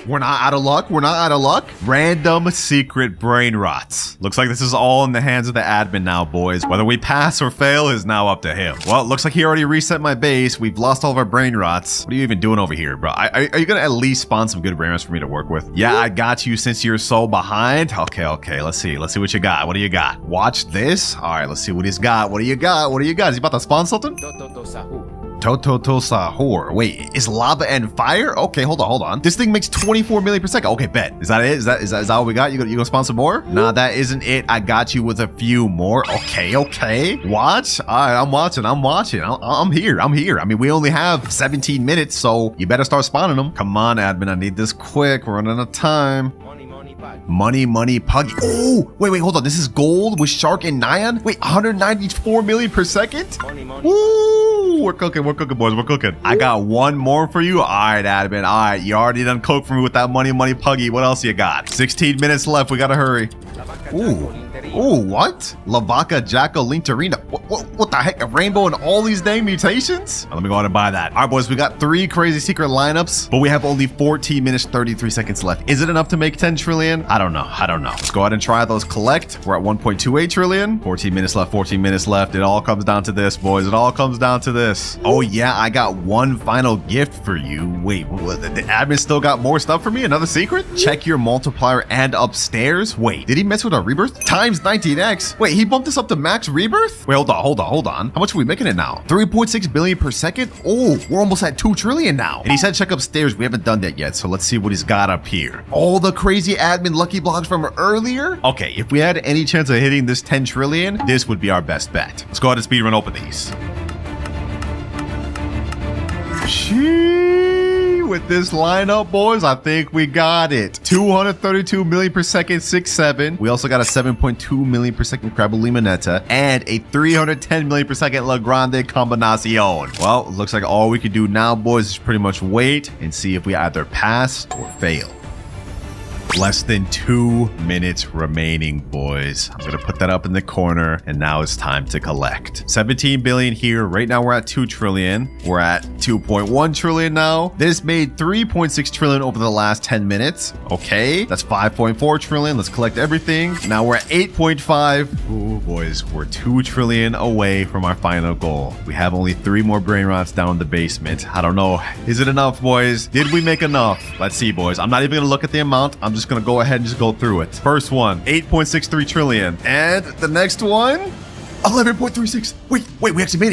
we're not out of luck. We're not out of luck. Random secret brain rots. Looks like this is all in the hands of the admin now, boys. Whether we pass or fail is now up to him. Well, it looks like he already reset my base. We've lost all of our brain rots. What are you even doing over here, bro? Are you gonna at least spawn some good brain rots for me to work with? Yeah, I got you since you're so behind. Okay. Let's see what you got. What do you got? Watch this. All right, let's see what he's got. What do you got? Is he about to spawn something? Tototo Sahur. Wait, is lava and fire? Okay, hold on. This thing makes 24 million per second. Okay, bet. Is that it? Is that what we got? You gonna spawn some more? Nah, that isn't it. I got you with a few more. Okay. Watch. All right, I'm watching. I'm here. I mean, we only have 17 minutes, so you better start spawning them. Come on, admin. I need this quick. We're running out of time. Money, puggy. Oh, wait, hold on. This is gold with Shark and Nyan? Wait, 194 million per second? Woo! We're cooking, boys. We're cooking. I got one more for you. All right, admin. All right, you already done cooked for me with that money, puggy. What else you got? 16 minutes left. We gotta hurry. Ooh, what? Lavaca, Jackal, Linterina. What the heck? A rainbow and all these dang mutations? Let me go ahead and buy that. All right, boys, we got 3 crazy secret lineups, but we have only 14 minutes, 33 seconds left. Is it enough to make 10 trillion? I don't know. Let's go ahead and try those collect. We're at 1.28 trillion. 14 minutes left. It all comes down to this, boys. It all comes down to this. Oh, yeah, I got one final gift for you. Wait, the admin still got more stuff for me? Another secret? Check your multiplier and upstairs. Wait, did he mess with our rebirth? Times 19x. Wait, he bumped us up to max rebirth? Wait, hold on. How much are we making it now? 3.6 billion per second? Oh, we're almost at 2 trillion now. And he said check upstairs. We haven't done that yet, so let's see what he's got up here. All the crazy admin lucky blocks from earlier? Okay, if we had any chance of hitting this 10 trillion, this would be our best bet. Let's go ahead and speedrun open these. With this lineup, boys, I think we got it. 232 million per second, 6-7. We also got a 7.2 million per second Crabble Limonetta and a 310 million per second La Grande Combinacion. Well, it looks like all we can do now, boys, is pretty much wait and see if we either pass or fail. Less than 2 minutes remaining, boys. I'm gonna put that up in the corner, and now it's time to collect. 17 billion here. Right now we're at 2 trillion. We're at 2.1 trillion now. This made 3.6 trillion over the last 10 minutes. Okay, that's 5.4 trillion. Let's collect everything. Now we're at 8.5. Ooh, boys, we're 2 trillion away from our final goal. We have only 3 more brain rots down in the basement. I don't know. Is it enough, boys? Did we make enough? Let's see, boys. I'm not even gonna look at the amount. I'm just gonna go ahead and just go through it. First one, 8.63 trillion. And the next one, 11.36. Wait, we actually made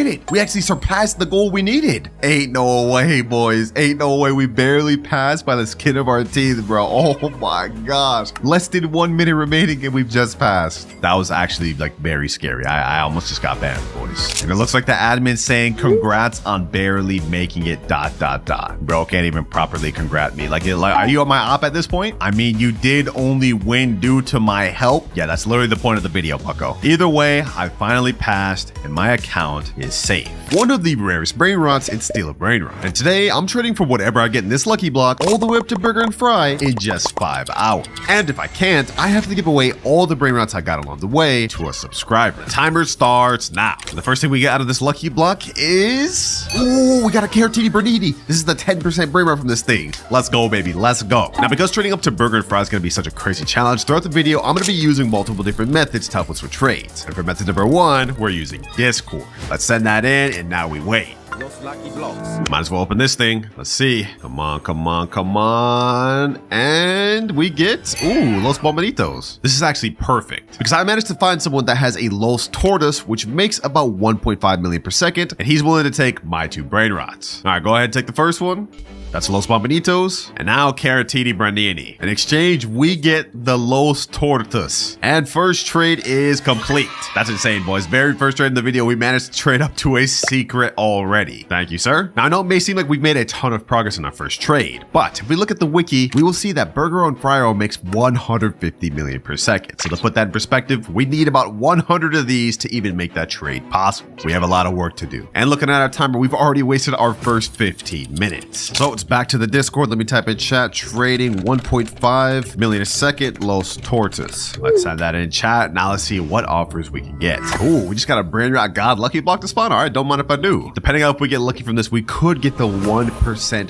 it. We actually surpassed the goal we needed. Ain't no way, boys. Ain't no way. We barely passed by the skin of our teeth, bro. Oh my gosh. Less than 1 minute remaining and we've just passed. That was actually like very scary. I almost just got banned, boys. And it looks like the admin's saying congrats on barely making it ... Bro can't even properly congrat me. Like, are you on my op at this point? I mean, you did only win due to my help. Yeah, that's literally the point of the video, bucko. Either way, today I finally passed and my account is safe. One of the rarest Brainrots in Steal a Brainrot. And today I'm trading for whatever I get in this lucky block all the way up to Burger and Fry in just 5 hours. And if I can't, I have to give away all the Brainrots I got along the way to a subscriber. The timer starts now. And the first thing we get out of this lucky block is... ooh, we got a Caratini Bernini. This is the 10% Brainrot from this thing. Let's go, baby. Let's go. Now, because trading up to Burger and Fry is going to be such a crazy challenge, throughout the video, I'm going to be using multiple different methods to help us with trades. And for method number 1, we're using Discord. Let's send that in, and now we wait. Los lucky blocks. Might as well open this thing. Let's see. Come on, come on, come on. And we get, ooh, Los Bomberitos. This is actually perfect because I managed to find someone that has a Los Tortoise, which makes about 1.5 million per second, and he's willing to take my 2 Brainrots. All right, go ahead and take the first one. That's Los Bomberitos. And now Caratini Brandini. In exchange, we get the Los Tortoise. And first trade is complete. That's insane, boys. Very first trade in the video, we managed to trade up to a secret already. Thank you, sir. Now, I know it may seem like we've made a ton of progress in our first trade, but if we look at the wiki, we will see that Burger on Fryo makes 150 million per second. So to put that in perspective, we need about 100 of these to even make that trade possible. We have a lot of work to do. And looking at our timer, we've already wasted our first 15 minutes. So it's back to the Discord. Let me type in chat, trading 1.5 million a second, Los Tortoise. Let's have that in chat. Now let's see what offers we can get. Ooh, we just got a Brainrot God lucky block to spawn. All right, don't mind if I do. Depending on if we get lucky from this, we could get the 1%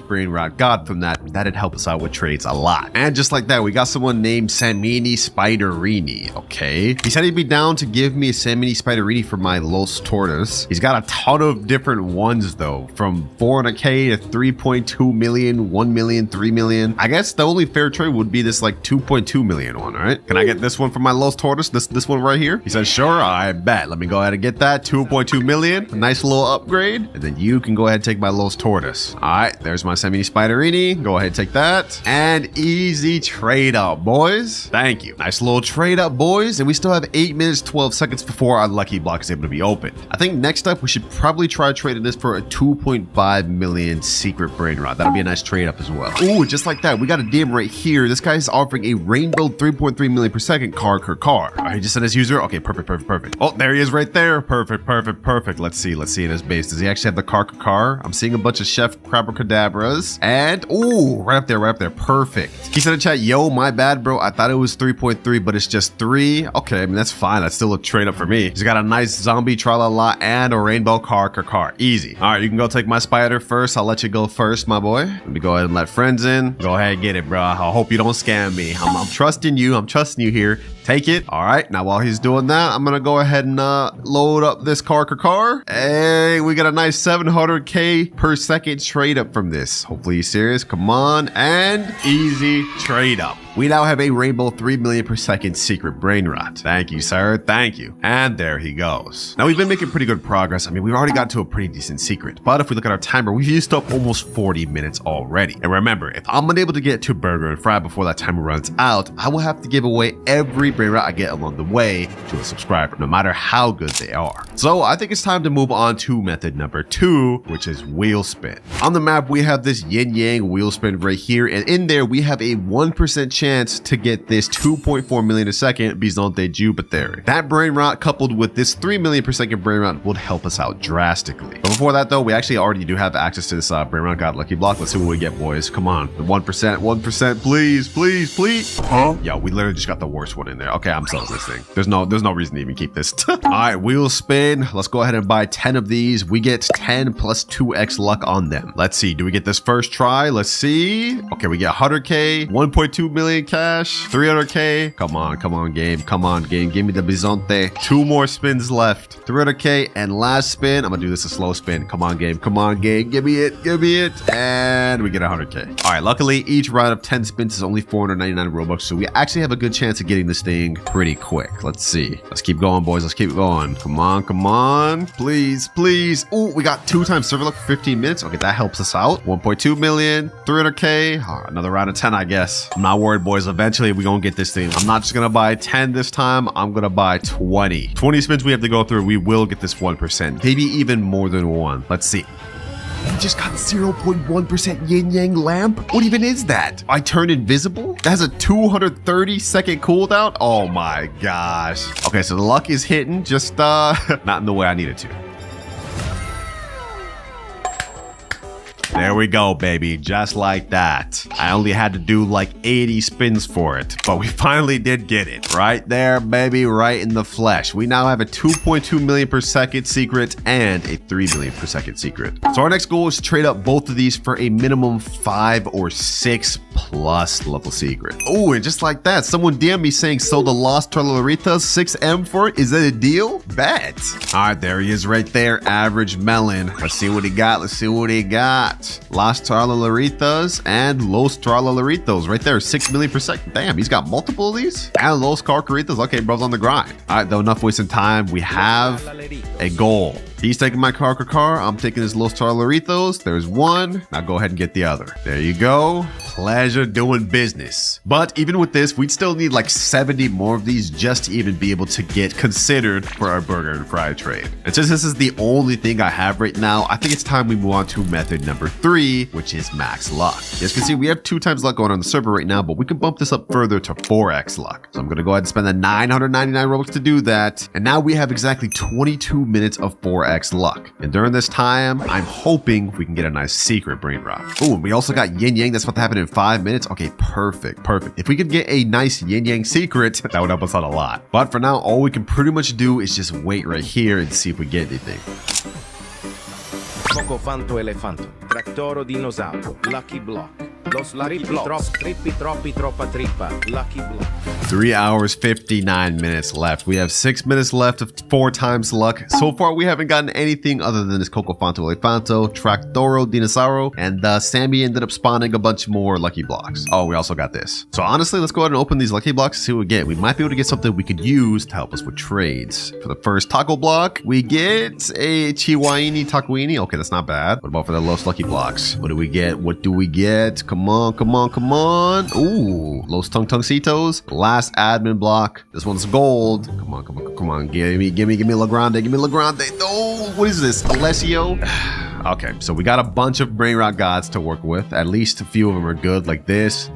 Brainrot God from that. That'd help us out with trades a lot. And just like that, we got someone named Samini Spiderini. Okay. He said he'd be down to give me a Samini Spiderini for my Los Tortoise. He's got a ton of different ones though, from 400k to 3.2 million, 1 million, 3 million. I guess the only fair trade would be this like 2.2 million one, all right? Can I get this one for my Los Tortoise? This one right here? He said, sure, I bet. Let me go ahead and get that. 2.2 million, a nice little upgrade. And then you can go ahead and take my Los Tortoise. All right, there's my Samini Spiderini. Go ahead and take that. And easy trade up, boys. Thank you. Nice little trade up, boys. And we still have 8 minutes, 12 seconds before our lucky block is able to be opened. I think next up, we should probably try trading this for a 2.5 million secret Brainrot. That'll be a nice trade up as well. Ooh, just like that, we got a DM right here. This guy's offering a rainbow 3.3 million per second car. All right, he just sent his user. Okay, perfect. Oh, there he is right there. Perfect. Let's see in his base. Does he actually have the car? I'm seeing a bunch of Chef Crabacadabras. And ooh, right up there. Perfect. He said in chat, yo, my bad, bro. I thought it was 3.3, but it's just 3. Okay, I mean, that's fine. That's still a trade up for me. He's got a nice zombie tra-la-la and a rainbow car. Easy. All right, you can go take my spider first. I'll let you go first, my boy. Let me go ahead and let friends in. Go ahead and get it, bro. I hope you don't scam me. I'm trusting you. I'm trusting you here. Take it. All right. Now, while he's doing that, I'm going to go ahead and load up this car. Hey, we got a nice 700k per second trade up from this. Hopefully he's serious. Come on. And easy trade up. We now have a rainbow 3 million per second secret Brainrot. Thank you, sir. Thank you. And there he goes. Now, we've been making pretty good progress. I mean, we've already got to a pretty decent secret. But if we look at our timer, we've used up almost 40 minutes already. And remember, if I'm unable to get to Burger and Fry before that timer runs out, I will have to give away every Brainrot I get along the way to a subscriber, no matter how good they are. So I think it's time to move on to method number 2, which is wheel spin. On the map, we have this yin yang wheel spin right here. And in there, we have a 1% chance to get this 2.4 million a second Bisonte Jupiter. That Brainrot coupled with this 3 million per second Brainrot would help us out drastically. But before that though, we actually already do have access to this Brainrot God lucky block. Let's see what we get, boys. Come on, the 1%, please. Huh? Yeah, we literally just got the worst one in there. Okay, I'm selling this thing. There's no reason to even keep this. All right, wheel spin. Let's go ahead and buy 10 of these. We get 10 plus 2x luck on them. Let's see. Do we get this first try? Let's see. Okay, we get 100k, 1.2 million cash, 300k. Come on, game. Give me the Bisonte. 2 more spins left. 300k and last spin. I'm gonna do this a slow spin. Come on, game. Give me it. And we get 100k. All right, luckily each round of 10 spins is only 499 Robux, so we actually have a good chance of getting this thing pretty quick. Let's see. Let's keep going, boys. Let's keep going. Come on. Please. Oh, we got 2 times server luck for 15 minutes. Okay, that helps us out. 1.2 million, 300k. Oh, another round of 10, I guess. I'm not worried, boys. Eventually, we're gonna get this thing. I'm not just gonna buy 10 this time. I'm gonna buy 20. 20 spins we have to go through. We will get this 1%. Maybe even more than 1. Let's see. I just got 0.1% yin yang lamp. What even is that? I turn invisible? That has a 230-second cooldown? Oh my gosh. Okay, so the luck is hitting, just not in the way I need it to. There we go, baby. Just like that. I only had to do like 80 spins for it, but we finally did get it. Right there, baby, right in the flesh. We now have a 2.2 million per second secret and a 3 million per second secret. So our next goal is to trade up both of these for a minimum 5 or 6 plus level secret. Oh, and just like that, someone DM me saying, so the Lost Trollaritas 6M for it? Is that a deal? Bet. All right, there he is right there. Average melon. Let's see what he got. Let's see what he got. Las Trollaritas and Los Trollaritos right there. 6 million per second. Damn, he's got multiple of these. And Los Carcaritas. Okay, bro's on the grind. All right, though, enough wasting time. We have a goal. He's taking my car. I'm taking his Los Trollaritos. There's one. Now go ahead and get the other. There you go. Pleasure doing business. But even with this, we'd still need like 70 more of these just to even be able to get considered for our burger and fry trade. And since this is the only thing I have right now, I think it's time we move on to method number 3, which is max luck. As you can see, we have 2 times luck going on the server right now, but we can bump this up further to 4x luck. So I'm going to go ahead and spend the 999 Robux to do that. And now we have exactly 22 minutes of 4x luck. And during this time, I'm hoping we can get a nice secret Brainrot. Oh, and we also got yin yang. That's about to happen in 5 minutes. Okay, perfect. If we could get a nice yin yang secret, that would help us out a lot. But for now, all we can pretty much do is just wait right here and see if we get anything. Cocofanto elefanto, tractoro dinosauro, lucky block. Los trippi troppi troppa trippa, lucky block. 3 hours, 59 minutes left. We have 6 minutes left of 4 times luck. So far, we haven't gotten anything other than this Cocofanto elefanto, tractoro dinosauro, and Sammy ended up spawning a bunch more lucky blocks. Oh, we also got this. So honestly, let's go ahead and open these lucky blocks and see what we get. We might be able to get something we could use to help us with trades. For the first taco block, we get a Chihuahini tacoini. Okay, that's not bad. What about for the Los Lucky blocks? What do we get? What do we get? Come on. Ooh, Los Tung-Tungcitos. Last admin block. This one's gold. Come on. Give me La Grande. Oh, what is this? Alessio? Okay, so we got a bunch of Brainrot gods to work with. At least a few of them are good, like this,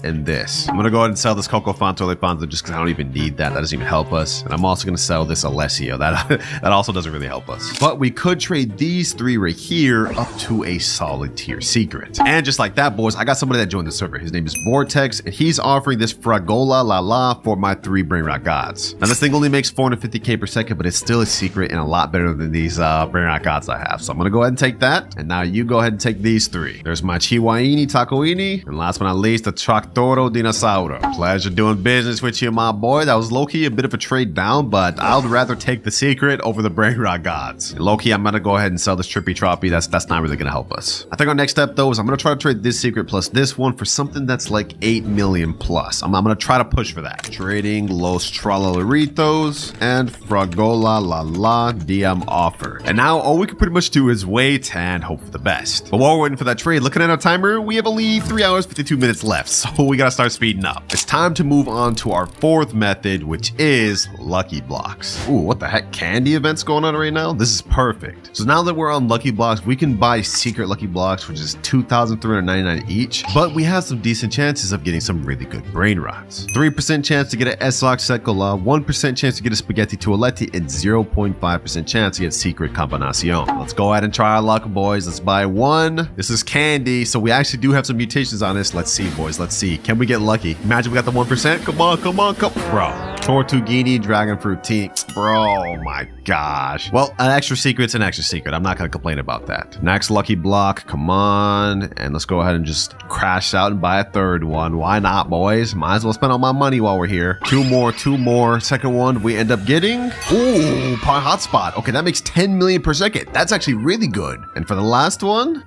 and this. I'm gonna go ahead and sell this Cocofanto elefanto just because I don't even need that. That doesn't even help us. And I'm also gonna sell this Alessio. That also doesn't really help us. But we could trade these 3 right here up to a solid tier secret. And just like that, boys, I got somebody that joined the server. His name is Vortex, and he's offering this Fragola La La for my 3 Brainrot gods. Now, this thing only makes 450k per second, but it's still a secret and a lot better than these Brainrot gods I have. So I'm gonna go ahead and take that, and now you go ahead and take these 3. There's my Chihuahini tacoini, and last but not least, the Tractoro dinosauro. Pleasure doing business with you, my boy. That was low-key a bit of a trade down, but I would rather take the secret over the Brainrot gods. And low-key, I'm gonna go ahead and sell this Trippy Troppy. That's not really gonna help us. I think our next step though is I'm gonna try to trade this secret plus this one for something that's like 8 million plus. I'm gonna try to push for that. Trading Los Trollaritos and Fragola La La DM offer. And now all we can pretty much do is wait and hope for the best. But while we're waiting for that trade, looking at our timer, we have only 3 hours, 52 minutes left. So we gotta start speeding up. It's time to move on to our 4th method, which is lucky blocks. Ooh, what the heck? Candy events going on right now? This is perfect. So now that we're on lucky blocks, we can buy secret lucky blocks, which is 2,399 each. But we have some decent chances of getting some really good Brainrots. 3% chance to get an S-Lock Secola, 1% chance to get a Spaghetti Toaletti, and 0.5% chance to get secret Combinacion. Let's go ahead and try our luck, boys. Let's buy 1. This is candy, so we actually do have some mutations on this. Let's see, boys. Let's see. Can we get lucky? Imagine we got the 1%. Come on. Bro. Tortughini, Dragon Fruit Tea. Bro, my gosh. Well, an extra secret's an extra secret. I'm not going to complain about that. Next lucky block. Come on. And let's go ahead and just crash out and buy a 3rd one. Why not, boys? Might as well spend all my money while we're here. 2 more. Second one, we end up getting... Ooh, Pi Hotspot. Okay, that makes 10 million per second. That's actually really good. And for the last one...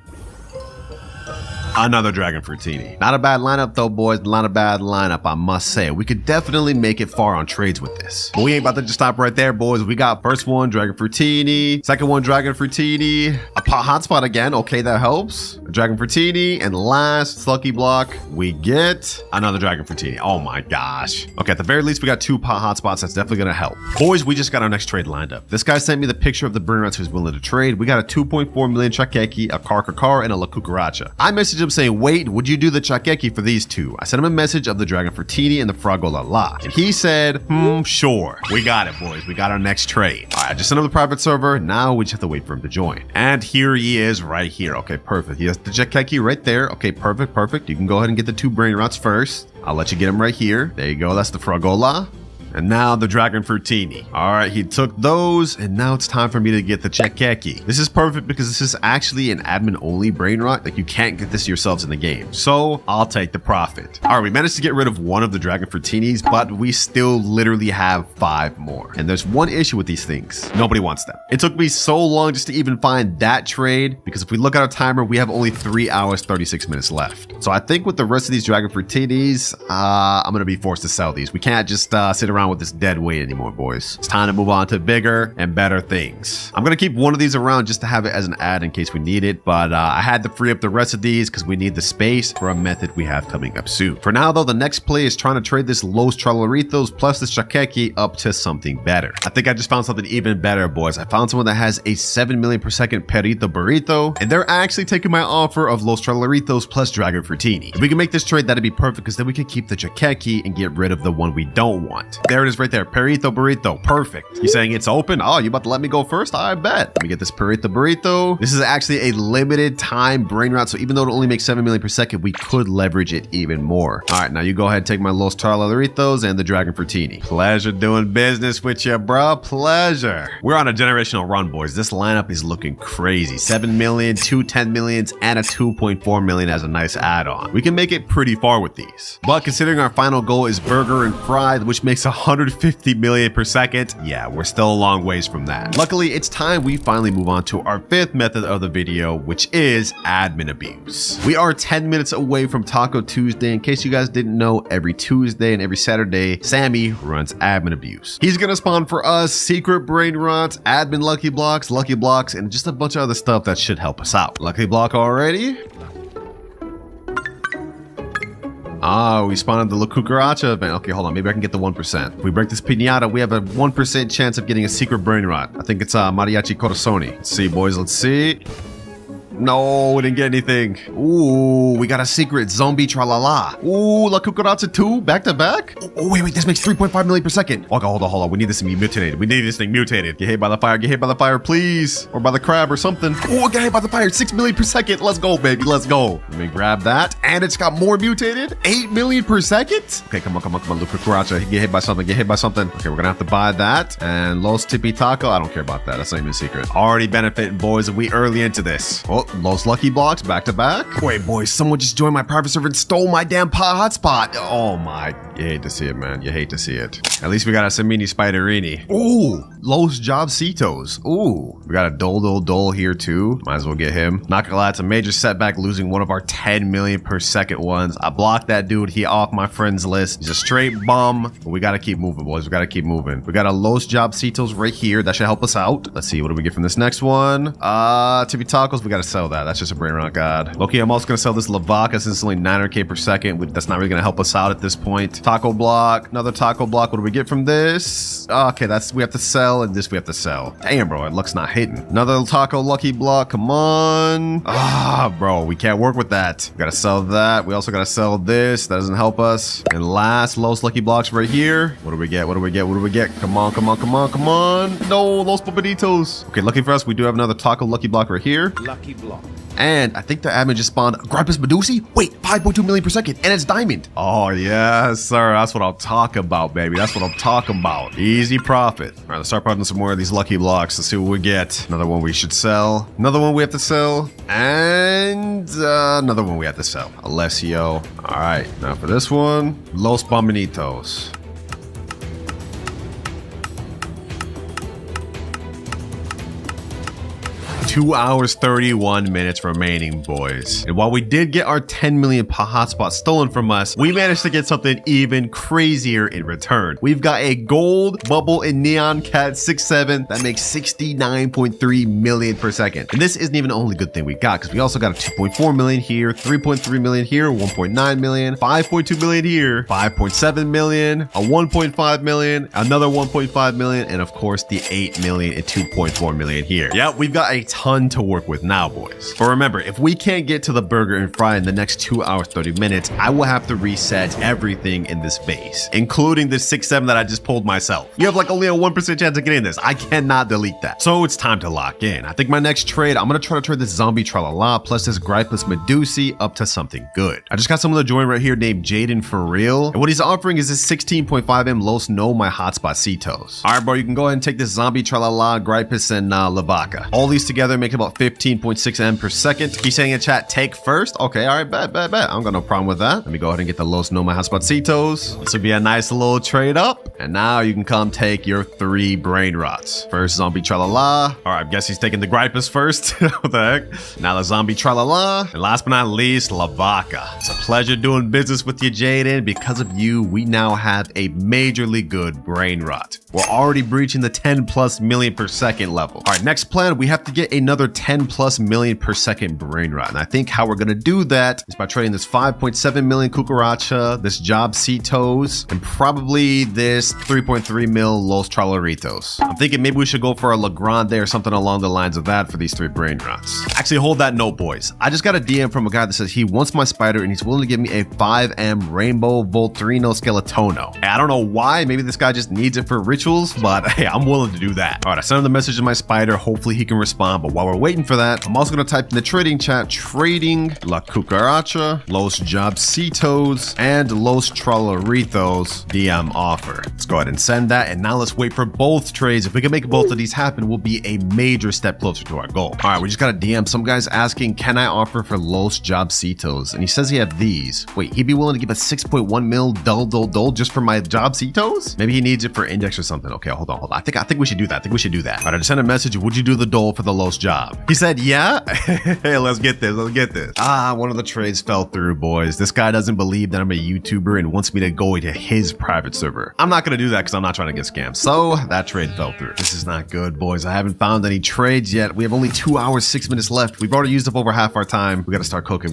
Another Dragon Fruitini. Not a bad lineup though, boys. Not a bad lineup, I must say. We could definitely make it far on trades with this. But we ain't about to just stop right there, boys. We got first one, Dragon Fruitini. Second one, Dragon Fruitini. A pot hotspot again. Okay, that helps. A Dragon Fruitini. And last, Lucky Block, we get another Dragon Fruitini. Oh my gosh. Okay, at the very least, we got 2 pot hotspots. That's definitely gonna help. Boys, we just got our next trade lined up. This guy sent me the picture of the Brainrots who's willing to trade. We got a 2.4 million Chakeki, a Karkakar, and a La Cucaracha. I messaged him saying, wait, would you do the Chakeki for these 2? I sent him a message of the Dragon Fruitini and the Fragolala. And he said, sure. We got it, boys. We got our next trade. All right, I just sent him the private server. Now we just have to wait for him to join. And here he is right here. Okay, perfect. He has the Chakeki right there. Okay, perfect, perfect. You can go ahead and get the 2 Brainrots first. I'll let you get him right here. There you go. That's the Fragola. And now the Dragon Fruitini. All right, he took those, and now it's time for me to get the Chakeki. This is perfect because this is actually an admin-only Brainrot. Like, you can't get this yourselves in the game. So, I'll take the profit. All right, we managed to get rid of one of the Dragon Fruitinis, but we still literally have 5 more. And there's one issue with these things. Nobody wants them. It took me so long just to even find that trade, because if we look at our timer, we have only 3 hours, 36 minutes left. So I think with the rest of these Dragon Fruitinis, I'm going to be forced to sell these. We can't just sit around with this dead weight anymore, boys. It's time to move on to bigger and better things. I'm gonna keep one of these around just to have it as an ad in case we need it, but I had to free up the rest of these because we need the space for a method we have coming up soon. For now though, the next play is trying to trade this Los Trolaritos plus this Chakeki up to something better. I think I just found something even better, boys. I found someone that has a 7 million per second Perito Burrito, and they're actually taking my offer of Los Trolaritos plus Dragon Fruitini. If we can make this trade, that'd be perfect because then we can keep the Chakeki and get rid of the one we don't want. There it is right there, Perito Burrito, perfect. He's saying it's open. Oh, you about to let me go first? I bet. Let me get this Perito Burrito. This is actually a limited time Brainrot, so even though it only makes 7 million per second, we could leverage it even more. All right, now you go ahead and take my Los Trolaritos and the Dragon Fruitini. Pleasure doing business with you, bro. Pleasure. We're on a generational run, boys. This lineup is looking crazy. 7 million, 2 10 millions, and a 2.4 million as a nice add-on. We can make it pretty far with these. But considering our final goal is burger and fried, which makes 150 million per second, yeah, we're still a long ways from that. Luckily, it's time we finally move on to our 5th method of the video, which is admin abuse. We are 10 minutes away from Taco Tuesday. In case you guys didn't know, every Tuesday and every Saturday, Sammy runs admin abuse. He's gonna spawn for us secret Brainrots, admin lucky blocks, and just a bunch of other stuff that should help us out. Lucky block already? Ah, we spawned the La Cucaracha event. Okay, hold on. Maybe I can get the 1%. If we break this pinata, we have a 1% chance of getting a secret Brainrot. I think it's Mariachi Corazoni. Let's see, boys. Let's see. No, we didn't get anything. Ooh, we got a secret zombie tralala. Ooh, La Cucaracha 2 back to back. Oh, wait, this makes 3.5 million per second. Okay, hold on. We need this to be mutated. We need this thing mutated. Get hit by the fire, please. Or by the crab or something. Oh, get hit by the fire, 6 million per second. Let's go, baby, let's go. Let me grab that. And it's got more mutated, 8 million per second. Okay, come on, La Cucaracha. Get hit by something. Okay, we're gonna have to buy that. And Los Tipi Taco, I don't care about that. That's not even a secret. Already benefiting, boys, and we early into this. Oh, Los Lucky Blocks back to back. Wait, boys, someone just joined my private server and stole my damn pot hotspot. Oh my, you hate to see it, man. You hate to see it. At least we got a Samini Spiderini. Ooh, Los Jobcitos. Ooh, we got a Dole here too. Might as well get him. Not gonna lie, it's a major setback losing one of our 10 million per second ones. I blocked that dude. He off my friends list. He's a straight bum. But we gotta keep moving, boys. We gotta keep moving. We got a Los Jobcitos right here. That should help us out. Let's see, what do we get from this next one? Tippy Tacos. We gotta sell that. That's just a Brainrot god. Okay, I'm also gonna sell this Lavaca since it's only 900k per second. That's not really gonna help us out at this point. Taco block, another taco block. What do we get from this? Okay, we have to sell, and this we have to sell. Damn, bro, it looks not hitting. Another taco lucky block. Come on. Bro, we can't work with that. We gotta sell that. We also gotta sell this. That doesn't help us. And last, Los Lucky Blocks right here. What do we get? Come on. No, Los Papaditos. Okay, lucky for us, we do have another taco lucky block right here. Lucky block. And I think the admin just spawned Grampus Medusi. Wait, 5.2 million per second, and it's diamond. Oh, yes, sir. That's what I'm talking about, baby. That's what I'm talking about. Easy profit. All right, let's start putting some more of these lucky blocks. Let's see what we get. Another one we should sell. Another one we have to sell. And another one we have to sell. Alessio. All right, now for this one, Los Bombinitos. 2 hours, 31 minutes remaining, boys. And while we did get our 10 million hotspots stolen from us, we managed to get something even crazier in return. We've got a gold bubble in Neon Cat 6-7 that makes 69.3 million per second. And this isn't even the only good thing we got, because we also got a 2.4 million here, 3.3 million here, 1.9 million, 5.2 million here, 5.7 million, a 1.5 million, another 1.5 million, and of course the 8 million and 2.4 million here. Yep, we've got a ton to work with now, boys. But remember, if we can't get to the burger and fry in the next 2 hours, 30 minutes, I will have to reset everything in this base, including the 6-7 that I just pulled myself. You have like only a 1% chance of getting this. I cannot delete that. So it's time to lock in. I think my next trade, I'm gonna try to trade this zombie tralala plus this gripeless Medusi up to something good. I just got someone to join right here named Jaden for real. And what he's offering is this 16.5M Los No My Hotspot Cetos. All right, bro, you can go ahead and take this zombie tralala, gripeless, and Lavaca. All these together make about 15.6M per second. He's saying in chat, take first. Okay, all right, bet. I don't got no problem with that. Let me go ahead and get the Los No My Hotspot Cetos. This would be a nice little trade up. And now you can come take your 3 Brainrots. First, zombie tralala. All right, I guess he's taking the gripeless first. What the heck? Now the zombie tralala. And last but not least, Lavaca. It's a pleasure doing business with you, Jaden. Because of you, we now have a majorly good Brainrot. We're already breaching the 10+ million per second level. All right, next plan, we have to get another 10+ million per second Brainrot. And I think how we're gonna do that is by trading this 5.7 million Cucaracha, this Job Cetos, and probably this 3.3 mil Los Tralaritos. I'm thinking maybe we should go for a La Grande or something along the lines of that for these 3 Brainrots. Actually, hold that note, boys. I just got a DM from a guy that says he wants my spider and he's willing to give me a 5M Rainbow Voltrino Skeletono. Hey, I don't know why. Maybe this guy just needs it for rituals, but hey, I'm willing to do that. All right, I sent him the message to my spider. Hopefully he can respond. But while we're waiting for that, I'm also going to type in the trading chat, trading La Cucaracha, Los Job Cetos, and Los Tralaritos DM offer. Let's go ahead and send that. And now let's wait for both trades. If we can make both of these happen, we'll be a major step closer to our goal. All right, we just got a DM. Some guy's asking, can I offer for Los Job Cetos? And he says he have these. Wait, he'd be willing to give a 6.1 mil dull just for my Job Cetos? Maybe he needs it for index or something. Okay, hold on. I think we should do that. I think we should do that. All right, I just sent a message. Would you do the dole for the Los Job? He said, yeah. Hey, let's get this. One of the trades fell through, boys. This guy doesn't believe that I'm a YouTuber and wants me to go into his private server. I'm not gonna do that because I'm not trying to get scammed. So that trade fell through. This is not good, boys. I haven't found any trades yet. We have only 2 hours, 6 minutes left. We've already used up over half our time. We gotta start cooking.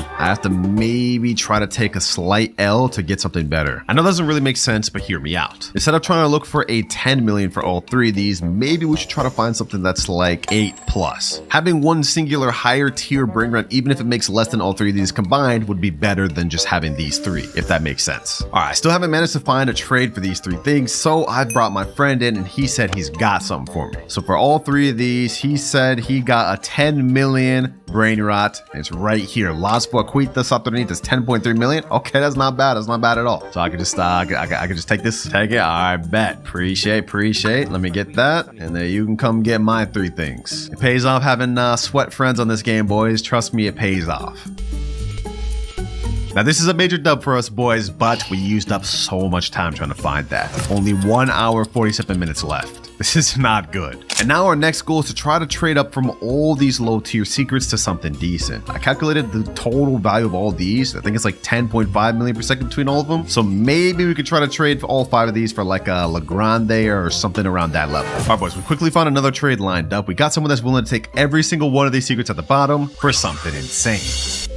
I have to maybe try to take a slight L to get something better. I know that doesn't really make sense, but hear me out. Instead of trying to look for a 10 million for all 3 of these, maybe we should try to find something that's like 8+. Having one singular higher tier Brainrot, even if it makes less than all 3 of these combined, would be better than just having these 3, if that makes sense. All right, I still haven't managed to find a trade for these 3 things, so I brought my friend in and he said he's got something for me. So for all 3 of these, he said he got a 10 million Brainrot. It's right here. Las Boaquitas Saturnitas, 10.3 million. Okay, that's not bad. That's not bad at all. So I could just I could just take this. Take it. I bet. Appreciate. Let me get that. And then you can come get my 3 things. It pays off having sweat friends on this game, boys. Trust me, it pays off. Now, this is a major dub for us, boys, but we used up so much time trying to find that. Only 1 hour, 47 minutes left. This is not good. And now our next goal is to try to trade up from all these low tier secrets to something decent. I calculated the total value of all these. I think it's like 10.5 million per second between all of them. So maybe we could try to trade for all 5 of these for like a La Grande or something around that level. All right, boys, we quickly found another trade lined up. We got someone that's willing to take every single one of these secrets at the bottom for something insane.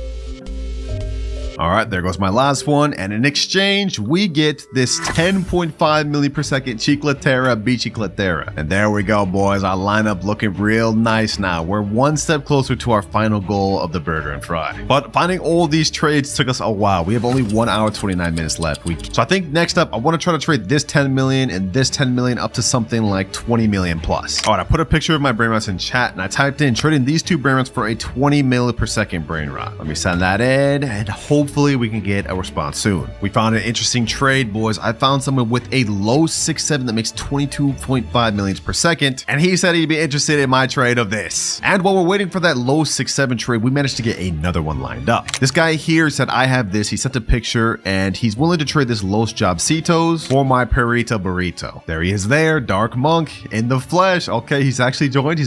All right, there goes my last one. And in exchange, we get this 10.5 million per second Chiclatera Bicicletera. And there we go, boys. Our lineup looking real nice now. We're 1 step closer to our final goal of the burger and fry. But finding all these trades took us a while. We have only 1 hour, 29 minutes left. So I think next up, I want to try to trade this 10 million and this 10 million up to something like 20 million plus. All right, I put a picture of my Brainrots in chat and I typed in trading these 2 Brainrots for a 20 mil per second Brainrot. Let me send that in and hope hopefully we can get a response soon. We found an interesting trade, boys. I found someone with a low 6-7 that makes 22.5 millions per second, and he said he'd be interested in my trade of this. And while we're waiting for that low 6-7 trade, we managed to get another one lined up. This guy here said I have this. He sent a picture, and he's willing to trade this Los Jobcitos for my Perita Burrito. There he is there, Dark Monk in the flesh. Okay, he's actually joined,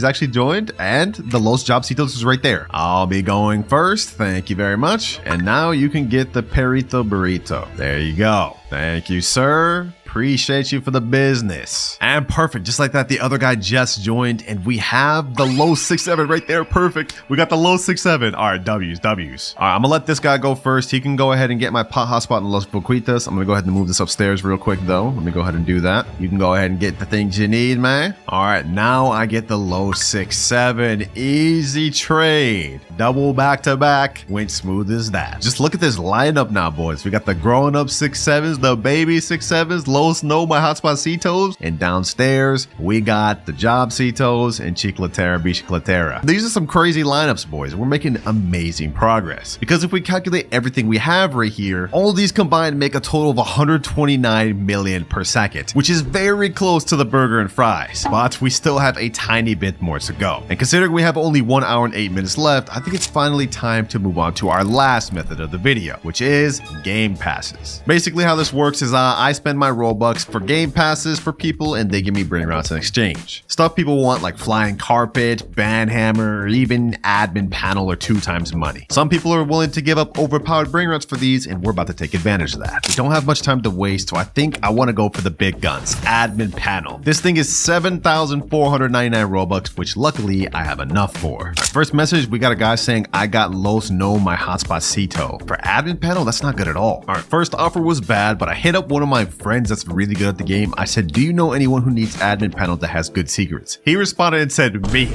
and the Los Jobcitos is right there. I'll be going first. Thank you very much. And now you can get the Perita Burrito. There you go. Thank you, sir. Appreciate you for the business. And perfect, just like that, the other guy just joined, and we have the low 6-7 right there. Perfect. We got the low 6-7. All right, W's. All right, I'm gonna let this guy go first. He can go ahead and get my pot hotspot in Los Boquitas. I'm gonna go ahead and move this upstairs real quick, though. Let me go ahead and do that. You can go ahead and get the things you need, man. All right, now I get the low 6-7. Easy trade. Double back to back. Went smooth as that. Just look at this lineup now, boys. We got the growing up 6-7s, the baby 6-7s, low snow, my hotspot Citos, and downstairs we got the Job Citos and Chiclatera Bicicletera. These are some crazy lineups, boys. We're making amazing progress because if we calculate everything we have right here, all these combined make a total of 129 million per second, which is very close to the burger and fries, but we still have a tiny bit more to go. And considering we have only 1 hour and 8 minutes left, I think it's finally time to move on to our last method of the video, which is game passes. Basically how this works is I spend my Robux for game passes for people, and they give me Brainrots in exchange. Stuff people want like flying carpet, banhammer, or even admin panel or 2 times money. Some people are willing to give up overpowered Brainrots for these, and we're about to take advantage of that. We don't have much time to waste, so I think I want to go for the big guns, admin panel. This thing is 7,499 Robux, which luckily I have enough for. Our first message, we got a guy saying I got Los No my hotspot Cito. For admin panel, that's not good at all. Our first offer was bad, but I hit up one of my friends that's really good at the game. I said, do you know anyone who needs admin panel that has good secrets? He responded and said, me.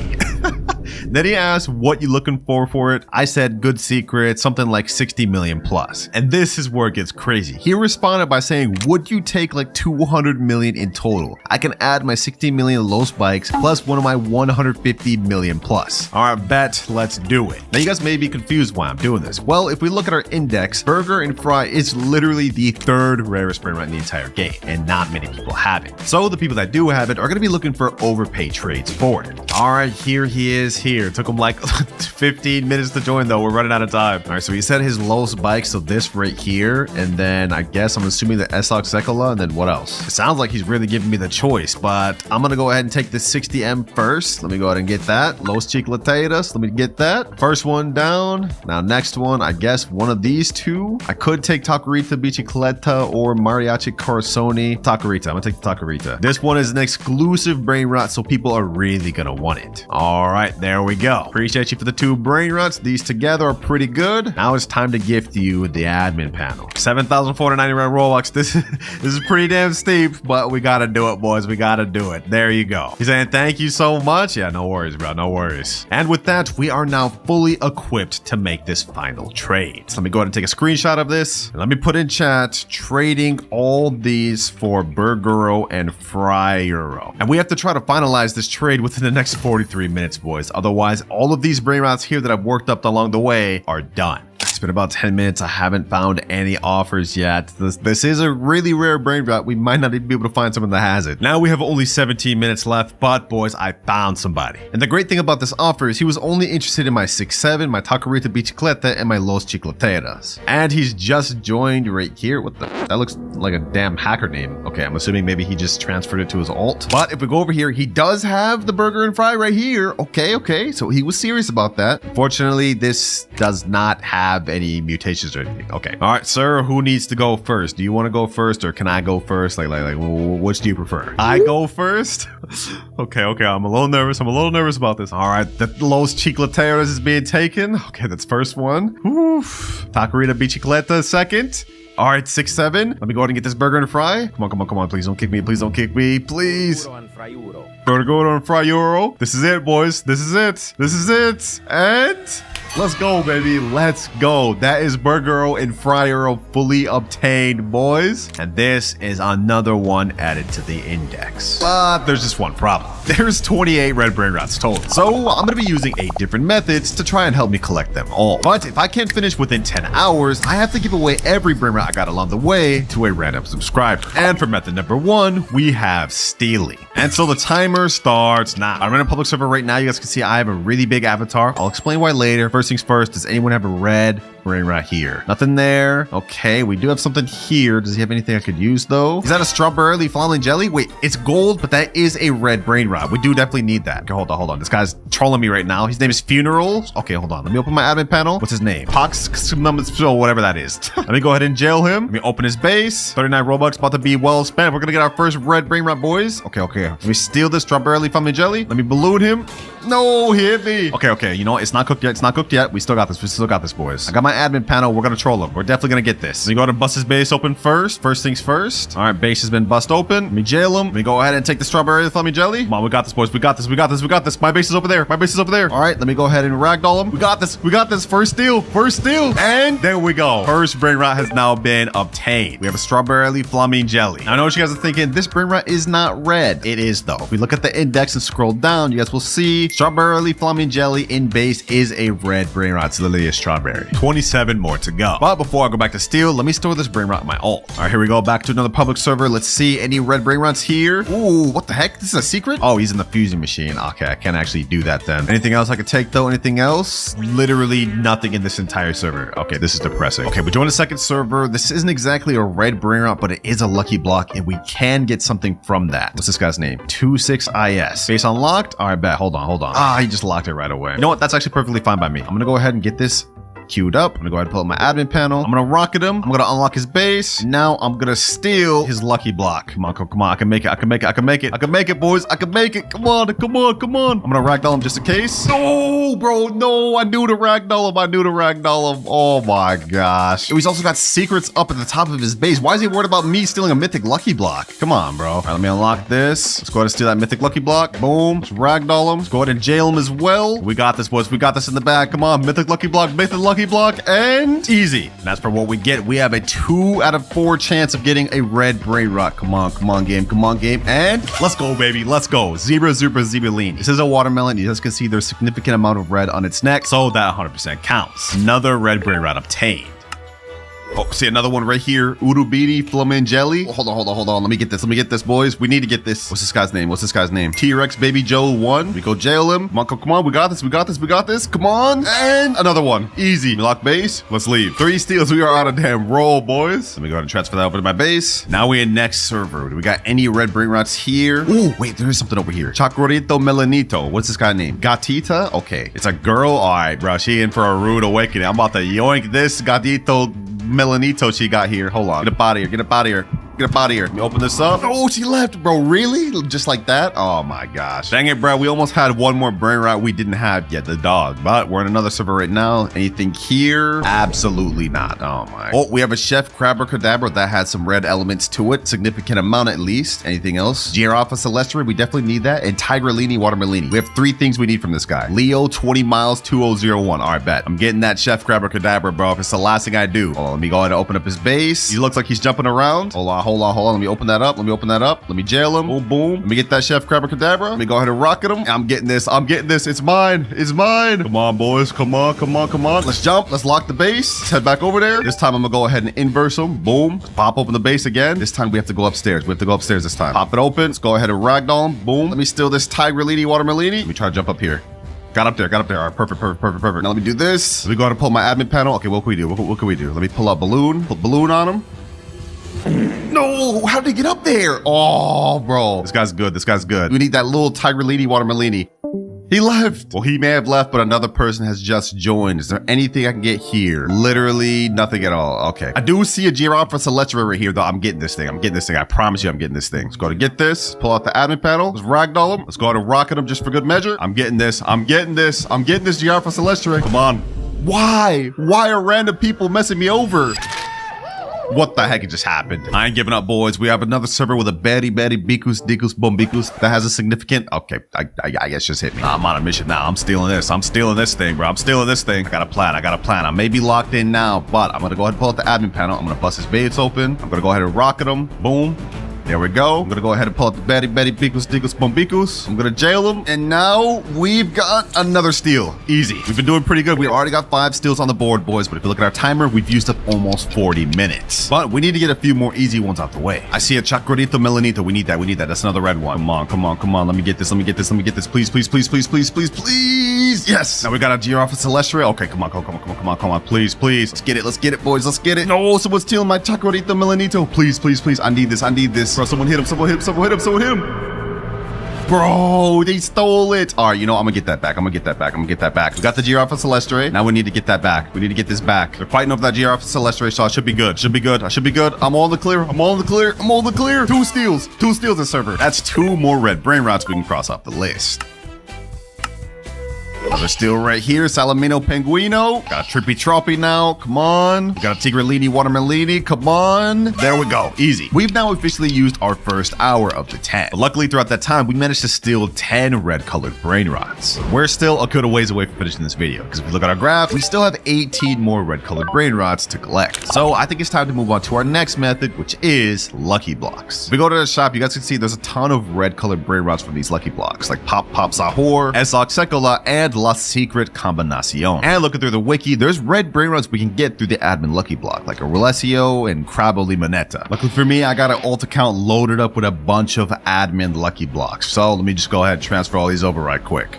Then he asked, what you looking for it? I said, good secret, something like 60 million plus. And this is where it gets crazy. He responded by saying, would you take like 200 million in total? I can add my 60 million Los bikes plus one of my 150 million plus. All right, bet, let's do it. Now you guys may be confused why I'm doing this. Well, if we look at our index, burger and fry is literally the 3rd rarest Brainrot in the entire game, and not many people have it. So the people that do have it are going to be looking for overpay trades for it. All right, here he is here. Took him like 15 minutes to join though. We're running out of time. All right, so he said his lowest bike, so this right here, and then I guess I'm assuming the Esox Sekola, and then what else? It sounds like he's really giving me the choice, but I'm gonna go ahead and take the 60M first. Let me go ahead and get that. Los Chiclateras, let me get that. First one down. Now next one, I guess one of these two. I could take Taquerita Bicicleta or Mariachi Corazoni. Taquerita, I'm gonna take the Taquerita. This one is an exclusive Brainrot, so people are really gonna want it. All right, there we go. Appreciate you for the 2 Brainrots. These together are pretty good. Now it's time to gift you the admin panel. 7,499 Robux. This is pretty damn steep, but we gotta do it, boys. We gotta do it. There you go. He's saying thank you so much. Yeah, no worries, bro. No worries. And with that, we are now fully equipped to make this final trade. So let me go ahead and take a screenshot of this. And let me put in chat, trading all these for Burgero and Fryero. And we have to try to finalize this trade within the next 43 minutes, boys. Otherwise, all of these Brainrots here that I've worked up along the way are done. It's been about 10 minutes. I haven't found any offers yet. This is a really rare Brainrot. We might not even be able to find someone that has it. Now we have only 17 minutes left, but boys, I found somebody. And the great thing about this offer is he was only interested in my 6-7, my Taquerita Bicicleta, and my Los Chiclateras. And he's just joined right here. What the? That looks like a damn hacker name. Okay, I'm assuming maybe he just transferred it to his alt. But if we go over here, he does have the burger and fry right here. Okay. So he was serious about that. Unfortunately, this does not have any mutations or anything. Okay. All right, sir, who needs to go first? Do you want to go first or can I go first? Like, which do you prefer? I go first? Okay. I'm a little nervous. About this. All right, the Los Chiclateras is being taken. Okay, that's first one. Oof. Taquerita Bicicleta second. All right, 6-7. Let me go ahead and get this burger and fry. Come on. Please don't kick me. Please. Burger and fry euro. This is it, boys. This is it. And Let's go, baby. Let's go. That is Burger and Fryer fully obtained, boys. And this is another one added to the index. But there's just one problem. There's 28 red Brainrots total. So I'm gonna be using 8 different methods to try and help me collect them all. But if I can't finish within 10 hours, I have to give away every Brainrot I got along the way to a random subscriber. And for method number 1, we have stealing. And so the timer starts now. I'm in a public server right now. You guys can see I have a really big avatar. I'll explain why later. First things first, does anyone have a red Brainrot here? Nothing there. Okay, we do have something here. Does he have anything I could use though? Is that a strawberry flying jelly? Wait, it's gold, but that is a red Brainrot. We do definitely need that. Okay, hold on. This guy's trolling me right now. His name is Funeral. Okay, hold on. Let me open my admin panel. What's his name? Pox, whatever that is. Let me go ahead and jail him. Let me open his base. 39 Robux about to be well spent. We're gonna get our first red Brainrot, boys. Okay. Let me steal this strawberry flying jelly. Let me balloon him. No, he hit me. Okay. You know what? It's not cooked yet. We still got this, boys. I got my admin panel. We're gonna troll him. We're definitely gonna get this. Let me go ahead and bust his base open first. First things first. All right, base has been bust open. Let me jail him. Let me go ahead and take the strawberry flammy jelly. Come on, we got this, boys. We got this. My base is over there. All right, let me go ahead and ragdoll him. We got this. First steal. And there we go. First Brainrot has now been obtained. We have a strawberry flaming jelly. Now, I know what you guys are thinking. This Brainrot is not red. It is though. If we look at the index and scroll down, you guys will see strawberry flaming jelly in base is a red Brainrot. It's literally a strawberry. 27 more to go. But before I go back to steal, let me store this Brainrot in my alt. All right, here we go. Back to another public server. Let's see any red Brainrots here. Ooh, what the heck? This is a secret? Oh, he's in the fusing machine. Okay, I can't actually do that then. Anything else I could take though? Anything else? Literally nothing in this entire server. Okay, this is depressing. Okay, we joined a second server. This isn't exactly a red Brainrot, but it is a lucky block and we can get something from that. What's this guy's name? 26IS. Base unlocked? All right, bet. Hold on. Ah, he just locked it right away. You know what? That's actually perfectly fine by me. I'm gonna go ahead and get this queued up. I'm gonna go ahead and pull up my admin panel. I'm gonna rocket him. I'm gonna unlock his base. Now I'm gonna steal his lucky block. Come on. I can make it, boys. I can make it. Come on. I'm gonna ragdoll him just in case. No, bro. No, I knew to ragdoll him. Oh my gosh. He's also got secrets up at the top of his base. Why is he worried about me stealing a mythic lucky block? Come on, bro. All right, let me unlock this. Let's go ahead and steal that mythic lucky block. Boom. Let's ragdoll him. Let's go ahead and jail him as well. We got this, boys. We got this in the bag. Come on. Mythic lucky block. Block, and easy. And that's for what we get. We have a 2 out of 4 chance of getting a red Brainrot. Come on, game. And let's go, baby. Let's go. Zebra lean. This is a watermelon. You guys can see there's a significant amount of red on its neck, so that 100% counts. Another red Brainrot obtained. Oh, see another one right here. Urubidi Flamingelli. Hold on. Let me get this, boys. We need to get this. What's this guy's name? T-Rex Baby Joe 1. We go jail him. Come on. We got this. Come on. And another one. Easy. Lock base. Let's leave. 3 steals. We are on a damn roll, boys. Let me go ahead and transfer that over to my base. Now we in next server. Do we got any red Brainrots here? Ooh, wait, there is something over here. Chacorito Melanito. What's this guy name? Gatita? Okay. It's a girl. All right, bro. She in for a rude awakening. I'm about to yoink this Gatito Melanito she got here. Hold on. Get up out of here. Let me open this up. Oh, she left, bro. Really? Just like that? Oh my gosh. Dang it, bro. We almost had one more Brainrot we didn't have yet, the dog. But we're in another server right now. Anything here? Absolutely not. Oh my. Oh, we have a Chef Crabber Cadabra that has some red elements to it. Significant amount at least. Anything else? Giraffa Celestri. We definitely need that. And Tigrellini Watermelini. We have 3 things we need from this guy. Leo 20 miles 2001. All right, bet. I'm getting that Chef Crabber Cadabra, bro. If it's the last thing I do. Hold on, let me go ahead and open up his base. He looks like he's jumping around. Hold on. Let me open that up. Let me jail him. Boom. Let me get that Chef Crabber Cadabra. Let me go ahead and rocket him. I'm getting this. It's mine. Come on, boys. Come on. Let's jump. Let's lock the base. Let's head back over there. This time I'm gonna go ahead and inverse him. Boom. Let's pop open the base again. This time we have to go upstairs. This time. Pop it open. Let's go ahead and ragdoll him. Boom. Let me steal this Tigrellini Watermelini. Let me try to jump up here. Got up there. All right, perfect. Now let me do this. Let me go ahead and pull my admin panel. Okay, what can we do? What can we do? Let me pull out balloon. Put balloon on him. No, how did he get up there? Oh, bro. This guy's good. We need that little Tigrellini Watermelini. He left. Well, he may have left, but another person has just joined. Is there anything I can get here? Literally nothing at all. Okay. I do see a Giraffa Celestri right here, though. I'm getting this thing. I promise you I'm getting this thing. Let's go to get this. Pull out the admin panel. Let's ragdoll him. Let's go ahead and rocket him just for good measure. I'm getting this. I'm getting this Giraffa Celestri. Come on. Why are random people messing me over? What the heck just happened? I ain't giving up, boys. We have another server with a Betty Bikus Dikus Bombikus that has a significant. Okay, I guess just hit me. I'm on a mission now. I'm stealing this. I'm stealing this thing, bro. I'm stealing this thing. I got a plan. I may be locked in now, but I'm gonna go ahead and pull out the admin panel. I'm gonna bust his base open. I'm gonna go ahead and rocket him. Boom. There we go. I'm gonna go ahead and pull out the Betty Bikus Dikus Bombikus. I'm gonna jail him. And now we've got another steal. Easy. We've been doing pretty good. We already got 5 steals on the board, boys. But if you look at our timer, we've used up almost 40 minutes. But we need to get a few more easy ones out the way. I see a Chacrodito Melanito. We need that. That's another red one. Come on. Let me get this. Please. Yes. Now we got a Giraffe Celestial. Okay, come on. Please. Let's get it, boys. Let's get it. No, someone's stealing my Chacrodito Melanito. Please. I need this. Bro, someone hit him. Bro, they stole it. All right, you know, I'm gonna get that back. We got the Giraffe Celestre. Now we need to get that back. We need to get this back. They're fighting over that Giraffe Celestre, so I should be good. I should be good. I'm all in the clear. 2 steals this server. That's 2 more red brain rots we can cross off the list. Another steal right here. Salamino Penguino. Got a Trippy Troppy now. Come on. We got a Tigrellini Watermelini. Come on. There we go. Easy. We've now officially used our first hour of the 10. But luckily, throughout that time, we managed to steal 10 red-colored brain rots. We're still a good ways away from finishing this video, because if we look at our graph, we still have 18 more red-colored brain rots to collect. So I think it's time to move on to our next method, which is Lucky Blocks. If we go to the shop, you guys can see there's a ton of red-colored brain rots from these Lucky Blocks, like Pop Sahur, Esoc Sekola, and La Secret Combinacion. And looking through the wiki, there's red brain rots we can get through the admin Lucky Block, like a Relesio and Crabo Limonetta. Luckily for me, I got an alt account loaded up with a bunch of admin Lucky Blocks. So let me just go ahead and transfer all these over right quick.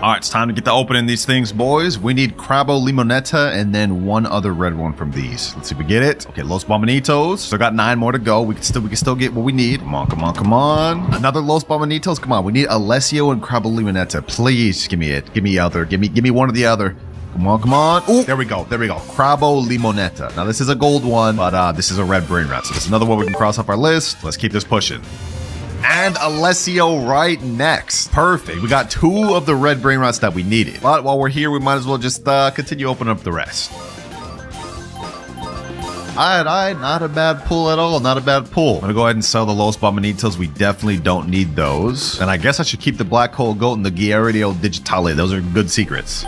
All right, it's time to get to opening these things, boys. We need Crabo Limonetta and then 1 other red one from these. Let's see if we get it. Okay, Los Bomanitos. Still got 9 more to go. We can still get what we need. Come on. Another Los Bomanitos. Come on. We need Alessio and Crabo Limonetta. Please give me it. Give me other. Give me one or the other. Come on. Ooh, there we go. Crabo Limonetta. Now this is a gold one, but this is a red brain rat. So this is another one we can cross off our list. Let's keep this pushing. And Alessio right next. Perfect. We got 2 of the red brain rots that we needed. But while we're here, we might as well just continue opening up the rest. Alright, not a bad pull at all. I'm gonna go ahead and sell the Los Bomanitos. We definitely don't need those. And I guess I should keep the Black Hole Goat and the Gyaradio Digitale. Those are good secrets.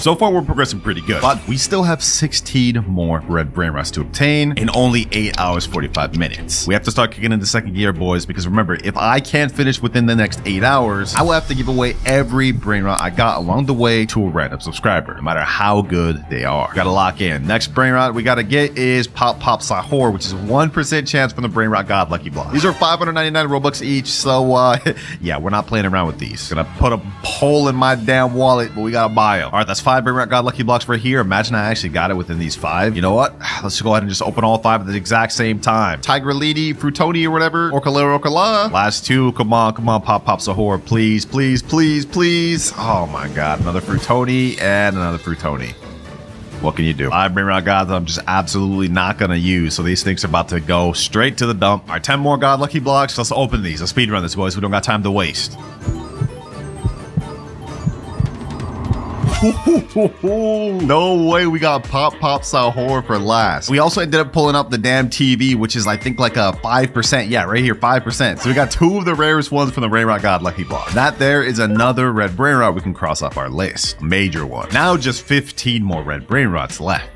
So far, we're progressing pretty good, but we still have 16 more red brain rots to obtain in only 8 hours, 45 minutes. We have to start kicking into second gear, boys, because remember, if I can't finish within the next 8 hours, I will have to give away every brain rot I got along the way to a random subscriber, no matter how good they are. We gotta lock in. Next brain rot we gotta get is Pop Sahur, which is 1% chance from the Brain Rot God Lucky Block. These are 599 Robux each, so yeah, we're not playing around with these. Gonna put a hole in my damn wallet, but we gotta buy them. All right, that's 5 Brain Rot God Lucky Blocks right here. Imagine I actually got it within these 5. You know what? Let's just go ahead and just open all 5 at the exact same time. Tigrellini, Frutoni, or whatever. Orcala. Last 2. Come on. Pop Sahur. Please. Oh my god. Another Frutoni and another Frutoni. What can you do? 5 Brain Rot Gods I'm just absolutely not gonna use, so these things are about to go straight to the dump. All right, 10 more God Lucky Blocks. Let's open these. Let's speedrun this, boys. We don't got time to waste. No way we got Pop Sahur for last. We also ended up pulling up the damn TV, which is I think like a 5%. Yeah, right here, 5%. So we got 2 of the rarest ones from the Brain Rot God Lucky Block. That there is another red brain rot we can cross off our list. A major one. Now just 15 more red brain rots left.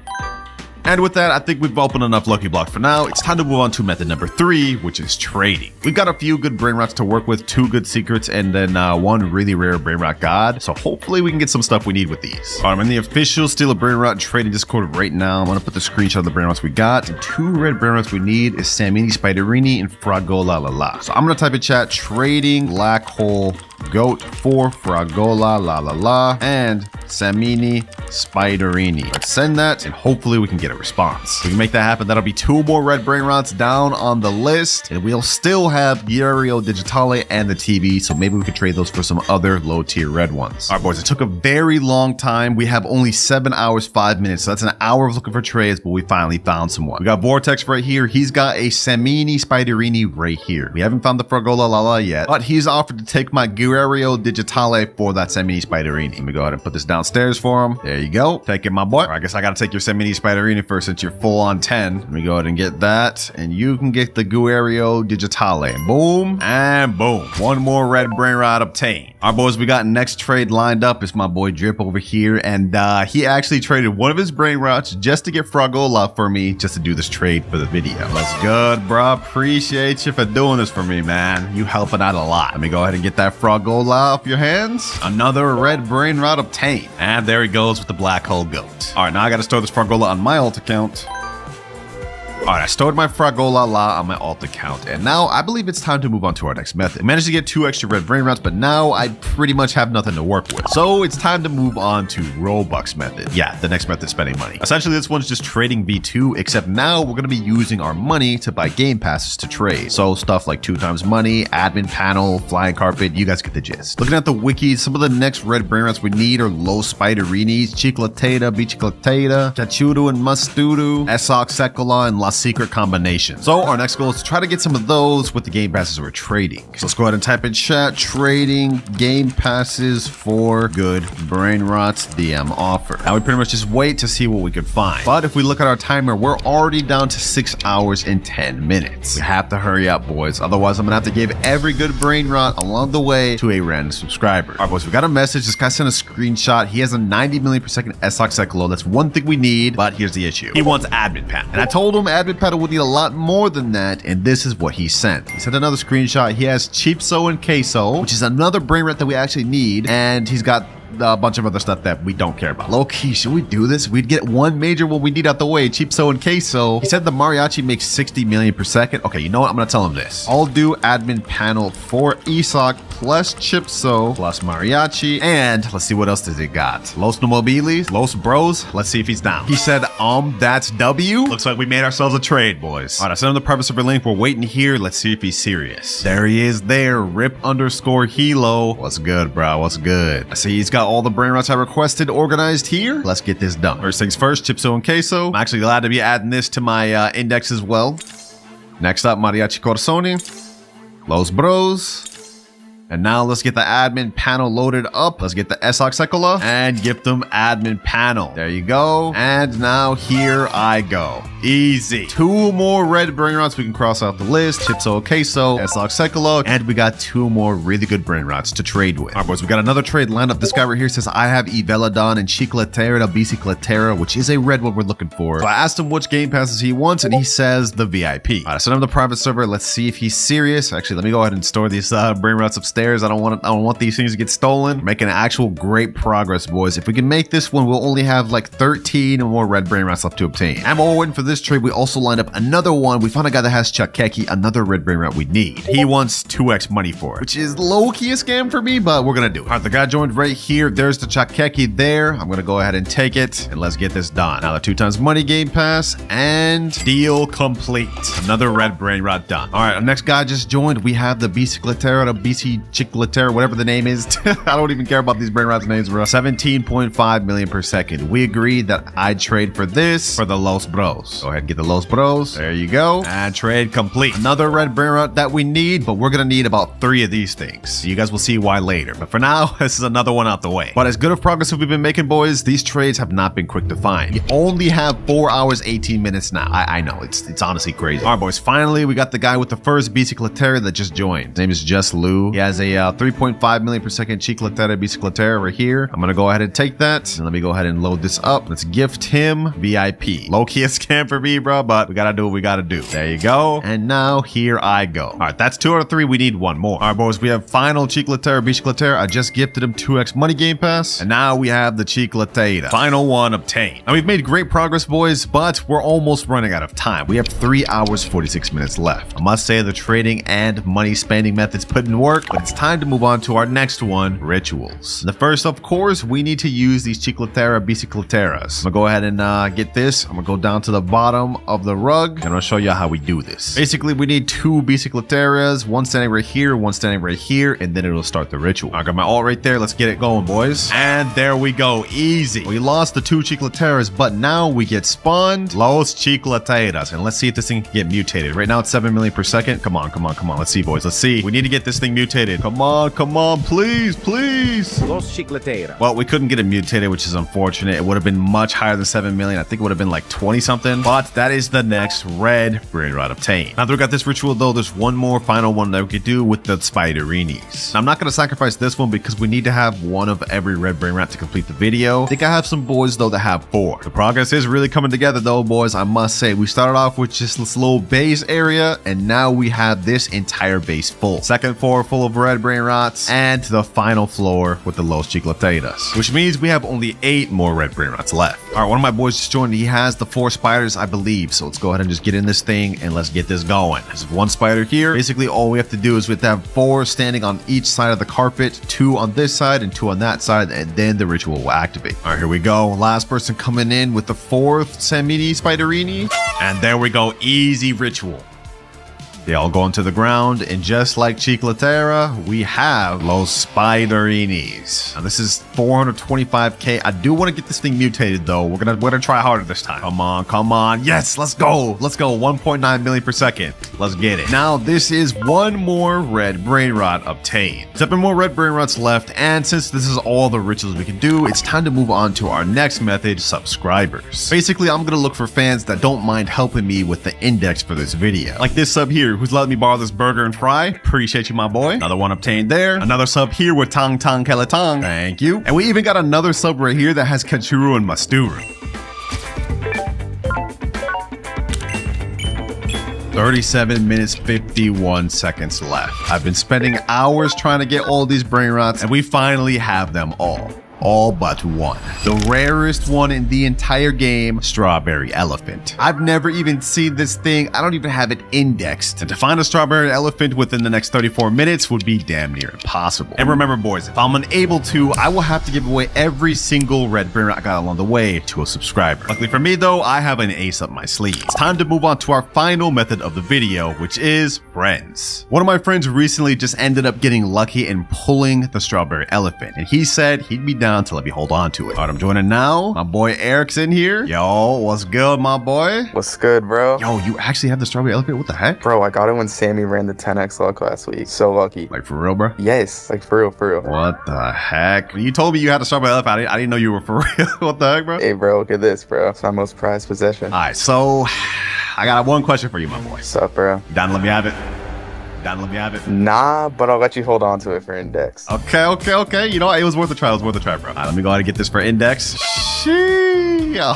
And with that, I think we've opened enough Lucky Block for now. It's time to move on to method number 3, which is trading. We've got a few good brain rots to work with, 2 good secrets, and then 1 really rare Brain Rot God. So hopefully we can get some stuff we need with these. All right, I'm in the official Steal a Brain Rot trading Discord right now. I'm gonna put the screenshot of the brain rots we got. And 2 red brain rots we need is Samini, Spiderini, and Fragola. So I'm gonna type in chat, trading Black Hole Goat for Fragola and Samini, Spiderini. Let's send that, and hopefully we can get a response. If we can make that happen, that'll be 2 more red brain rots down on the list, and we'll still have Gyaradio Digitale and the TV, so maybe we could trade those for some other low tier red ones. All right, boys, it took a very long time. We have only 7 hours, 5 minutes, so that's an hour of looking for trades, but we finally found someone. We got Vortex right here. He's got a Samini, Spiderini right here. We haven't found the Fragola yet, but he's offered to take my Gyaradio Guerrero Digitale for that Semini Spiderini. Let me go ahead and put this downstairs for him. There you go. Take it, my boy. Or I guess I gotta take your Semini Spiderini first since you're full on 10. Let me go ahead and get that. And you can get the Guerrero Digitale. Boom and boom. One more red Brainrot obtained. All right, boys, we got next trade lined up. It's my boy Drip over here. And he actually traded one of his Brainrots just to get Fragola for me, just to do this trade for the video. That's good, bro. Appreciate you for doing this for me, man. You helping out a lot. Let me go ahead and get that Fragola off your hands. Another red Brainrot obtained. And there he goes with the black hole goat. All right, now I got to store this Fragola on my alt account. All right, I stored my Fragola La on my alt account, and now I believe it's time to move on to our next method. I managed to get 2 extra red Brainrots, but now I pretty much have nothing to work with. So it's time to move on to Robux method. Yeah, the next method, spending money. Essentially, this one's just trading V2, except now we're gonna be using our money to buy game passes to trade. So stuff like 2 times money, admin panel, flying carpet, you guys get the gist. Looking at the wikis, some of the next red Brainrots we need are Los Spiderinis, Chicletata, Bicicletata, Chachudu and Mustudu, Esok Sekola, and La Secret Combination. So our next goal is to try to get some of those with the game passes we're trading. So let's go ahead and type in chat, trading game passes for good Brainrots DM offer. Now we pretty much just wait to see what we can find. But if we look at our timer, we're already down to 6 hours and 10 minutes. We have to hurry up, boys. Otherwise, I'm gonna have to give every good Brainrot along the way to a random subscriber. All right, boys, we got a message. This guy sent a screenshot. He has a 90 million per second Esok Sekolo. That's one thing we need, but here's the issue. He wants admin panel. And I told him admin panel would need a lot more than that, and this is what he sent. He sent another screenshot. He has Chipso and Queso, which is another Brainrot that we actually need, and he's got a bunch of other stuff that we don't care about. Low key, should we do this? We'd get one major one we need out the way, Chipso and Queso. He said the Mariachi makes 60 million per second. Okay, you know what? I'm gonna tell him this. I'll do admin panel for Isaac plus Chipso plus Mariachi, and let's see what else does he got. Los Nomobiles, Los Bros. Let's see if he's down. He said, that's W. Looks like we made ourselves a private, boys. All right, I sent him the private server link. We're waiting here. Let's see if he's serious. There he is there. Rip_Hilo. What's good, bro? What's good? I see he's got all the Brainrots I requested organized here. Let's get this done. First things first, Chipso and Queso. I'm actually glad to be adding this to my index as well. Next up, Mariachi Corsoni, Los Bros. And now let's get the admin panel loaded up. Let's get the Esok Sekola and gift them admin panel. There you go. And now here I go. Easy. 2 more red Brainrots we can cross off the list. Chipso, Queso, Esok Sekola, and we got 2 more really good Brainrots to trade with. All right, boys, we got another trade lined up. This guy right here says, I have Evelodon and Chicletera, Bicicletera, which is a red one we're looking for. So I asked him which game passes he wants, and he says the VIP. All right, I sent him the private server. Let's see if he's serious. Actually, let me go ahead and store these Brainrots upstairs. I don't want these things to get stolen. Making actual great progress, boys. If we can make this one, we'll only have like 13 more red Brainrots left to obtain. And while we're waiting for this trade, we also lined up another one. We found a guy that has Chakeki, another red Brainrot we need. He wants 2x money for it, which is low-key a scam for me, but we're gonna do it. All right, the guy joined right here. There's the Chakeki there. I'm gonna go ahead and take it, and let's get this done. Now the 2 times money game pass, and deal complete. Another red Brainrot done. All right, our next guy just joined. We have the Bicicletera, the BC Chicletera, whatever the name is. I don't even care about these Brainrots names, bro. 17.5 million per second. We agreed that I'd trade for this for the Los Bros. Go ahead and get the Los Bros. There you go. And trade complete. Another red Brainrot that we need, but we're gonna need about 3 of these things. You guys will see why later. But for now, this is another one out the way. But as good of progress as we've been making, boys, these trades have not been quick to find. We only have 4 hours, 18 minutes now. I know, it's honestly crazy. All right, boys, finally, we got the guy with the first Bicicletera that just joined. His name is Just Lou. He has a 3.5 million per second Chicletera Bicicletera right here. I'm gonna go ahead and take that, and let me go ahead and load this up. Let's gift him VIP. Low-key a scam for me, bro, but we gotta do what we gotta do. There you go. And now here I go. All right, that's 2 out of 3. We need 1 more. All right, boys, we have final Chicletera Bicicletera. I just gifted him 2x money game pass, and now we have the Chicletera. Final one obtained. Now we've made great progress, boys, but we're almost running out of time. We have 3 hours, 46 minutes left. I must say the trading and money spending methods put in work, but it's time to move on to our next one, rituals. The first, of course, we need to use these Chicletera Bicicleteras. I'm gonna go ahead and get this. I'm gonna go down to the bottom of the rug, and I'll show you how we do this. Basically, we need 2 Bicicleteras, one standing right here, one standing right here, and then it'll start the ritual. I got my alt right there. Let's get it going, boys. And there we go. Easy. We lost the 2 Chicleteras, but now we get spawned Los Chicleteras. And let's see if this thing can get mutated. Right now, it's 7 million per second. Come on, come on, come on. Let's see, boys. Let's see. We need to get this thing mutated. activated. Come on, please, please. Los Chicletera. Well, we couldn't get it mutated, which is unfortunate. It would have been much higher than 7 million. I think it would have been like 20 something. But that is the next red Brainrot obtained. Now that we got this ritual though, there's one more final one that we could do with the Spiderinis. Now, I'm not going to sacrifice this one because we need to have one of every red Brainrot to complete the video. I think I have some boys though that have 4. The progress is really coming together though, boys. I must say, we started off with just this little base area and now we have this entire base full. Second floor full of red Brainrots and the final floor with the Los Chicleteras, which means we have only 8 more red Brainrots left. All right, one of my boys just joined. He has the 4 spiders, I believe. So let's go ahead and just get in this thing and let's get this going. There's 1 spider here. Basically, all we have to do is we have to have 4 standing on each side of the carpet, 2 on this side and 2 on that side, and then the ritual will activate. All right, here we go. Last person coming in with the 4th Samini Spiderini. And there we go. Easy ritual. They all go into the ground, and just like Chicletera, we have Los Spiderinis. Now this is 425k. I do want to get this thing mutated though. We're gonna try harder this time. Come on. Yes, let's go. 1.9 million per second. Let's get it. Now this is 1 more red Brainrot obtained. 7 more red Brainrots left, and since this is all the rituals we can do, it's time to move on to our next method, subscribers. Basically, I'm gonna look for fans that don't mind helping me with the index for this video. Like this sub here, who's letting me borrow this burger and fry. Appreciate you, my boy. Another one obtained there. Another sub here with Tong Tong Kelatong. Thank you. And we even got another sub right here that has Kachuru and Masturu. 37 minutes, 51 seconds left. I've been spending hours trying to get all these Brainrots, and we finally have them all. All but 1. The rarest one in the entire game, Strawberry Elephant. I've never even seen this thing. I don't even have it indexed. And to find a Strawberry Elephant within the next 34 minutes would be damn near impossible. And remember, boys, if I'm unable to, I will have to give away every single red Brainrot I got along the way to a subscriber. Luckily for me though, I have an ace up my sleeve. It's time to move on to our final method of the video, which is friends. One of my friends recently just ended up getting lucky and pulling the Strawberry Elephant, and he said he'd be down to let me hold on to it. All right, I'm joining now. My boy Eric's in here. Yo, what's good, my boy? What's good, bro? Yo, you actually have the Strawberry Elephant? What the heck? Bro, I got it when Sammy ran the 10x luck last week. So lucky. Like for real, bro? Yes, like for real, for real. What the heck? You told me you had a Strawberry Elephant. I didn't know you were for real. What the heck, bro? Hey, bro, look at this, bro. It's my most prized possession. All right, so I got one question for you, my boy. What's up, bro? You down to let me have it? Down to let me have it? Nah, but I'll let you hold on to it for index. Okay. You know what? It was worth a try. Bro. All right, let me go ahead and get this for index. Yo.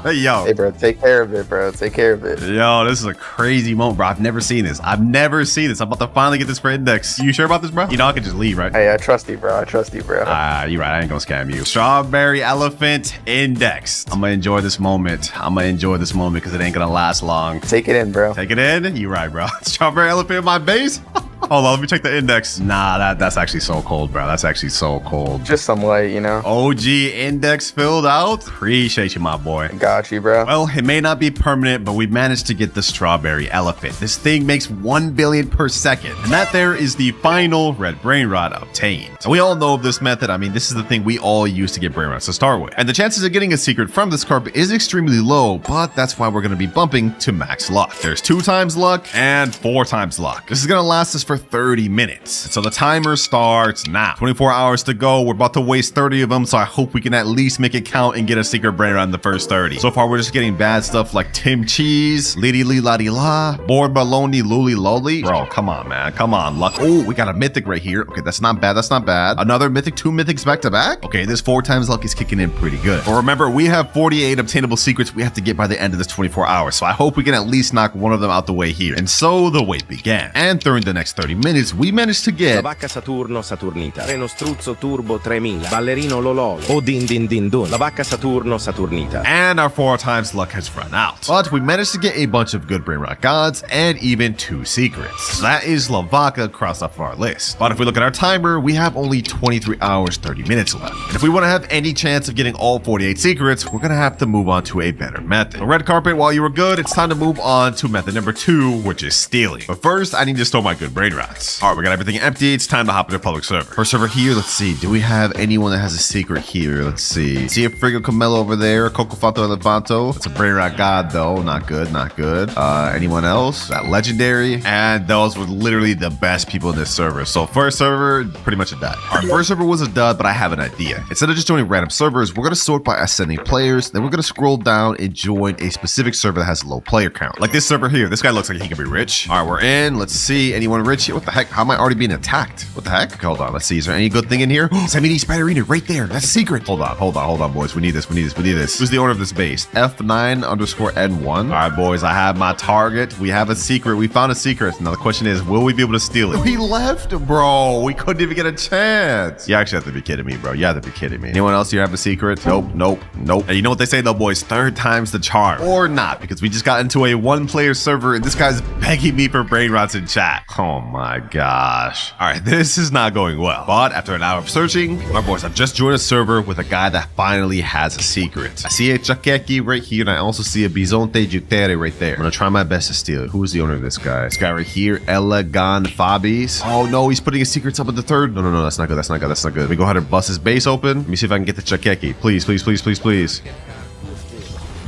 Hey, bro, take care of it, bro. Take care of it. Yo, this is a crazy moment, bro. I've never seen this. I'm about to finally get this for index. You sure about this, bro? You know I can just leave, right? Hey, I trust you, bro. You're right. I ain't gonna scam you. Strawberry Elephant index. I'm gonna enjoy this moment because it ain't gonna last long. Take it in, bro. Take it in? You right, bro. Strawberry Elephant in my base? Hold on, let me check the index. Nah, that's actually so cold, bro. That's actually so cold. Just some light, you know? OG index filled out. Appreciate you, my boy. Got you, bro. Well, it may not be permanent, but we managed to get the Strawberry Elephant. This thing makes 1 billion per second. And that there is the final red Brainrot obtained. So we all know of this method. I mean, this is the thing we all use to get Brainrots to start with. And the chances of getting a secret from this carpet is extremely low, but that's why we're going to be bumping to max luck. There's 2 times luck and 4 times luck. This is going to last us for 30 minutes. So the timer starts now. 24 hours to go. We're about to waste 30 of them, so I hope we can at least make it count and get a secret Brainrot in the first 30. So far, we're just getting bad stuff like Tim Cheese, Liddy Lee La Di La, Board Baloney Luli Loli. Bro, come on, man. Come on. Luck. Oh, we got a mythic right here. Okay, that's not bad. Another mythic, 2 mythics back to back. Okay, this 4 times luck is kicking in pretty good. But remember, we have 48 obtainable secrets we have to get by the end of this 24 hours. So I hope we can at least knock one of them out the way here. And so the wait began. And during the next 30 minutes, we managed to get La Vacca Saturno Saturnita, Reno Struzzo Turbo 3000, Ballerino Lololo, O Din Din Din Dun, La Vacca Saturno Saturnita. And our 4 times luck has run out. But we managed to get a bunch of good Brainrot gods and even 2 secrets. So that is La Vacca crossed off our list. But if we look at our timer, we have only 23 hours, 30 minutes left. And if we want to have any chance of getting all 48 secrets, we're going to have to move on to a better method. The red carpet, while you were good, it's time to move on to method number 2, which is stealing. But first, I need to store my good Brainrot. Brainrot. All right, we got everything empty. It's time to hop into public server. First server here, let's see. Do we have anyone that has a secret here? Let's see. See a Frigo Camelo over there. Coco Fato Elevanto. It's a Brainrot god, though. Not good, not good. Anyone else? That legendary. And those were literally the best people in this server. So first server, pretty much a dud. Our first server was a dud, but I have an idea. Instead of just joining random servers, we're going to sort by ascending players. Then we're going to scroll down and join a specific server that has a low player count. Like this server here. This guy looks like he can be rich. All right, we're in. Let's see. Anyone rich here? What the heck? How am I already being attacked? What the heck? Okay, hold on. Let's see. Is there any good thing in here? Sammy Spiderina right there. That's a secret. Hold on, boys. We need this. Who's the owner of this base? F9_N1. All right, boys. I have my target. We have a secret. We found a secret. Now the question is, will we be able to steal it? We left, bro. We couldn't even get a chance. You actually have to be kidding me, bro. You have to be kidding me. Anyone else here have a secret? Nope. And you know what they say though, boys? Third time's the charm. Or not, because we just got into a one-player server and this guy's begging me for Brainrots in chat. Oh my gosh. All right, this is not going well. But after an hour of searching, my boys, I've just joined a server with a guy that finally has a secret. I see a Chakeki right here, and I also see a Bisonte Jutere right there. I'm gonna try my best to steal it. Who is the owner of this guy? This guy right here, Elegan Fabis. Oh no, he's putting his secrets up at the third. No, that's not good. Let me go ahead and bust his base open. Let me see if I can get the Chakeki. Please.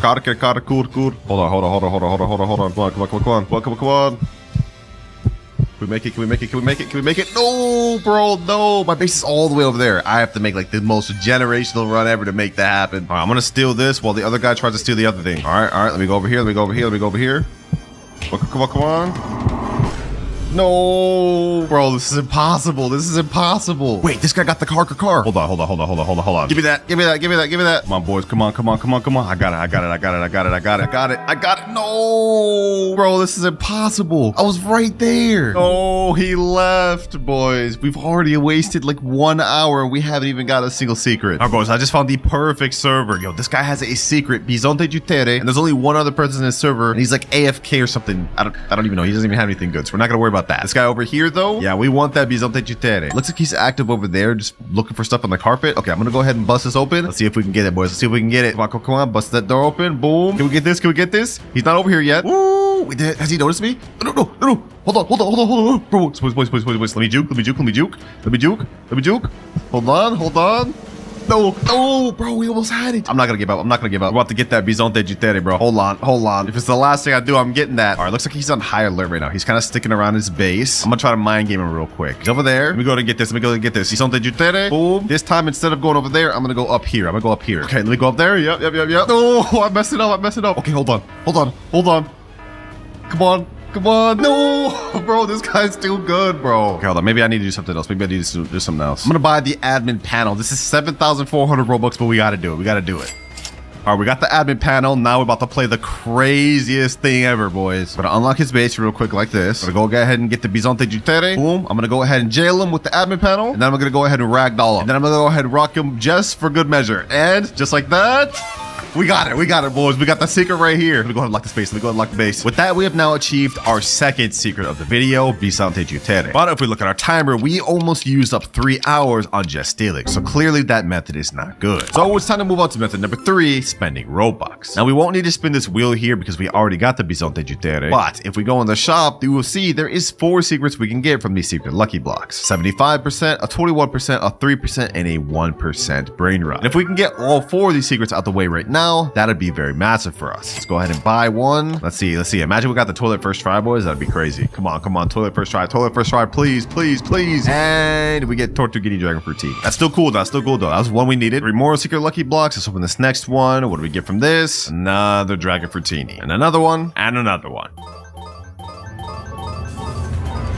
Kur. Hold on. Come on. Can we make it? No, bro, no. My base is all the way over there. I have to make like the most generational run ever to make that happen. All right, I'm gonna steal this while the other guy tries to steal the other thing. All right. Let me go over here. Come on. No, bro, this is impossible. Wait, this guy got the car. Hold on. Give me that. Come on, boys. Come on. I got it. No, bro, this is impossible. I was right there. Oh, he left, boys. We've already wasted like 1 hour. We haven't even got a single secret. All right, boys, I just found the perfect server. Yo, this guy has a secret, Bisonte Jutere, and there's only one other person in his server, and he's like AFK or something. I don't even know. He doesn't even have anything good, so we're not gonna worry about that. This guy over here, though, yeah, we want that Bisonte Jutere. Looks like he's active over there, just looking for stuff on the carpet. Okay, I'm gonna go ahead and bust this open. Let's see if we can get it, boys. Come on, bust that door open. Boom. Can we get this? He's not over here yet. Ooh, we did. Has he noticed me? No. Hold on. Bro, boys. Let me juke. Hold on. No, bro, we almost had it. I'm not gonna give up. I'm about to get that Bisonte Jutere, bro. Hold on. If it's the last thing I do, I'm getting that. All right, looks like he's on high alert right now. He's kind of sticking around his base. I'm gonna try to mind game him real quick. He's over there. Let me go and get this. Bisonte Jutere. Boom. This time, instead of going over there, I'm gonna go up here. Okay, let me go up there. Yep. No, I messed it up. Okay, hold on. Come on. No, bro, this guy's too good, bro. Okay, hold on. Maybe I need to do something else. I'm gonna buy the admin panel. This is 7,400 Robux, but we gotta do it. All right, we got the admin panel. Now we're about to play the craziest thing ever, boys. I'm gonna unlock his base real quick like this. I'm gonna go ahead and get the Bisonte Jutere. Boom. I'm gonna go ahead and jail him with the admin panel. And then I'm gonna go ahead and ragdoll him. And then I'm gonna go ahead and rock him just for good measure. And just like that, we got it, boys. We got the secret right here. Let me go ahead and lock the base. With that, we have now achieved our second secret of the video, Bisonte Jutere. But if we look at our timer, we almost used up 3 hours on just stealing. So clearly that method is not good. So it's time to move on to method number 3, spending Robux. Now we won't need to spin this wheel here because we already got the Bisonte Jutere. But if we go in the shop, you will see there is 4 secrets we can get from these secret lucky blocks. 75%, a 21%, a 3%, and a 1% Brainrot. And if we can get all 4 of these secrets out the way right now, that'd be very massive for us. Let's go ahead and buy one. Let's see. Imagine we got the toilet first try, boys. That'd be crazy. Come on. Toilet first try, please. And we get Tortuguini Dragon Fruitini. That's still cool, though. That was one we needed. 3 more secret lucky blocks. Let's open this next one. What do we get from this? Another Dragon Fruitini. And another one.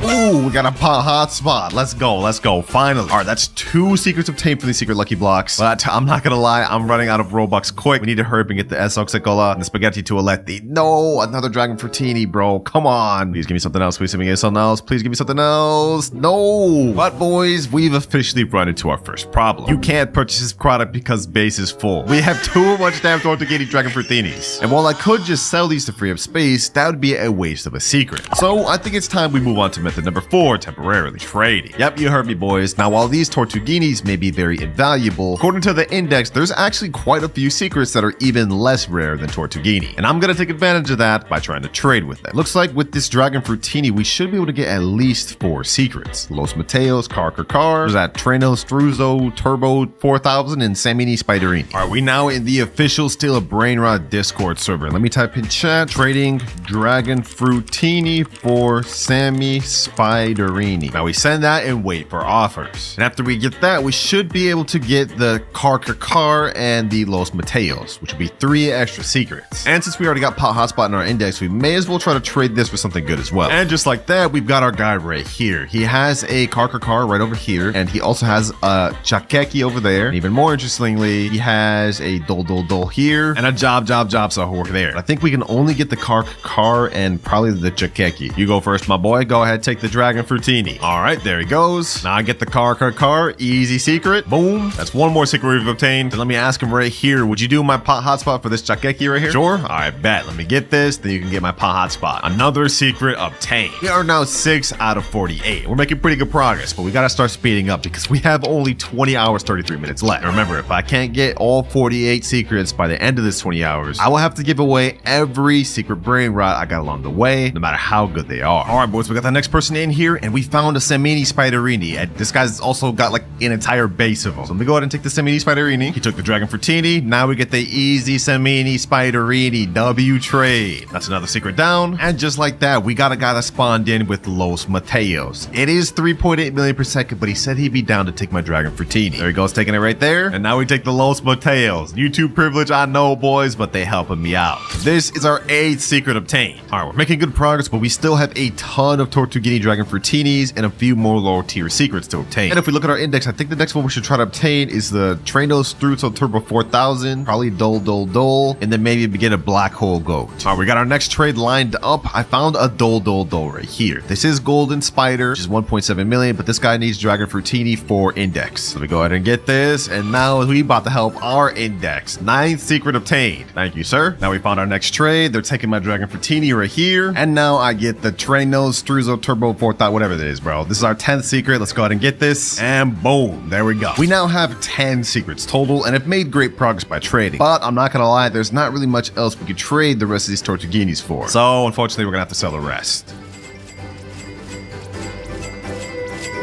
Ooh, we got a hot spot. Let's go. Finally. All right, that's 2 secrets obtained from these secret lucky blocks. But I'm not gonna lie, I'm running out of Robux quick. We need to hurry up and get the Esoxicola and the Spaghetti Toaletti. No, another Dragon Fruitini, bro. Come on. Please give me something else. Please give me something else. No. But boys, we've officially run into our first problem. You can't purchase this product because base is full. We have too much damn Tortuguini Dragon Fruitinis. And while I could just sell these to free up space, that would be a waste of a secret. So I think it's time we move on to method number 4, temporarily trading. Yep, you heard me, boys. Now, while these Tortuguinis may be very invaluable, according to the index, there's actually quite a few secrets that are even less rare than Tortuguini. And I'm gonna take advantage of that by trying to trade with them. Looks like with this Dragon Fruitini, we should be able to get at least 4 secrets. Los Mateos, Car, there's that Treno, Struzo, Turbo 4000, and Samini Spiderini. Are we now in the official Still a Brainrot Discord server? Let me type in chat, trading Dragon Fruitini for Sammy Spiderini. Now we send that and wait for offers. And after we get that, we should be able to get the Car and the Los Mateos, which will be 3 extra secrets. And since we already got Pot Hotspot in our index, we may as well try to trade this for something good as well. And just like that, we've got our guy right here. He has a Car right over here, and he also has a Chakeki over there. And even more interestingly, he has a Dol here and a Job Sahur there. I think we can only get the Car and probably the Chakeki. You go first, my boy. Go ahead, take the Dragon Fruitini. All right, there he goes. Now I get the Car. Easy secret. Boom. That's one more secret we've obtained. And let me ask him right here. Would you do my Pot Hotspot for this Chakeki right here? Sure. I bet. Let me get this. Then you can get my Pot Hotspot. Another secret obtained. We are now 6 out of 48. We're making pretty good progress, but we gotta start speeding up because we have only 20 hours, 33 minutes left. And remember, if I can't get all 48 secrets by the end of this 20 hours, I will have to give away every secret Brainrot I got along the way, no matter how good they are. All right, boys, we got the next person in here, and we found a Samini Spiderini, and this guy's also got like an entire base of them. So let me go ahead and take the Samini Spiderini. He took the Dragon Fruitini. Now we get the easy Samini Spiderini W trade. That's another secret down, and just like that, we got a guy that spawned in with Los Mateos. It is 3.8 million per second, but he said he'd be down to take my Dragon Fruitini. There he goes, taking it right there. And now we take the Los Mateos. YouTube privilege, I know, boys, but they helping me out. This is our 8th secret obtained. All right, we're making good progress, but we still have a ton of Tortuguini Dragon Fruitinis and a few more lower tier secrets to obtain. And if we look at our index, I think the next one we should try to obtain is the Treno Struzzo Turbo 4000, probably Dol, and then maybe begin a Black Hole Goat. All right, we got our next trade lined up. I found a Dol right here. This is Golden Spider, which is 1.7 million, but this guy needs Dragon Fruitini for index. So we go ahead and get this, and now we about to help our index. 9th secret obtained. Thank you, sir. Now we found our next trade. They're taking my Dragon Fruitini right here, and now I get the Treno Struzzo Turbo 4000, whatever it is, bro. This is our 10th secret. Let's go ahead and get this, and boom, there we go. We now have 10 secrets total, and have made great progress by trading. But I'm not gonna lie, there's not really much else we could trade the rest of these Tortuguinis for. So unfortunately, we're gonna have to sell the rest.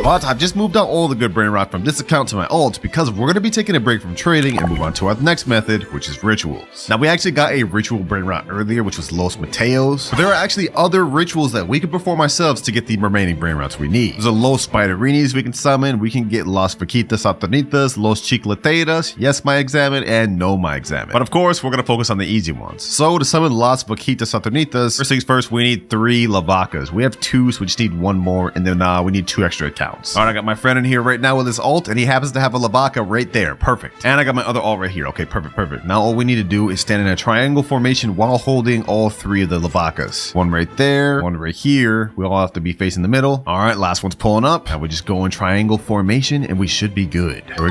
But I've just moved out all the good Brainrot from this account to my alt because we're going to be taking a break from trading and move on to our next method, which is rituals. Now, we actually got a ritual Brainrot earlier, which was Los Mateos. But there are actually other rituals that we can perform ourselves to get the remaining Brainrots we need. There's a Los Spiderinis we can summon. We can get Las Vaquitas Saturnitas, Los Chicleteras, Yes My Examine, and No My Examine. But of course, we're going to focus on the easy ones. So to summon Las Vaquitas Saturnitas, first things first, we need 3 Lavacas. We have 2, so we just need 1 more, and then we need 2 extra accounts. All right, I got my friend in here right now with his alt, and he happens to have a Lavaca right there. Perfect. And I got my other alt right here. Okay, perfect. Now all we need to do is stand in a triangle formation while holding all 3 of the Lavacas. 1 right there, 1 right here. We all have to be facing the middle. All right, last one's pulling up. Now we just go in triangle formation, and we should be good. There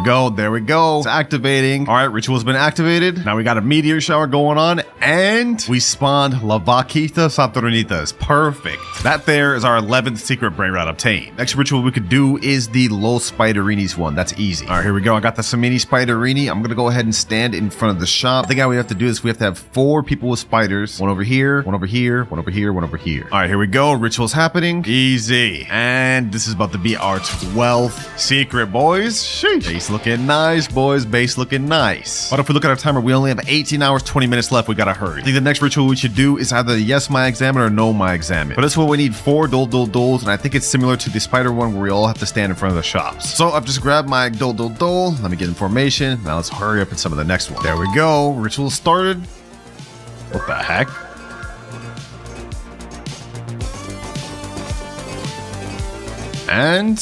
we go. It's activating. All right, ritual's been activated. Now we got a meteor shower going on, and we spawned Lavaquita Saturnitas. Perfect. That there is our 11th secret Brainrot obtained. Next ritual we could do is the Los Spiderinis one. That's easy. All right, here we go. I got the Samini Spiderini. I'm gonna go ahead and stand in front of the shop. I think all we have to do is we have to have 4 people with spiders. 1 over here, 1 over here, 1 over here, 1 over here. All right, here we go. Ritual's happening. Easy. And this is about to be our 12th secret, boys. Sheesh. Base looking nice, boys. Base looking nice. But if we look at our timer, we only have 18 hours, 20 minutes left. We gotta hurry. I think the next ritual we should do is either Yes My Examine or No My Examine. But this one we need 4 Dols, and I think it's similar to the spider one where we all have to stand in front of the shops. So I've just grabbed my Dol. Let me get in formation. Now let's hurry up in some of the next one. There we go. Ritual started. What the heck? And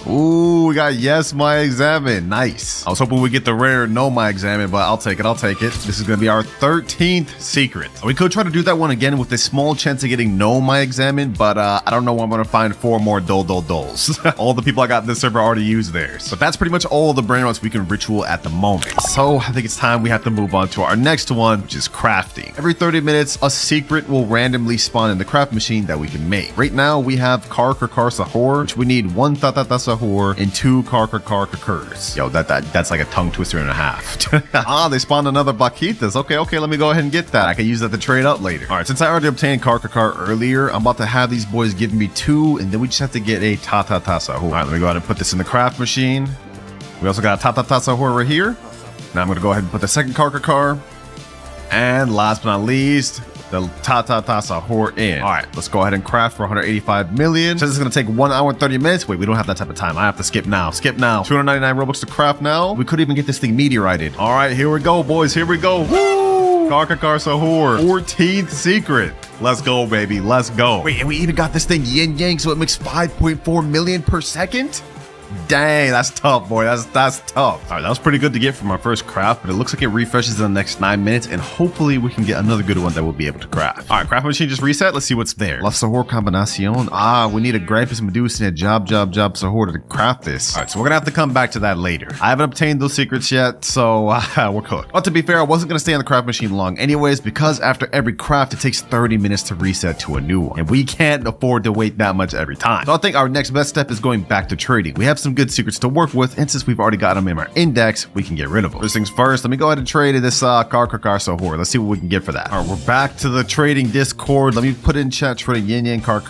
Ooh, we got yes, my examine. Nice. I was hoping we get the rare no, my examine, but I'll take it. I'll take it. This is going to be our 13th secret. We could try to do that one again with a small chance of getting no, my examine, but I don't know when I'm going to find 4 more dulls. All the people I got in this server already used theirs. But that's pretty much all the Brainrots we can ritual at the moment. So I think it's time we have to move on to our next one, which is crafting. Every 30 minutes, a secret will randomly spawn in the craft machine that we can make. Right now, we have Kar Sahur, which we need 1 Tatata Sahur and 2 Kar Kurs. Yo, that's like a tongue twister and a half. Ah, they spawned another Baquitas. Okay, let me go ahead and get that. I can use that to trade up later. All right, since I already obtained Kar earlier, I'm about to have these boys give me 2, and then we just have to get a Tatata Sahur. All right, let me go ahead and put this in the craft machine. We also got a Tatata Sahur right here. Now I'm going to go ahead and put the second Kar. And last but not least, the Tatata Sahur in. All right, let's go ahead and craft for 185 million. So this is going to take 1 hour and 30 minutes. Wait, we don't have that type of time. I have to skip now. 299 Robux to craft now. We could even get this thing meteorited. All right, here we go, boys. Here we go. Woo! Kar Sahur. 14th secret. Let's go, baby. Let's go. Wait, and we even got this thing yin yang, so it makes 5.4 million per second? Dang, that's tough, boy. That's tough. All right, that was pretty good to get from our first craft, but it looks like it refreshes in the next 9 minutes, and hopefully we can get another good one that we'll be able to craft. All right, craft machine just reset. Let's see what's there. La Sahur combinación. Ah, we need a Gripus Medusa and a Job Sahur to craft this. All right, so we're gonna have to come back to that later. I haven't obtained those secrets yet, so we're cooked. But to be fair, I wasn't gonna stay on the craft machine long anyways, because after every craft, it takes 30 minutes to reset to a new one, and we can't afford to wait that much every time. So I think our next best step is going back to trading. We have some good secrets to work with, and since we've already got them in our index, we can get rid of them. First things first, let me go ahead and trade this Kar Sahur. Let's see what we can get for that. All right, we're back to the trading Discord. Let me put in chat trading yin yang Kar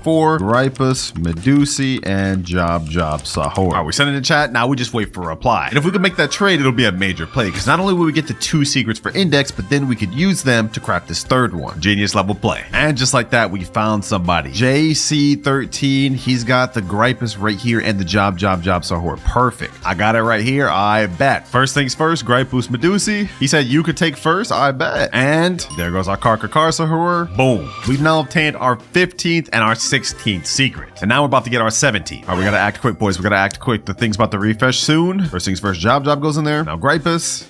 for Gripus, Medusi, and Job Sahur. All right, we send it in chat. Now we just wait for a reply. And if we can make that trade, it'll be a major play, because not only will we get the 2 secrets for index, but then we could use them to craft this third one. Genius level play. And just like that, we found somebody. JC13, he's got the Gripus right here and the Job Sahur. Perfect. I got it right here. I bet. First things first, Gripus Medusi. He said you could take first. I bet. And there goes our Kar Sahur. Boom. We've now obtained our 15th and our 16th secret. And now we're about to get our 17th. All right, we gotta act quick, boys. We gotta act quick. The thing's about to refresh soon. First things first, Job goes in there. Now Gripus.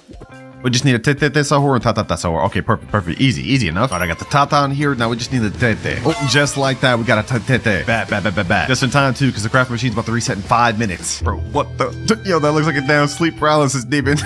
We just need a Tete Sahur and Tatata Sahur. Okay, perfect. Easy enough. All right, I got the Tata on here. Now we just need the Tete. Oh, just like that, we got a Tete. Bad. Just in time, too, because the craft machine's about to reset in 5 minutes. Bro, what the? Yo, that looks like a damn sleep paralysis demon.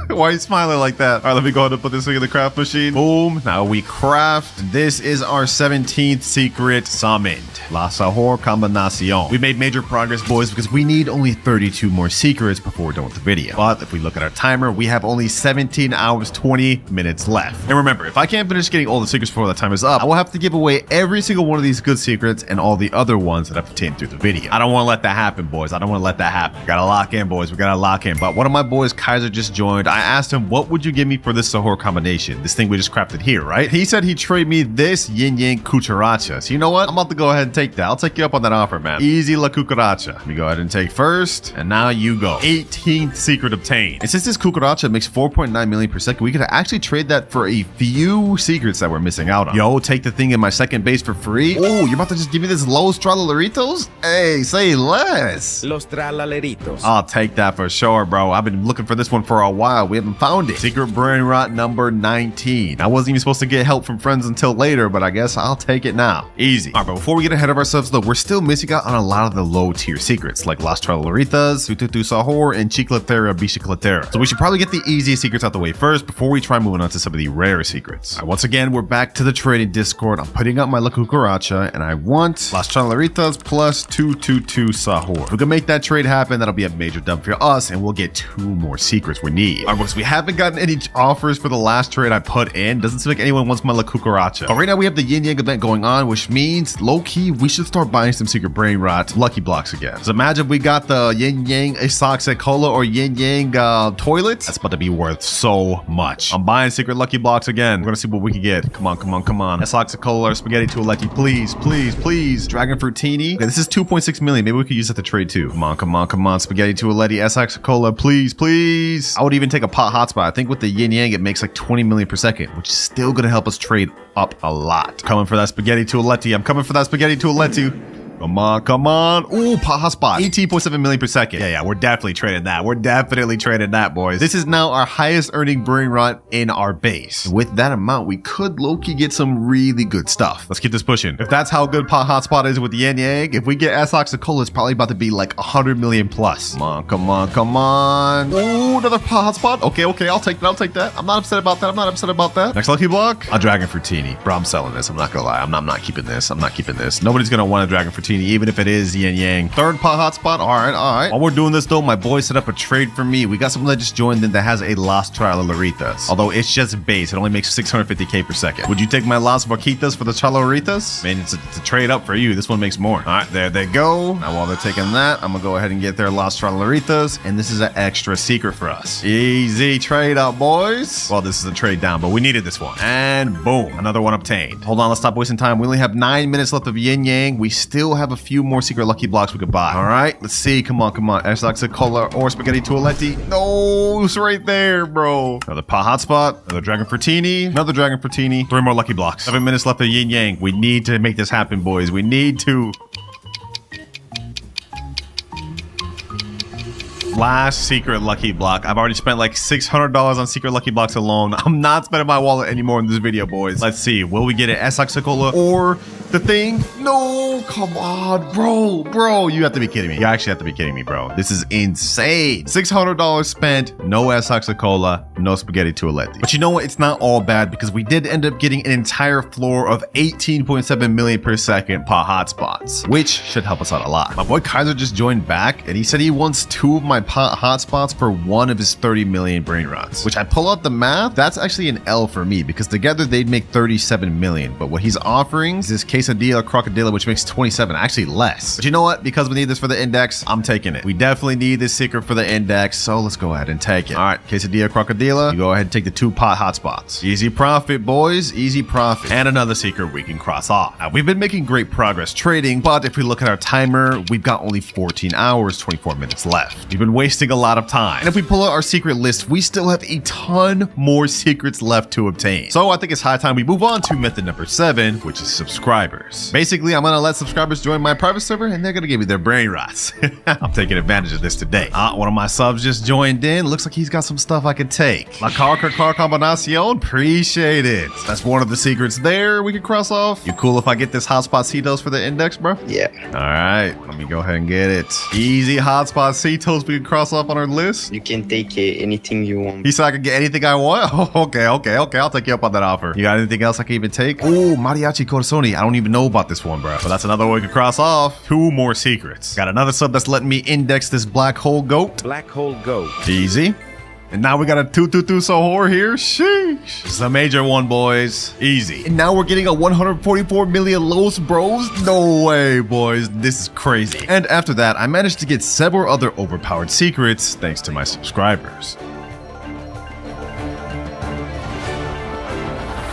Why are you smiling like that? All right, let me go ahead and put this thing in the craft machine. Boom. Now we craft. This is our 17th secret summoned. La Sahur combinación. We made major progress, boys, because we need only 32 more secrets before we're done with the video. But if we look at our timer, we have only 17 hours, 20 minutes left. And remember, if I can't finish getting all the secrets before that time is up, I will have to give away every single one of these good secrets and all the other ones that I've obtained through the video. I don't want to let that happen, boys. I don't want to let that happen. We gotta lock in, boys. We gotta lock in. But one of my boys, Kaiser, just joined. I asked him, what would you give me for this Sahur combination? This thing we just crafted here, right? He said he'd trade me this yin yang cucaracha. So you know what? I'm about to go ahead and take that. I'll take you up on that offer, man. Easy la cucaracha. Let me go ahead and take first. And now you go. 18th secret obtained. And since this cucaracha makes 4.9 million per second, we could actually trade that for a few secrets that we're missing out on. Yo, take the thing in my second base for free. Oh, you're about to just give me this Los Tralaleritos? Hey, say less. Los Tralaleritos. I'll take that for sure, bro. I've been looking for this one for a while. We haven't found it. Secret Brainrot number 19. I wasn't even supposed to get help from friends until later, but I guess I'll take it now. Easy. All right, but before we get ahead of ourselves, though, we're still missing out on a lot of the low tier secrets, like Las Tralaleritas, Tututu Sahur, and Chiclatera Bicicletera. So we should probably get the easiest secrets out the way first before we try moving on to some of the rare secrets. All right, once again, we're back to the trading Discord. I'm putting up my La Cucaracha, and I want Las Tralaleritas plus 222 Sahur. If we can make that trade happen, that'll be a major dub for us, and we'll get 2 more secrets we need. All right, folks, we haven't gotten any offers for the last trade I put in. Doesn't seem like anyone wants my La Cucaracha. But right now we have the Yin Yang event going on, which means low-key we should start buying some secret Brainrot lucky blocks again. So imagine we got the Yin Yang Asaxe Cola or Yin Yang toilet. That's about to be worth so much. I'm buying secret lucky blocks again. We're gonna see what we can get. Come on. Asaxe Cola or Spaghetti Tualetti, please. Dragon Fruitini. Okay, this is 2.6 million. Maybe we could use that to trade too. Come on. Spaghetti Tualetti, Asaxe Cola, please. I would even take a pot hotspot. I think with the Yin Yang, it makes like 20 million per second, which is still gonna help us trade up a lot. Coming for that Spaghetti Tualetti. I'm coming for that Spaghetti Tualetti. Come on, come on. Ooh, hotspot. 18.7 million per second. Yeah, we're definitely trading that. We're definitely trading that, boys. This is now our highest earning Brainrot in our base. And with that amount, we could low-key get some really good stuff. Let's keep this pushing. If that's how good hotspot is with the yin yang, if we get S-Oxycola, it's probably about to be like 100 million plus. Come on, come on, come on. Ooh, another hotspot. Okay, I'll take that. I'll take that. I'm not upset about that. I'm not upset about that. Next lucky block, a Dragon Fruitini. Bro, I'm selling this. I'm not gonna lie. I'm not keeping this. I'm not keeping this. Nobody's gonna want a Dragon Fruitini, even if it is yin yang. Third hotspot. All right. While we're doing this though, my boy set up a trade for me. We got someone that just joined in that has a Las Chaloritas. Although it's just base, it only makes 650k per second. Would you take my Las Vaquitas for the Chaloritas? Man, it's a trade up for you. This one makes more. All right, there they go. Now while they're taking that, I'm gonna go ahead and get their Las Chaloritas, and this is an extra secret for us. Easy trade up, boys. Well, this is a trade down, but we needed this one. And boom, another one obtained. Hold on, let's stop wasting time. We only have 9 minutes left of yin yang. We still have a few more secret lucky blocks we could buy. All right, let's see. Come on. S-Oxycola or Spaghetti Toaletti. No, it's right there, bro. Another hotspot, another Dragon Fruitini, another Dragon Fruitini. 3 more lucky blocks. 7 minutes left of yin yang. We need to make this happen, boys. We need to. Last secret lucky block. I've already spent like $600 on secret lucky blocks alone. I'm not spending my wallet anymore in this video, boys. Let's see. Will we get an S-Oxycola or the thing? No, come on, bro. You have to be kidding me. You actually have to be kidding me, bro. This is insane. $600 spent, no S-Oxycola, no Spaghetti Toaletti. But you know what? It's not all bad because we did end up getting an entire floor of 18.7 million per second hotspots, which should help us out a lot. My boy Kaiser just joined back and he said he wants 2 of my hotspots for 1 of his 30 million Brainrots, which I pull out the math, that's actually an L for me because together they'd make 37 million. But what he's offering is this quesadilla crocodilla, which makes 27, actually less. But you know what? Because we need this for the index, I'm taking it. We definitely need this secret for the index, so let's go ahead and take it. All right, quesadilla crocodilla, you go ahead and take the 2 hotspots. Easy profit, boys, easy profit. And another secret we can cross off. Now, we've been making great progress trading, but if we look at our timer, we've got only 14 hours, 24 minutes left. We've been wasting a lot of time. And if we pull out our secret list, we still have a ton more secrets left to obtain. So I think it's high time we move on to method number 7, which is subscribers. Basically, I'm gonna let subscribers join my private server and they're gonna give me their Brainrots. I'm taking advantage of this today. One of my subs just joined in. Looks like he's got some stuff I could take. La car combinación, appreciate it. That's one of the secrets there we can cross off. You cool if I get this hotspot Cetos for the index, bro? Yeah. All right, let me go ahead and get it. Easy hotspot Cetos we can cross off on our list. You can take anything you want. He said I could get anything I want? Oh, okay. I'll take you up on that offer. You got anything else I can even take? Oh, Mariachi Corazoni. I don't even know about this one, bro. But that's another way we could cross off. 2 more secrets. Got another sub that's letting me index this black hole goat. Black hole goat. Easy. And now we got a 222 Sohor here. Sheesh. This is a major one, boys. Easy. And now we're getting a 144 million Los Bros. No way, boys. This is crazy. And after that, I managed to get several other overpowered secrets thanks to my subscribers.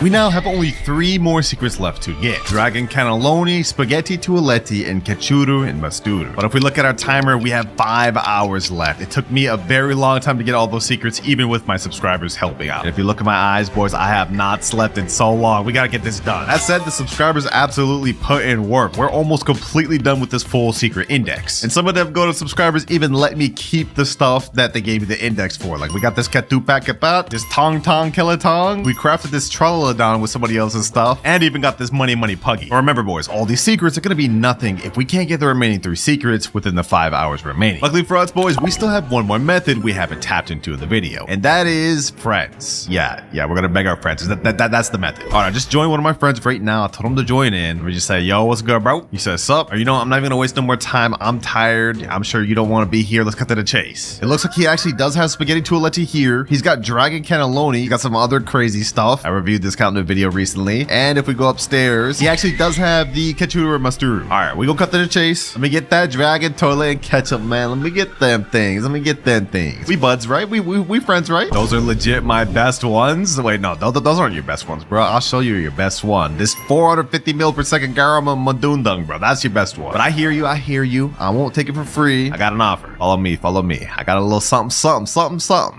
We now have only 3 more secrets left to get. Dragon Cannelloni, Spaghetti Toaletti, and Cachuru and Masturu. But if we look at our timer, we have 5 hours left. It took me a very long time to get all those secrets, even with my subscribers helping out. And if you look at my eyes, boys, I have not slept in so long. We gotta get this done. That said, the subscribers absolutely put in work. We're almost completely done with this full secret index. And some of them go to subscribers even let me keep the stuff that they gave me the index for. Like we got this Katupak Kapat, this Tong Tong Kelatong. We crafted this Tralala down with somebody else's stuff, and even got this money puggy. But remember, boys, all these secrets are gonna be nothing if we can't get the remaining 3 secrets within the 5 hours remaining. Luckily for us, boys, we still have one more method we haven't tapped into in the video, and that is friends. Yeah, we're gonna beg our friends. That's the method. All right, just join one of my friends right now. I told him to join in. We just say, yo, what's good, bro? He says, sup? Or you know, I'm not even gonna waste no more time. I'm tired. I'm sure you don't want to be here. Let's cut to the chase. It looks like he actually does have Spaghetti Toaletti here. He's got Dragon Cannelloni. He's got some other crazy stuff. I reviewed this count in a video recently. And if we go upstairs, he actually does have the Kachuru or Masturu. All right, we gonna cut to the chase. Let me get that Dragon Toilet and Ketchup, man. Let me get them things. We buds, right? We friends, right? Those are legit my best ones. Wait, no, those aren't your best ones, bro. I'll show you your best one. This 450 mil per second Garama Madundung, bro. That's your best one. But I hear you. I won't take it for free. I got an offer. Follow me. I got a little something.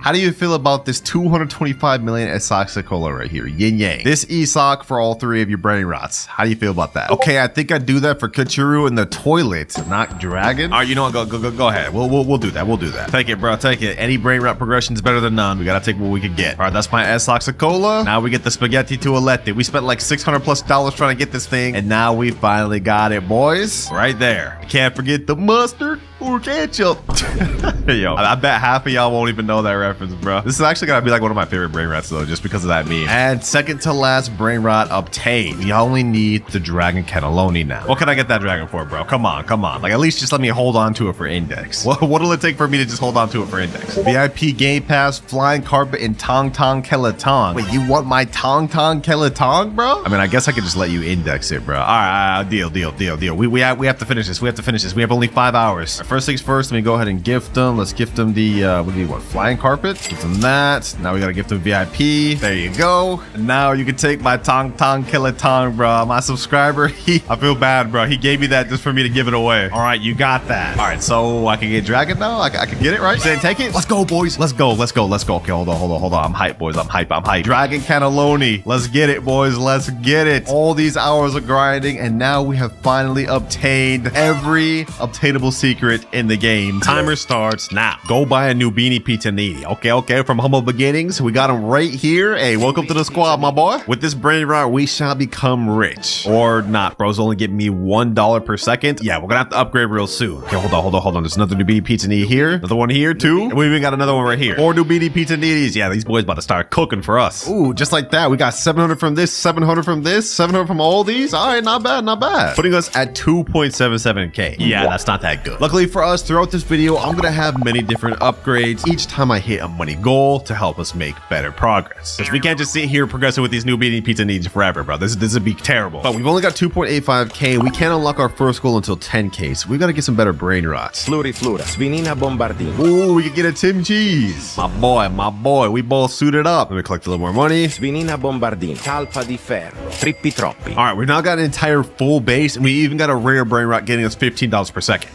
How do you feel about this 225 million S-Oxycola right here? Yin Yang. game. This ESOC for all 3 of your brain rots. How do you feel about that? Okay, I think I'd do that for Kachuru in the toilet, not Dragon. All right, you know what? Go ahead. We'll do that. We'll do that. Take it, bro. Take it. Any brain rot progression is better than none. We gotta take what we can get. All right, that's my S-Oxicola. Now we get the spaghetti toilette. We spent like $600+ trying to get this thing, and now we finally got it, boys. Right there. Can't forget the mustard or ketchup. Yo, I bet half of y'all won't even know that reference, bro. This is actually gonna be like one of my favorite brain rots though, just because of that meme. And second to last brain rot obtained. We only need the dragon cannelloni now. What can I get that dragon for, bro? Come on. Like, at least just let me hold on to it for index. What'll it take for me to just hold on to it for index? VIP game pass, flying carpet, and tong kelatong. Wait, you want my tong kelatong, bro? I mean, I guess I could just let you index it, bro. All right, deal. We have to finish this. We have only 5 hours. Right, first things first, let me go ahead and gift them. Let's gift them the flying carpet. Give them that. Now we gotta gift them VIP. There you go. And now you can take my tong kelatong, bro. My subscriber, I feel bad, bro. He gave me that just for me to give it away. All right, you got that. All right, so I can get dragon now. I can get it, right? Say take it. Let's go, boys. Let's go. Okay, hold on. I'm hyped, boys. I'm hyped. Dragon cannelloni. Let's get it, boys. Let's get it. All these hours of grinding, and now we have finally obtained every obtainable secret in the game. Timer starts now. Go buy a new beanie pizza needy. Okay. From humble beginnings, we got him right here. Hey, welcome to the squad, my boy. With this brain rot, we shall become rich. Or not. Bros only give me $1 per second. Yeah, we're gonna have to upgrade real soon. Okay, hold on. There's another new beanie pizza needy here. Another one here, too. And we even got another one right here. 4 new beanie pizza needies. Yeah, these boys about to start cooking for us. Ooh, just like that. We got 700 from this, 700 from this, 700 from all these. All right, not bad. Putting us at 2.77K. Yeah, that's not that good. Luckily for us, throughout this video, I'm gonna have many different upgrades each time I hit a money goal to help us make better progress. Because we can't just sit here progressing with these new beanie pizza needs forever, bro. This would be terrible. But we've only got 2.85K. We can't unlock our first goal until 10K, so we gotta get some better brain rots. Fluriflura, Svinina Bombardino. Ooh, we can get a Tim Cheese. My boy. We both suited up. Let me collect a little more money. Svinina Bombardino, Talpa di Ferro, Trippi Troppi. All right, we've now got an entire full base, and we even got a rare brain rot getting us $15 per second.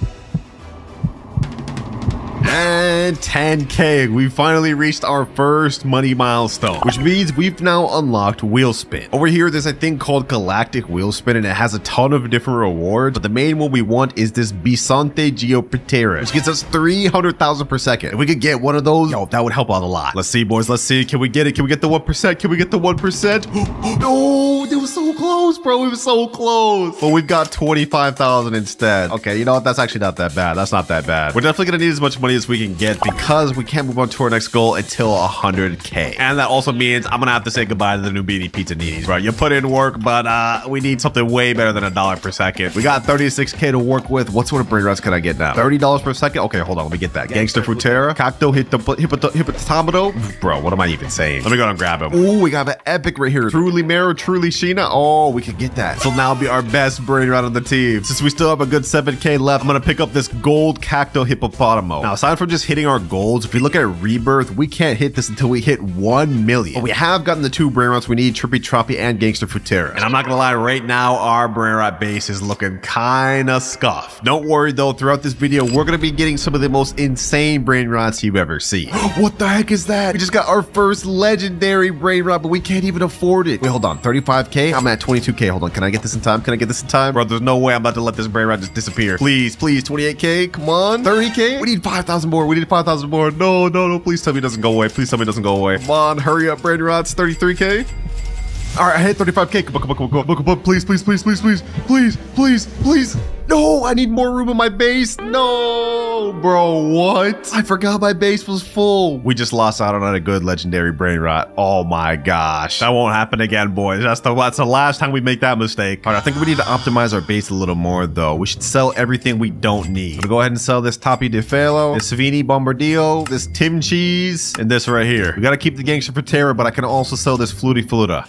And 10K, we finally reached our first money milestone, which means we've now unlocked wheel spin. Over here, there's a thing called galactic wheel spin, and it has a ton of different rewards, but the main one we want is this Bisonte Geoptera, which gets us 300,000 per second. If we could get one of those, yo, that would help out a lot. Let's see, boys, let's see. Can we get it? Can we get the 1%? Can we get the 1%? No, it was so close, bro. It was so close. But we've got 25,000 instead. Okay, you know what? That's actually not that bad. That's not that bad. We're definitely gonna need as much money as we can get because we can't move on to our next goal until 100K. And that also means I'm gonna have to say goodbye to the new beanie pizza needies, bro. You put in work, but we need something way better than $1 per second. We got 36K to work with. What sort of brain rots can I get now? $30 per second? Okay, hold on. Let me get that. Gangster Frutera, Cacto Hippopotamodo. Bro, what am I even saying? Let me go and grab him. Ooh, we got an epic right here. Truly Mero, Truly Sheena. Oh, we can get that. So now be our best brain rot on the team. Since we still have a good 7K left, I'm gonna pick up this gold Cacto Hippopotamo. Now, aside from just hitting our goals, if we look at Rebirth, we can't hit this until we hit 1 million. But we have gotten the 2 brain rots we need, Trippy Troppy and Gangster Futera. And I'm not gonna lie, right now, our brain rot base is looking kinda scuffed. Don't worry though, throughout this video, we're gonna be getting some of the most insane brain rots you've ever seen. What the heck is that? We just got our first legendary brain rot, but we can't even afford it. Wait, hold on, 35K? I'm at 22K. Hold on, can I get this in time? Bro, there's no way I'm about to let this brain rot just disappear. Please, 28K, come on. 30K? We need 5,000 more. No, please tell me it doesn't go away. Come on, hurry up, brain rots. 33K. All right, I hit 35K. Come on. Please. No, I need more room in my base. No, bro, what? I forgot my base was full. We just lost out on a good legendary brain rot. Oh my gosh. That won't happen again, boys. That's the last time we make that mistake. All right, I think we need to optimize our base a little more, though. We should sell everything we don't need. We'll go ahead and sell this Tapi de Felo, this Savini Bombardillo, this Tim Cheese, and this right here. We got to keep the Gangster Frutera, but I can also sell this Fluta.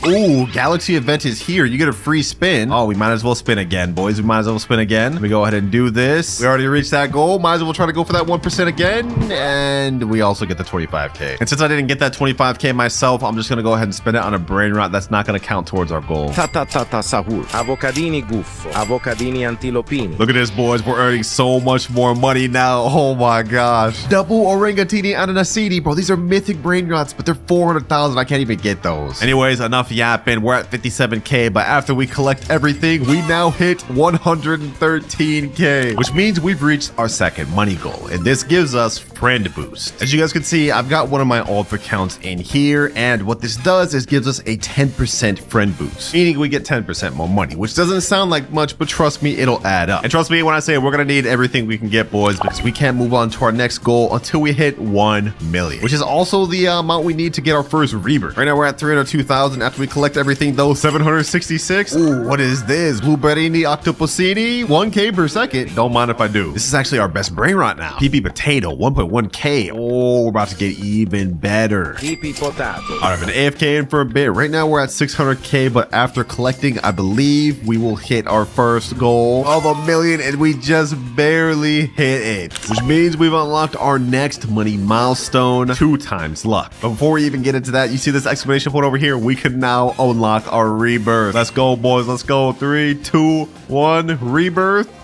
Ooh, Galaxy event is here. You get a free spin. Oh, we might as well spin again, boys. Let me go ahead and do this. We already reached that goal. Might as well try to go for that 1% again. And we also get the 25K. And since I didn't get that 25K myself, I'm just going to go ahead and spend it on a brain rot that's not going to count towards our goal. Sahur, Avocadini Guffo, Avocadini Antilopini. Look at this, boys. We're earning so much more money now. Oh my gosh. Double Orangatini Ananasini, bro. These are mythic brain rots, but they're 400,000. I can't even get those. Anyways, enough yapping. We're at 57K, but after we collect everything, we now hit 113K, which means we've reached our second money goal, and this gives us friend boost. As you guys can see, I've got one of my alt accounts in here, and what this does is gives us a 10% friend boost, meaning we get 10% more money, which doesn't sound like much, but trust me, it'll add up. And trust me when I say we're gonna need everything we can get, boys, because we can't move on to our next goal until we hit 1 million, which is also the amount we need to get our first rebirth. Right now we're at 302,000. After we collect everything though, 766. Ooh, what is this? Blueberrini Octopusini, 1K per second. Don't mind if I do. This is actually our best Brainrot now. PP Potato, 1.1K. Oh, we're about to get even better. PP Potato. All right, I've been AFK in for a bit. Right now we're at 600K, but after collecting, I believe we will hit our first goal of 1 million, and we just barely hit it, which means we've unlocked our next money milestone, 2 times luck. But before we even get into that, you see this exclamation point over here? We can now unlock our rebirth. Let's go, boys. Let's go. 3, 2, 1, rebirth.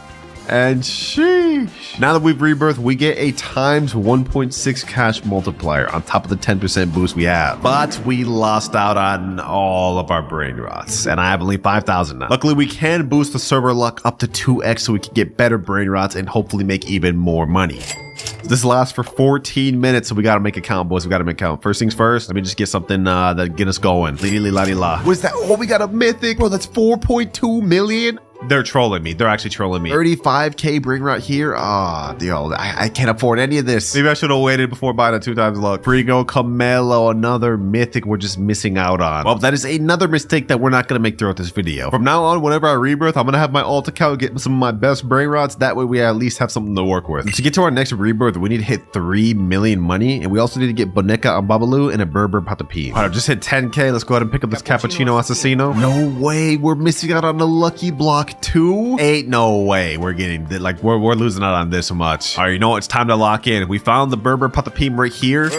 And sheesh. Now that we've rebirthed, we get a times 1.6 cash multiplier on top of the 10% boost we have. But we lost out on all of our brain rots, and I have only 5,000 now. Luckily, we can boost the server luck up to 2x so we can get better brain rots and hopefully make even more money. This lasts for 14 minutes, so we gotta make a count, boys. We gotta make a count. First things first, let me just get something that get us going. La. What is that? Oh, we got a mythic, bro. That's 4.2 million. They're trolling me. They're actually trolling me. 35K Brainrot here. Yo, I can't afford any of this. Maybe I should have waited before buying a 2 times luck. Frigo Camelo, another mythic we're just missing out on. Well, that is another mistake that we're not going to make throughout this video. From now on, whenever I rebirth, I'm going to have my alt account get some of my best Brainrots. That way we at least have something to work with. To get to our next rebirth, we need to hit 3 million money, and we also need to get Boneca on Babalu and a Berber Patapim. All right, just hit 10K. Let's go ahead and pick up this Cappuccino Assassino. No way. We're missing out on the lucky block 2. Ain't no way we're getting like we're losing out on this much. All right, you know what? It's time to lock in. We found the Berber Patapim right here.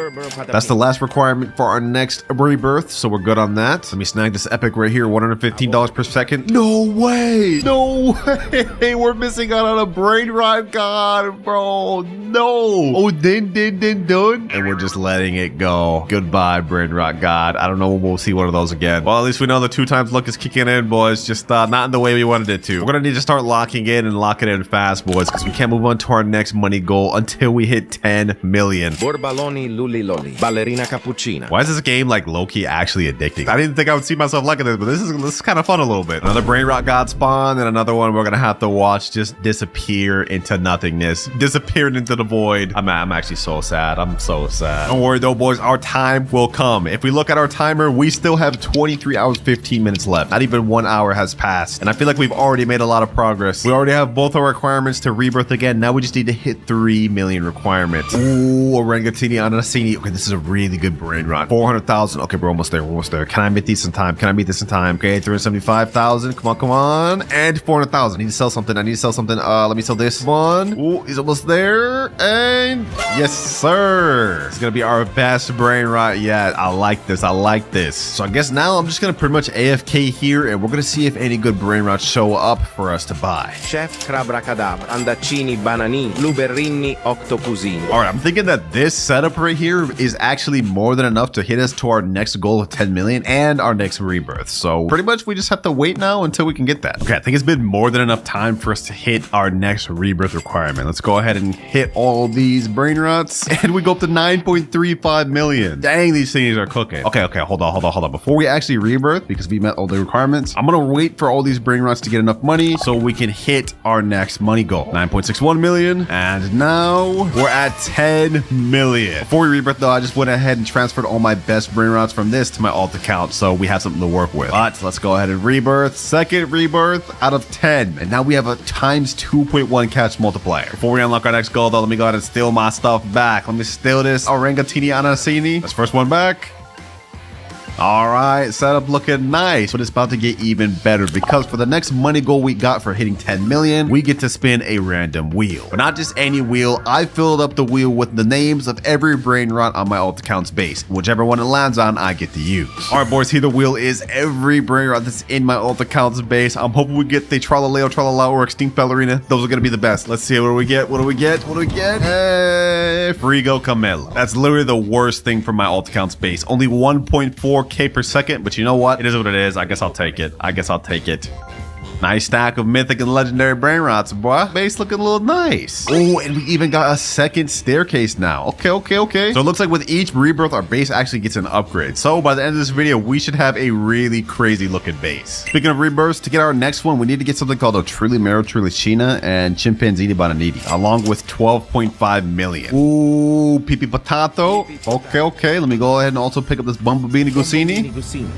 That's the last requirement for our next rebirth, so we're good on that. Let me snag this epic right here, $115 per second. No way. We're missing out on a brain rot. God, bro. No. Oh, done. And we're just letting it go. Goodbye, brain rot god. I don't know when we'll see one of those again. Well, at least we know the 2 times luck is kicking in, boys. Just not in the way we wanted it to. We're gonna need to start locking in and locking in fast, boys, because we can't move on to our next money goal until we hit 10 million. Borbaloni Luli Loli. Ballerina Cappuccina. Why is this game like low-key actually addicting? I didn't think I would see myself liking this, but this is kind of fun a little bit. Another brain rot god spawn, and another one we're gonna have to watch just disappear into nothingness, disappearing into the void. I'm actually so sad. I'm so sad. Don't worry though, boys. Our time will come. If we look at our timer, we still have 23 hours 15 minutes left. Not even 1 hour has passed, and I feel like we've already made a lot of progress. We already have both our requirements to rebirth again. Now we just need to hit 3 million requirements. Ooh, Orangatini Anasini. Okay, this is a really good brain rot. 400,000. Okay, we're almost there. We're almost there. Can I meet these in time? Okay, 375,000. Come on. And 400,000. I need to sell something. Let me sell this one. Ooh, he's almost there. And yes, sir. It's gonna be our best brain rot yet. I like this. So I guess now I'm just gonna pretty much AFK here, and we're gonna see if any good brain rots show up for us to buy. Chef Crabracadabra. Andaccini Banani. Blueberrini Octopusini. All right, I'm thinking that this setup right here is actually more than enough to hit us to our next goal of 10 million and our next rebirth. So pretty much we just have to wait now until we can get that. Okay, I think it's been more than enough time for us to hit our next rebirth requirement. Let's go ahead and hit all these brain rots, and we go up to 9.35 million. Dang, these things are cooking. Okay, hold on. Before we actually rebirth, because we met all the requirements, I'm gonna wait for all these brain rots to get enough money so we can hit our next money goal. 9.61 million, and now we're at 10 million. Before we rebirth though, I just went ahead and transferred all my best brain rots from this to my alt account, so we have something to work with. But let's go ahead and rebirth. Second rebirth out of 10, and now we have a times 2.1 cash multiplier. Before we unlock our next goal though, let me go ahead and steal my stuff back. Let me steal this Orangatini Anasini. That's first one back. All right, setup looking nice, but it's about to get even better because for the next money goal we got for hitting 10 million, we get to spin a random wheel. But not just any wheel. I filled up the wheel with the names of every brain rot on my alt account's base. Whichever one it lands on, I get to use. All right, boys, here the wheel is every brain rot that's in my alt account's base. I'm hoping we get the Tralaleo, Tralala, or Extinct Ballerina. Those are gonna be the best. Let's see, what do we get? Frigo Camelo. That's literally the worst thing for my alt account's base. Only 1.4 4K per second, but you know what? It is what it is. I guess I'll take it. Nice stack of mythic and legendary Brainrots, boy. Base looking a little nice. Oh, and we even got a second staircase now. Okay. So it looks like with each rebirth, our base actually gets an upgrade. So by the end of this video, we should have a really crazy looking base. Speaking of rebirths, to get our next one, we need to get something called a Trilimero Trilicina and Chimpanzini Bananiti, along with 12.5 million. Ooh, Pipi Potato. Okay. Let me go ahead and also pick up this Bumblebee Gusini.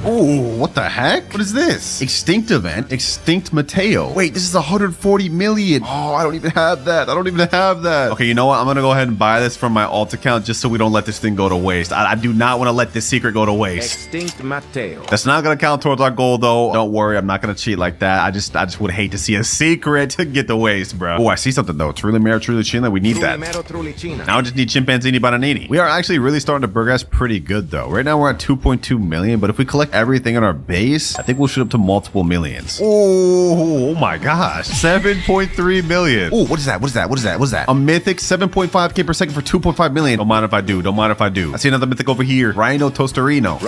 Ooh, what the heck? What is this? Extinct event. Extinct Mateo. Wait, this is 140 million. Oh, I don't even have that. Okay, you know what? I'm gonna go ahead and buy this from my alt account just so we don't let this thing go to waste. I do not want to let this secret go to waste. Extinct Mateo. That's not gonna count towards our goal though. Don't worry, I'm not gonna cheat like that. I just would hate to see a secret get to waste, bro. Oh, I see something though. Trilimero Trilicina. We need that. Now I just need Chimpanzini Bananini. We are actually really starting to progress pretty good though. Right now we're at 2.2 million, but if we collect everything in our base, I think we'll shoot up to multiple millions. Oh my gosh. 7.3 million. Oh, what is that? A mythic 7.5K per second for 2.5 million. Don't mind if I do. I see another mythic over here. Rhino Toasterino.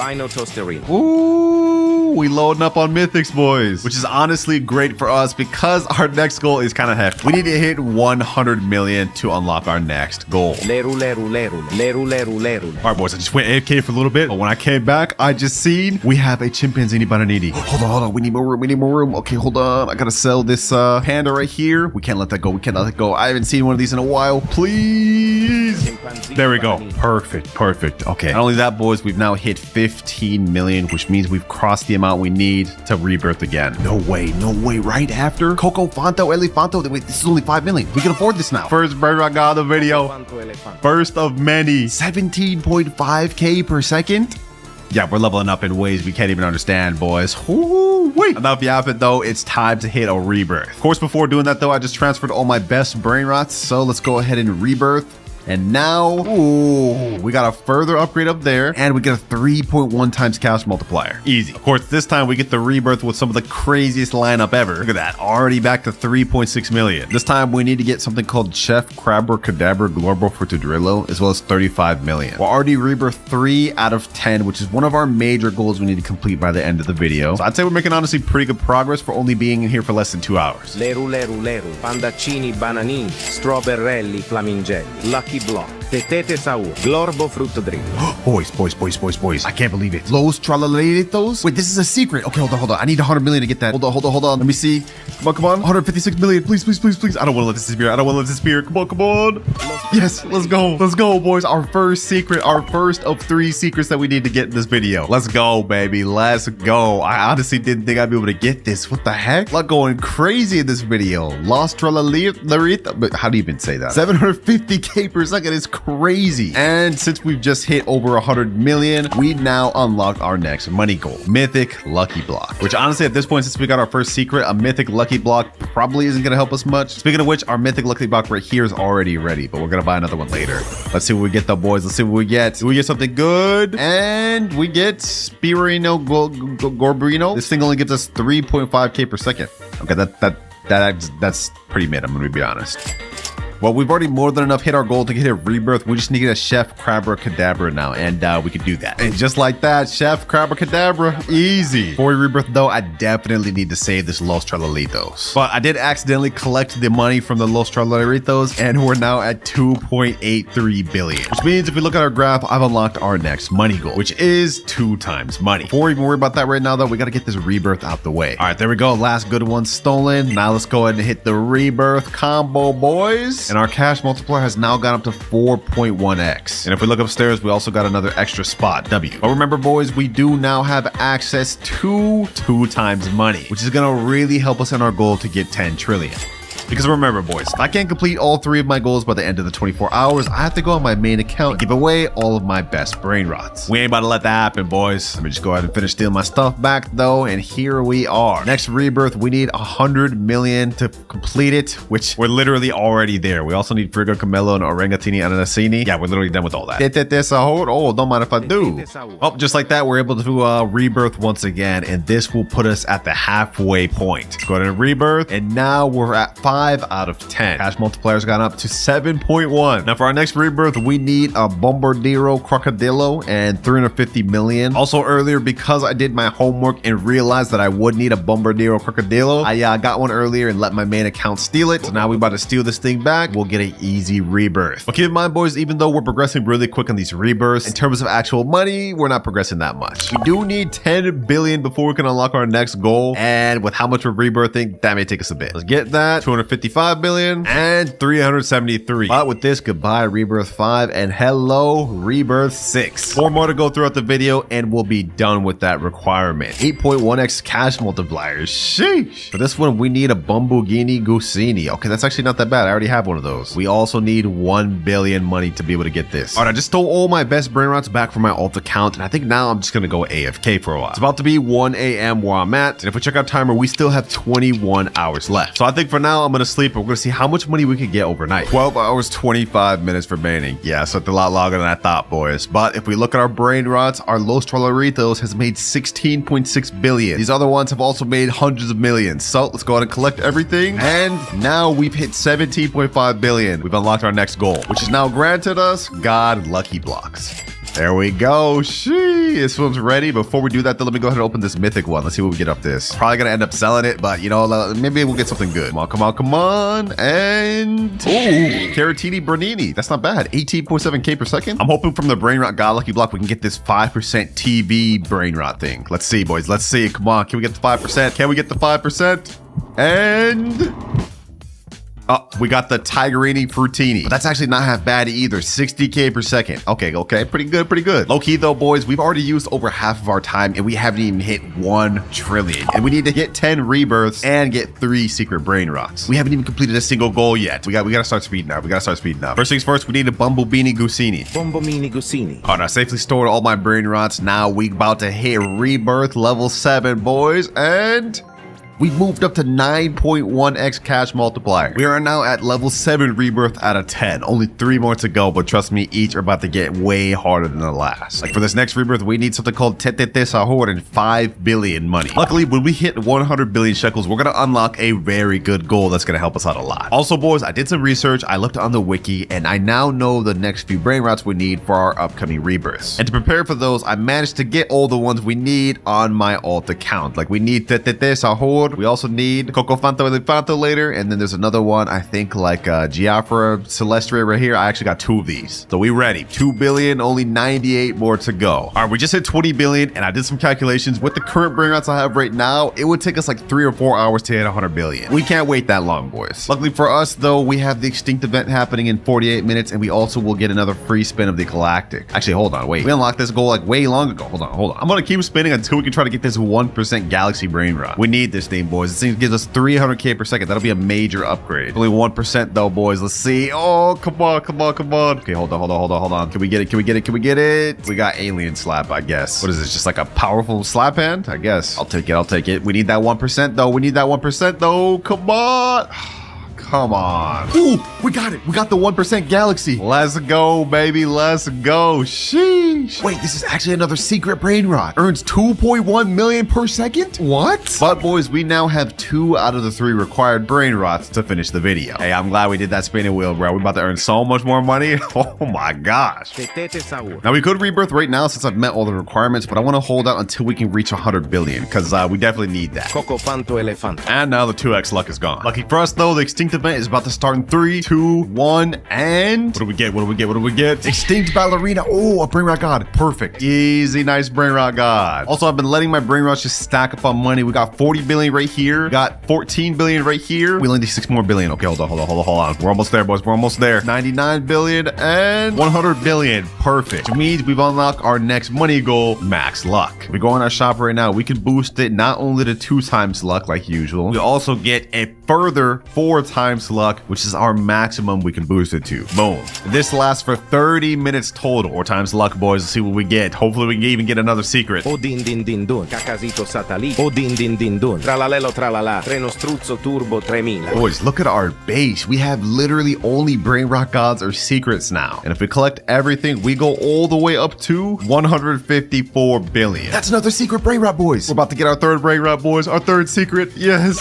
Ooh, we loading up on mythics, boys, which is honestly great for us because our next goal is kind of hefty. We need to hit 100 million to unlock our next goal. All right, boys, I just went AFK for a little bit, but when I came back, I just seen we have a Chimpanzini Bananiti. Hold on. We need more room. Okay, hold on. I gotta sell this panda right here. We can't let that go. I haven't seen one of these in a while. Please. There we go. Perfect. Okay. Not only that, boys, we've now hit 15 million, which means we've crossed the amount we need to rebirth again. No way. Right after Coco Fanto, Elefanto. Wait, this is only 5 million. We can afford this now. First Brainrot got the video. First of many. 17.5K per second. Yeah, we're leveling up in ways we can't even understand, boys. Wait. Enough yapping though, it's time to hit a rebirth. Of course, before doing that though, I just transferred all my best Brainrots. So let's go ahead and rebirth. And now, ooh, we got a further upgrade up there, and we get a 3.1 times cash multiplier. Easy. Of course, this time we get the rebirth with some of the craziest lineup ever. Look at that, already back to 3.6 million. This time we need to get something called Chef Crabber Cadabra Glorbo Fortudrillo, as well as 35 million. We're already rebirth 3 out of 10, which is one of our major goals we need to complete by the end of the video. So I'd say we're making honestly pretty good progress for only being in here for less than 2 hours. Leru, Pandaccini, Bananini, Strawberrelli, Flamingelli, Lucky Block, Tetete Saur, Glorbo Frutto Drink. Boys. I can't believe it. Los Tralaleritos? Wait, this is a secret. Okay, hold on. I need 100 million to get that. Hold on. Let me see. Come on. 156 million. Please. I don't want to let this disappear. Come on. Yes, let's go, boys. Our first secret. Our first of 3 secrets that we need to get in this video. Let's go, baby. Let's go. I honestly didn't think I'd be able to get this. What the heck? Like going crazy in this video. Los Tralaleritos. But how do you even say that? 750K per second is crazy. And since we've just hit over 100 million, we now unlocked our next money goal, Mythic Lucky Block, which honestly at this point, since we got our first secret, a Mythic Lucky Block probably isn't going to help us much. Speaking of which, our Mythic Lucky Block right here is already ready, but we're going to buy another one later. Let's see what we get though, boys. Let's see what we get. Do we get something good? And we get Spirino Gorbrino. This thing only gives us 3.5K per second. Okay, that's pretty mid, I'm going to be honest. Well, we've already more than enough hit our goal to get a rebirth. We just need to get a Chef Crabber Cadabra now, and we can do that. And just like that, Chef Crabber Cadabra, easy. Before we rebirth though, I definitely need to save this Los Tralalitos. But I did accidentally collect the money from the Los Tralalitos, and we're now at 2.83 billion. Which means if we look at our graph, I've unlocked our next money goal, which is 2 times money. Before we even worry about that right now though, we gotta get this rebirth out the way. All right, there we go. Last good one stolen. Now let's go ahead and hit the rebirth combo, boys. And our cash multiplier has now gone up to 4.1x. And if we look upstairs, we also got another extra spot, W. But remember, boys, we do now have access to 2 times money, which is gonna really help us in our goal to get 10 trillion. Because remember, boys, if I can't complete all 3 of my goals by the end of the 24 hours, I have to go on my main account and give away all of my best Brainrots. We ain't about to let that happen, boys. Let me just go ahead and finish stealing my stuff back, though, and here we are. Next rebirth, we need 100 million to complete it, which we're literally already there. We also need Frigo Camelo and Orangatini Ananasini. Yeah, we're literally done with all that. Oh, don't mind if I do. Oh, just like that, we're able to do a rebirth once again, and this will put us at the halfway point. Let's go ahead and rebirth, and now we're at 5 5 out of 10. Cash multiplier's gone up to 7.1. Now for our next rebirth, we need a Bombardiro Crocodilo and 350 million. Also earlier, because I did my homework and realized that I would need a Bombardiro Crocodilo, I got one earlier and let my main account steal it. So now we about to steal this thing back. We'll get an easy rebirth. But keep in mind, boys, even though we're progressing really quick on these rebirths, in terms of actual money, we're not progressing that much. We do need 10 billion before we can unlock our next goal. And with how much we're rebirthing, that may take us a bit. Let's get that. 255 billion and 373. But with this, goodbye Rebirth 5 and hello Rebirth 6. 4 more to go throughout the video and we'll be done with that requirement. 8.1x cash multipliers. Sheesh. For this one, we need a Bumbughini Gusini. Okay, that's actually not that bad. I already have one of those. We also need 1 billion money to be able to get this. All right, I just stole all my best Brainrots back from my alt account, and I think now I'm just gonna go AFK for a while. It's about to be 1 a.m. where I'm at, and if we check our timer, we still have 21 hours left. So I think for now, I'm gonna sleep, and we're gonna see how much money we could get overnight. 12 hours, 25 minutes remaining. Yeah, so it's a lot longer than I thought, boys. But if we look at our Brainrots, our Los Trolleritos has made 16.6 billion. These other ones have also made hundreds of millions. So let's go ahead and collect everything. And now we've hit 17.5 billion. We've unlocked our next goal, which is now granted us God Lucky Blocks. There we go. Shee, this one's ready. Before we do that, though, let me go ahead and open this mythic one. Let's see what we get up this. Probably gonna end up selling it, but you know, maybe we'll get something good. Come on, come on, come on. And ooh, Caratini Bernini. That's not bad. 18.7k per second. I'm hoping from the Brainrot God Lucky Block we can get this 5% TV Brainrot thing. Let's see, boys. Let's see. Come on. Can we get the 5%? Can we get the 5%? And oh, we got the Tigerini Frutini. But that's actually not half bad either. 60k per second. Okay, okay. Pretty good, pretty good. Low key though, boys, we've already used over half of our time and we haven't even hit 1 trillion. And we need to get 10 rebirths and get 3 secret Brainrots. We haven't even completed a single goal yet. We gotta start speeding up. We gotta start speeding up. First things first, we need a Bumblebini Gusini. Bombomini Gusini. All right, I safely stored all my Brainrots. Now we about to hit rebirth level 7, boys. And we moved up to 9.1x cash multiplier. We are now at level 7 rebirth out of 10. Only 3 more to go, but trust me, each are about to get way harder than the last. Like for this next rebirth, we need something called Tetete Sahur and 5 billion money. Luckily, when we hit 100 billion shekels, we're gonna unlock a very good goal that's gonna help us out a lot. Also, boys, I did some research. I looked on the wiki, and I now know the next few Brainrots we need for our upcoming rebirths. And to prepare for those, I managed to get all the ones we need on my alt account. Like we need Tetete Sahur. We also need Coco Fanto Elefanto later, and then there's another one, I think like Giafra Celestia right here. I actually got 2 of these. So we ready. 2 billion, only 98 more to go. All right, we just hit 20 billion, and I did some calculations. With the current Brainrots I have right now, it would take us like 3 or 4 hours to hit 100 billion. We can't wait that long, boys. Luckily for us, though, we have the Extinct event happening in 48 minutes, and we also will get another free spin of the Galactic. Actually, hold on, wait. We unlocked this goal like way long ago. Hold on. I'm gonna keep spinning until we can try to get this 1% Galaxy Brainrot. We need this thing, boys. This thing gives us 300k per second. That'll be a major upgrade. Only 1% though, boys. Let's see. Oh, come on. Okay, hold on. Can we get it? We got alien slap, I guess. What is this? Just like a powerful slap hand? I guess. I'll take it. We need that 1% though. Come on. Come on. Ooh, we got it. We got the 1% Galaxy. Let's go, baby. Let's go. Sheesh. Wait, this is actually another secret Brainrot. Earns 2.1 million per second? What? But boys, we now have 2 out of the 3 required Brainrots to finish the video. Hey, I'm glad we did that spinning wheel, bro. We're about to earn so much more money. Oh my gosh. Tetete Sahur. Now we could rebirth right now since I've met all the requirements, but I want to hold out until we can reach 100 billion because we definitely need that. Coco Fanto Elefanto. And now the 2x luck is gone. Lucky for us though, the Extinct event is about to start in 3, 2, 1, and what do we get? Extinct Ballerina. Oh, a Brainrot God. Perfect. Easy, nice Brainrot God. Also, I've been letting my Brainrots just stack up on money. We got 40 billion right here. We got 14 billion right here. We only need 6 more billion. Okay, hold on. We're almost there, boys. We're almost there. 99 billion and 100 billion. Perfect. Which means we've unlocked our next money goal, max luck. We go on our shop right now. We can boost it not only to 2 times luck like usual. We also get a further 4 times luck, which is our maximum we can boost it to. Boom. This lasts for 30 minutes total. 4 times luck, boys. Let's see what we get. Hopefully we can even get another secret. O din din din dun. Cacasito satellite. O din din din dun. Tralalelo tralala. Treno struzzo turbo 3000. Boys, look at our base. We have literally only Brainrot Gods or secrets now. And if we collect everything, we go all the way up to 154 billion. That's another secret Brainrot, boys. We're about to get our 3rd Brainrot, boys. Our 3rd secret. Yes.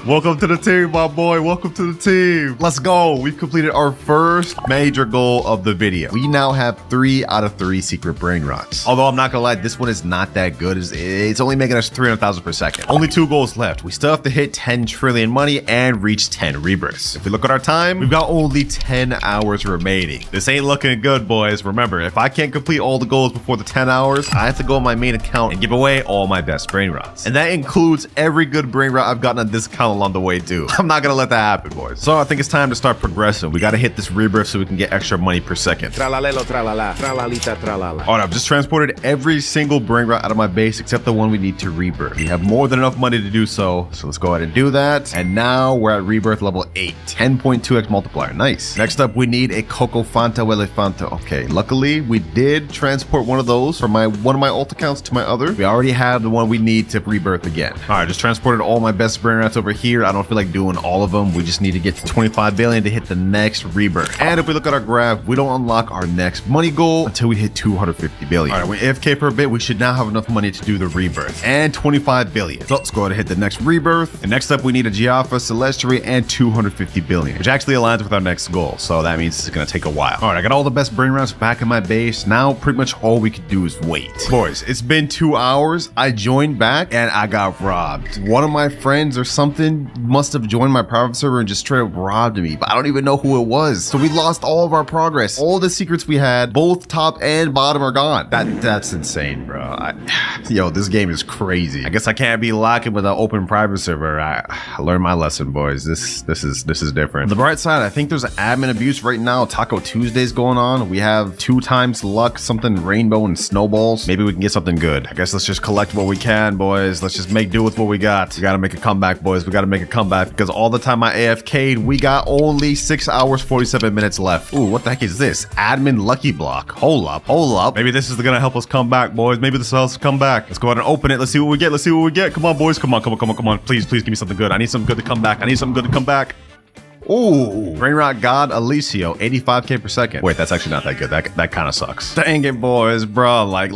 Welcome to the team, my boy. Welcome to the team. Let's go. We've completed our first major goal of the video. We now have 3 out of 3 secret Brainrots. Although I'm not gonna lie, this one is not that good. It's only making us 300,000 per second. Only 2 goals left. We still have to hit 10 trillion money and reach 10 rebirths. If we look at our time, we've got only 10 hours remaining. This ain't looking good, boys. Remember, if I can't complete all the goals before the 10 hours, I have to go on my main account and give away all my best Brainrots. And that includes every good Brainrot I've gotten on this account along the way too. I'm not gonna let that happen, boys. So I think it's time to start progressing. We gotta hit this rebirth so we can get extra money per second. Tralalelo tralala, tralalita tralala. Alright, I've just transported every single Brainrot out of my base except the one we need to rebirth. We have more than enough money to do so, so let's go ahead and do that. And now we're at rebirth level 8. 10.2x multiplier. Nice. Next up, we need a Coco Fanta Elefanta. Okay, luckily we did transport one of those from one of my alt accounts to my other. We already have the one we need to rebirth again. Alright, just transported all my best Brainrots over here. I don't feel like doing all of them. We just need to get to 25 billion to hit the next rebirth. And if we look at our graph, we don't unlock our next money goal until we hit 250 billion. Alright, we AFK for a bit. We should now have enough money to do the rebirth. And 25 billion. So let's go ahead and hit the next rebirth. And next up, we need a Giaffa, Celestri, and 250 billion, which actually aligns with our next goal. So that means it's gonna take a while. Alright, I got all the best Brainrots back in my base. Now pretty much all we could do is wait. Boys, it's been 2 hours. I joined back and I got robbed. One of my friends or something must have joined my private server and just straight up robbed me, but I don't even know who it was. So we lost all of our progress. All the secrets we had, both top and bottom, are gone. That's insane, bro. Yo, this game is crazy. I guess I can't be locking with an open private server. I learned my lesson, boys. This is different. On the bright side, I think there's admin abuse right now. Taco Tuesday's going on. We have 2 times luck, something rainbow and snowballs. Maybe we can get something good. I guess let's just collect what we can, boys. Let's just make do with what we got. We gotta make a comeback, boys. We gotta make a comeback because all the time I AFK'd, we got only 6 hours, 47 minutes left. Ooh, what the heck is this? Admin lucky block. Hold up. Maybe this is gonna help us come back, boys. Maybe this will help us come back. Let's go ahead and open it. Let's see what we get. Come on, boys. Come on. Please give me something good. I need something good to come back. Ooh, Brainrot God Alicio, 85k per second. Wait, that's actually not that good. That kind of sucks. Dang it, boys, bro. Like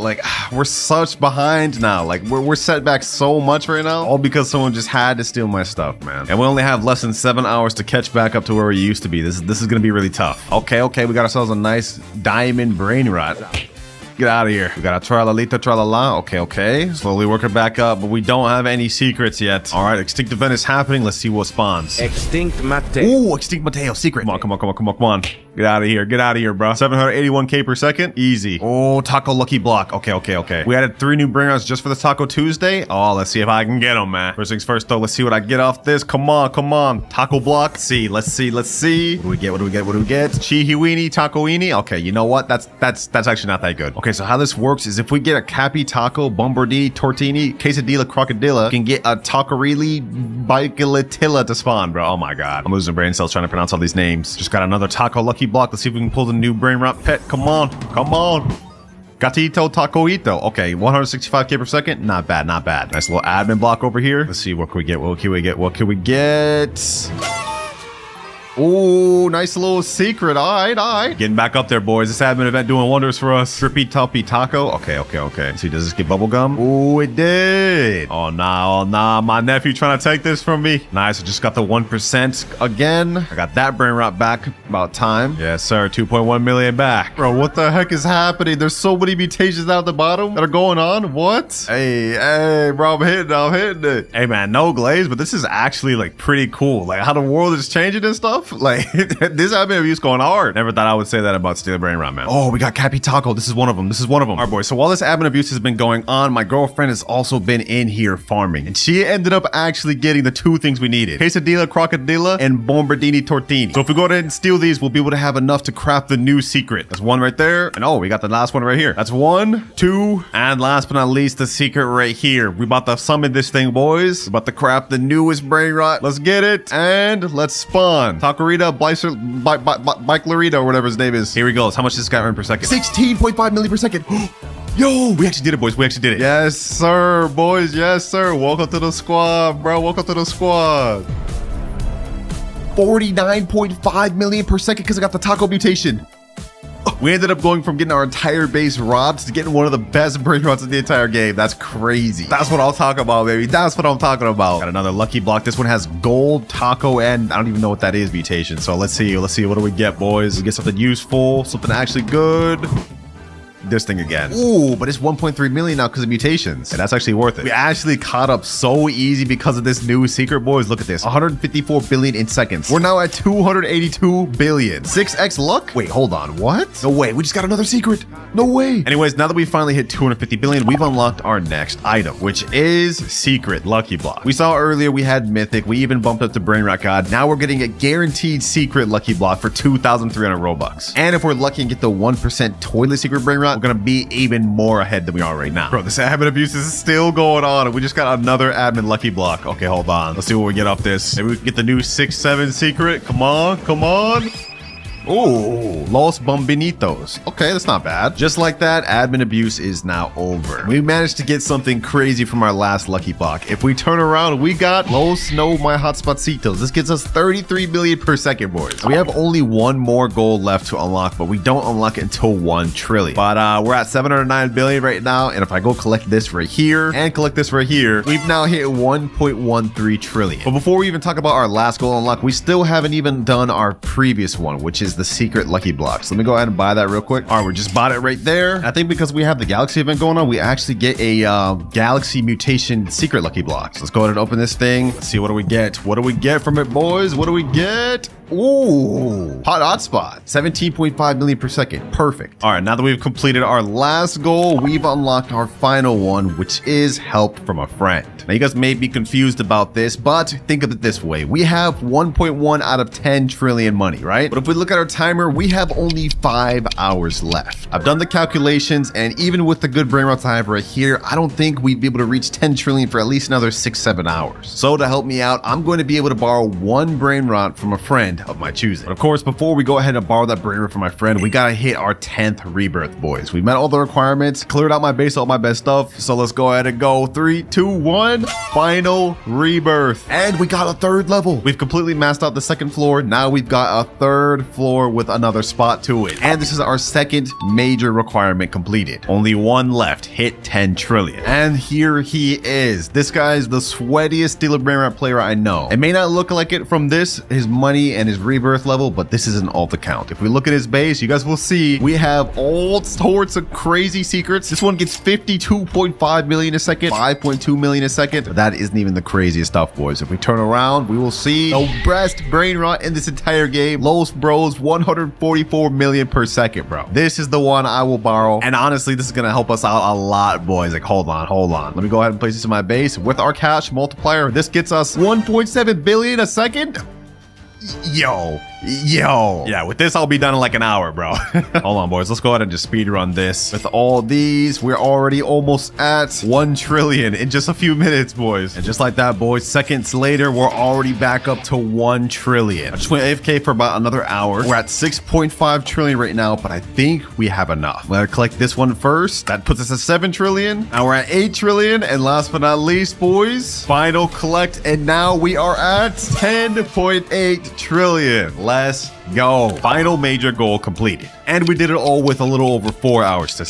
we're such behind now. Like we're set back so much right now, all because someone just had to steal my stuff, man. And we only have less than 7 hours to catch back up to where we used to be. This is gonna be really tough. Okay, we got ourselves a nice diamond Brainrot. Get out of here. We got a tralalita tralala. Okay. Slowly working back up, but we don't have any secrets yet. All right, extinct event is happening. Let's see what spawns. Extinct Mateo. Ooh, extinct Mateo secret. Come on. Get out of here, bro. 781k per second. Easy. Oh, taco lucky block. Okay. We added 3 new Brainrots just for the Taco Tuesday. Oh, let's see if I can get them, man. First things first, though. Let's see what I get off this. Come on. Taco block. Let's see. What do we get? Chihiwini, tacoini. Okay, you know what? That's actually not that good. Okay, so how this works is if we get a Cappy Taco, Bombardini, Tortini, Quesadilla, Crocodilla, we can get a Tacorini, Bicalatilla to spawn, bro. Oh my god. I'm losing brain cells trying to pronounce all these names. Just got another Taco Lucky Block. Let's see if we can pull the new Brainrot pet. Come on. Gatito Tacoito. Okay, 165k per second. Not bad. Nice little admin block over here. Let's see, what can we get? Ooh, nice little secret. All right. Getting back up there, boys. This admin event doing wonders for us. Trippy Toppy Taco. Okay. Let's see, does this get bubblegum? Ooh, it did. Oh, nah. My nephew trying to take this from me. Nice. I just got the 1% again. I got that Brainrot back. About time. Yes, sir. 2.1 million back. Bro, what the heck is happening? There's so many mutations out at the bottom that are going on. What? Hey, bro, I'm hitting it. Hey, man, no glaze, but this is actually like pretty cool. Like how the world is changing and stuff. Like this admin abuse going hard. Never thought I would say that about Stealer Brainrot, man. Oh, we got Cappy Taco. This is one of them. All right, boys. So while this admin abuse has been going on, my girlfriend has also been in here farming, and she ended up actually getting the 2 things we needed: Quesadilla, Crocodilla, and Bombardini Tortini. So if we go ahead and steal these, we'll be able to have enough to craft the new secret. That's 1 right there, and oh, we got the last one right here. That's 1, 2, and last but not least, the secret right here. We about to summon this thing, boys. We're about to craft the newest Brainrot. Let's get it, and let's spawn Tacorita, Bike Larita, or whatever his name is. Here he goes. How much does this guy earn per second? 16.5 million per second. Yo, we actually did it, boys. We actually did it. Yes, sir, boys. Yes, sir. Welcome to the squad, bro. 49.5 million per second because I got the taco mutation. We ended up going from getting our entire base robbed to getting one of the best Brainrots in the entire game. That's crazy. That's what I'll talk about, baby. That's what I'm talking about. Got another lucky block. This one has gold, taco, and I don't even know what that is, mutation. So let's see. Let's see. What do we get, boys? We get something useful, something actually good. This thing again. Ooh, but it's 1.3 million now because of mutations. And that's actually worth it. We actually caught up so easy because of this new secret, boys. Look at this. 154 billion in seconds. We're now at 282 billion. 6x luck? Wait, hold on. What? No way. We just got another secret. No way. Anyways, now that we finally hit 250 billion, we've unlocked our next item, which is secret lucky block. We saw earlier we had mythic. We even bumped up to Brainrot God. Now we're getting a guaranteed secret lucky block for 2,300 Robux. And if we're lucky and get the 1% toilet secret Brainrot, we're gonna be even more ahead than we are right now. Bro, this admin abuse is still going on, and we just got another admin lucky block. Okay, hold on. Let's see what we get off this. Maybe we can get the new 6-7 secret. Come on, come on. Ooh, Los Bombinitos. Okay, that's not bad. Just like that, admin abuse is now over. We managed to get something crazy from our last lucky block. If we turn around, we got Los No My Hotspotcitos. This gets us 33 million per second, boys. We have only one more goal left to unlock, but we don't unlock it until 1 trillion. But we're at 709 billion right now, and if I go collect this right here and collect this right here, we've now hit 1.13 trillion. But before we even talk about our last goal unlock, we still haven't even done our previous one, which is the secret lucky blocks. Let me go ahead and buy that real quick. All right, we just bought it right there. I think because we have the galaxy event going on, we actually get a galaxy mutation secret lucky blocks. Let's go ahead and open this thing. Let's see, what do we get? What do we get from it, boys? What do we get? Ooh, hotspot, 17.5 million per second. Perfect. All right, now that we've completed our last goal, we've unlocked our final one, which is help from a friend. Now, you guys may be confused about this, but think of it this way. We have 1.1 out of 10 trillion money, right? But if we look at our timer, we have only 5 hours left. I've done the calculations, and even with the good Brainrots I have right here, I don't think we'd be able to reach 10 trillion for at least another 6-7 hours. So to help me out, I'm going to be able to borrow one Brainrot from a friend of my choosing. But of course, before we go ahead and borrow that Brainrot from my friend, we gotta hit our 10th rebirth, boys. We met all the requirements, cleared out my base, all my best stuff. So let's go ahead and go 3, 2, 1. Final rebirth. And we got a 3rd level. We've completely maxed out the 2nd floor. Now we've got a 3rd floor with another spot to it. And this is our 2nd major requirement completed. Only one left. Hit 10 trillion. And here he is. This guy is the sweatiest Stealer Brainrot player I know. It may not look like it from his money and his rebirth level, but this is an alt account. If we look at his base, you guys will see we have all sorts of crazy secrets. This one gets 52.5 million a second, 5.2 million a second. But that isn't even the craziest stuff, boys. If we turn around, we will see the best Brainrot in this entire game. Los Bros, 144 million per second, bro. This is the one I will borrow. And honestly, this is going to help us out a lot, boys. Like, hold on. Let me go ahead and place this in my base. With our cash multiplier, this gets us 1.7 billion a second. Yo. Yeah, with this, I'll be done in like an hour, bro. Hold on, boys. Let's go ahead and just speed run this. With all these, we're already almost at 1 trillion in just a few minutes, boys. And just like that, boys, seconds later, we're already back up to 1 trillion. I just went AFK for about another hour. We're at 6.5 trillion right now, but I think we have enough. I'm gonna collect this one first. That puts us at 7 trillion. Now we're at 8 trillion. And last but not least, boys, final collect. And now we are at 10.8 trillion. Let's go. Final major goal completed. And we did it all with a little over 4 hours to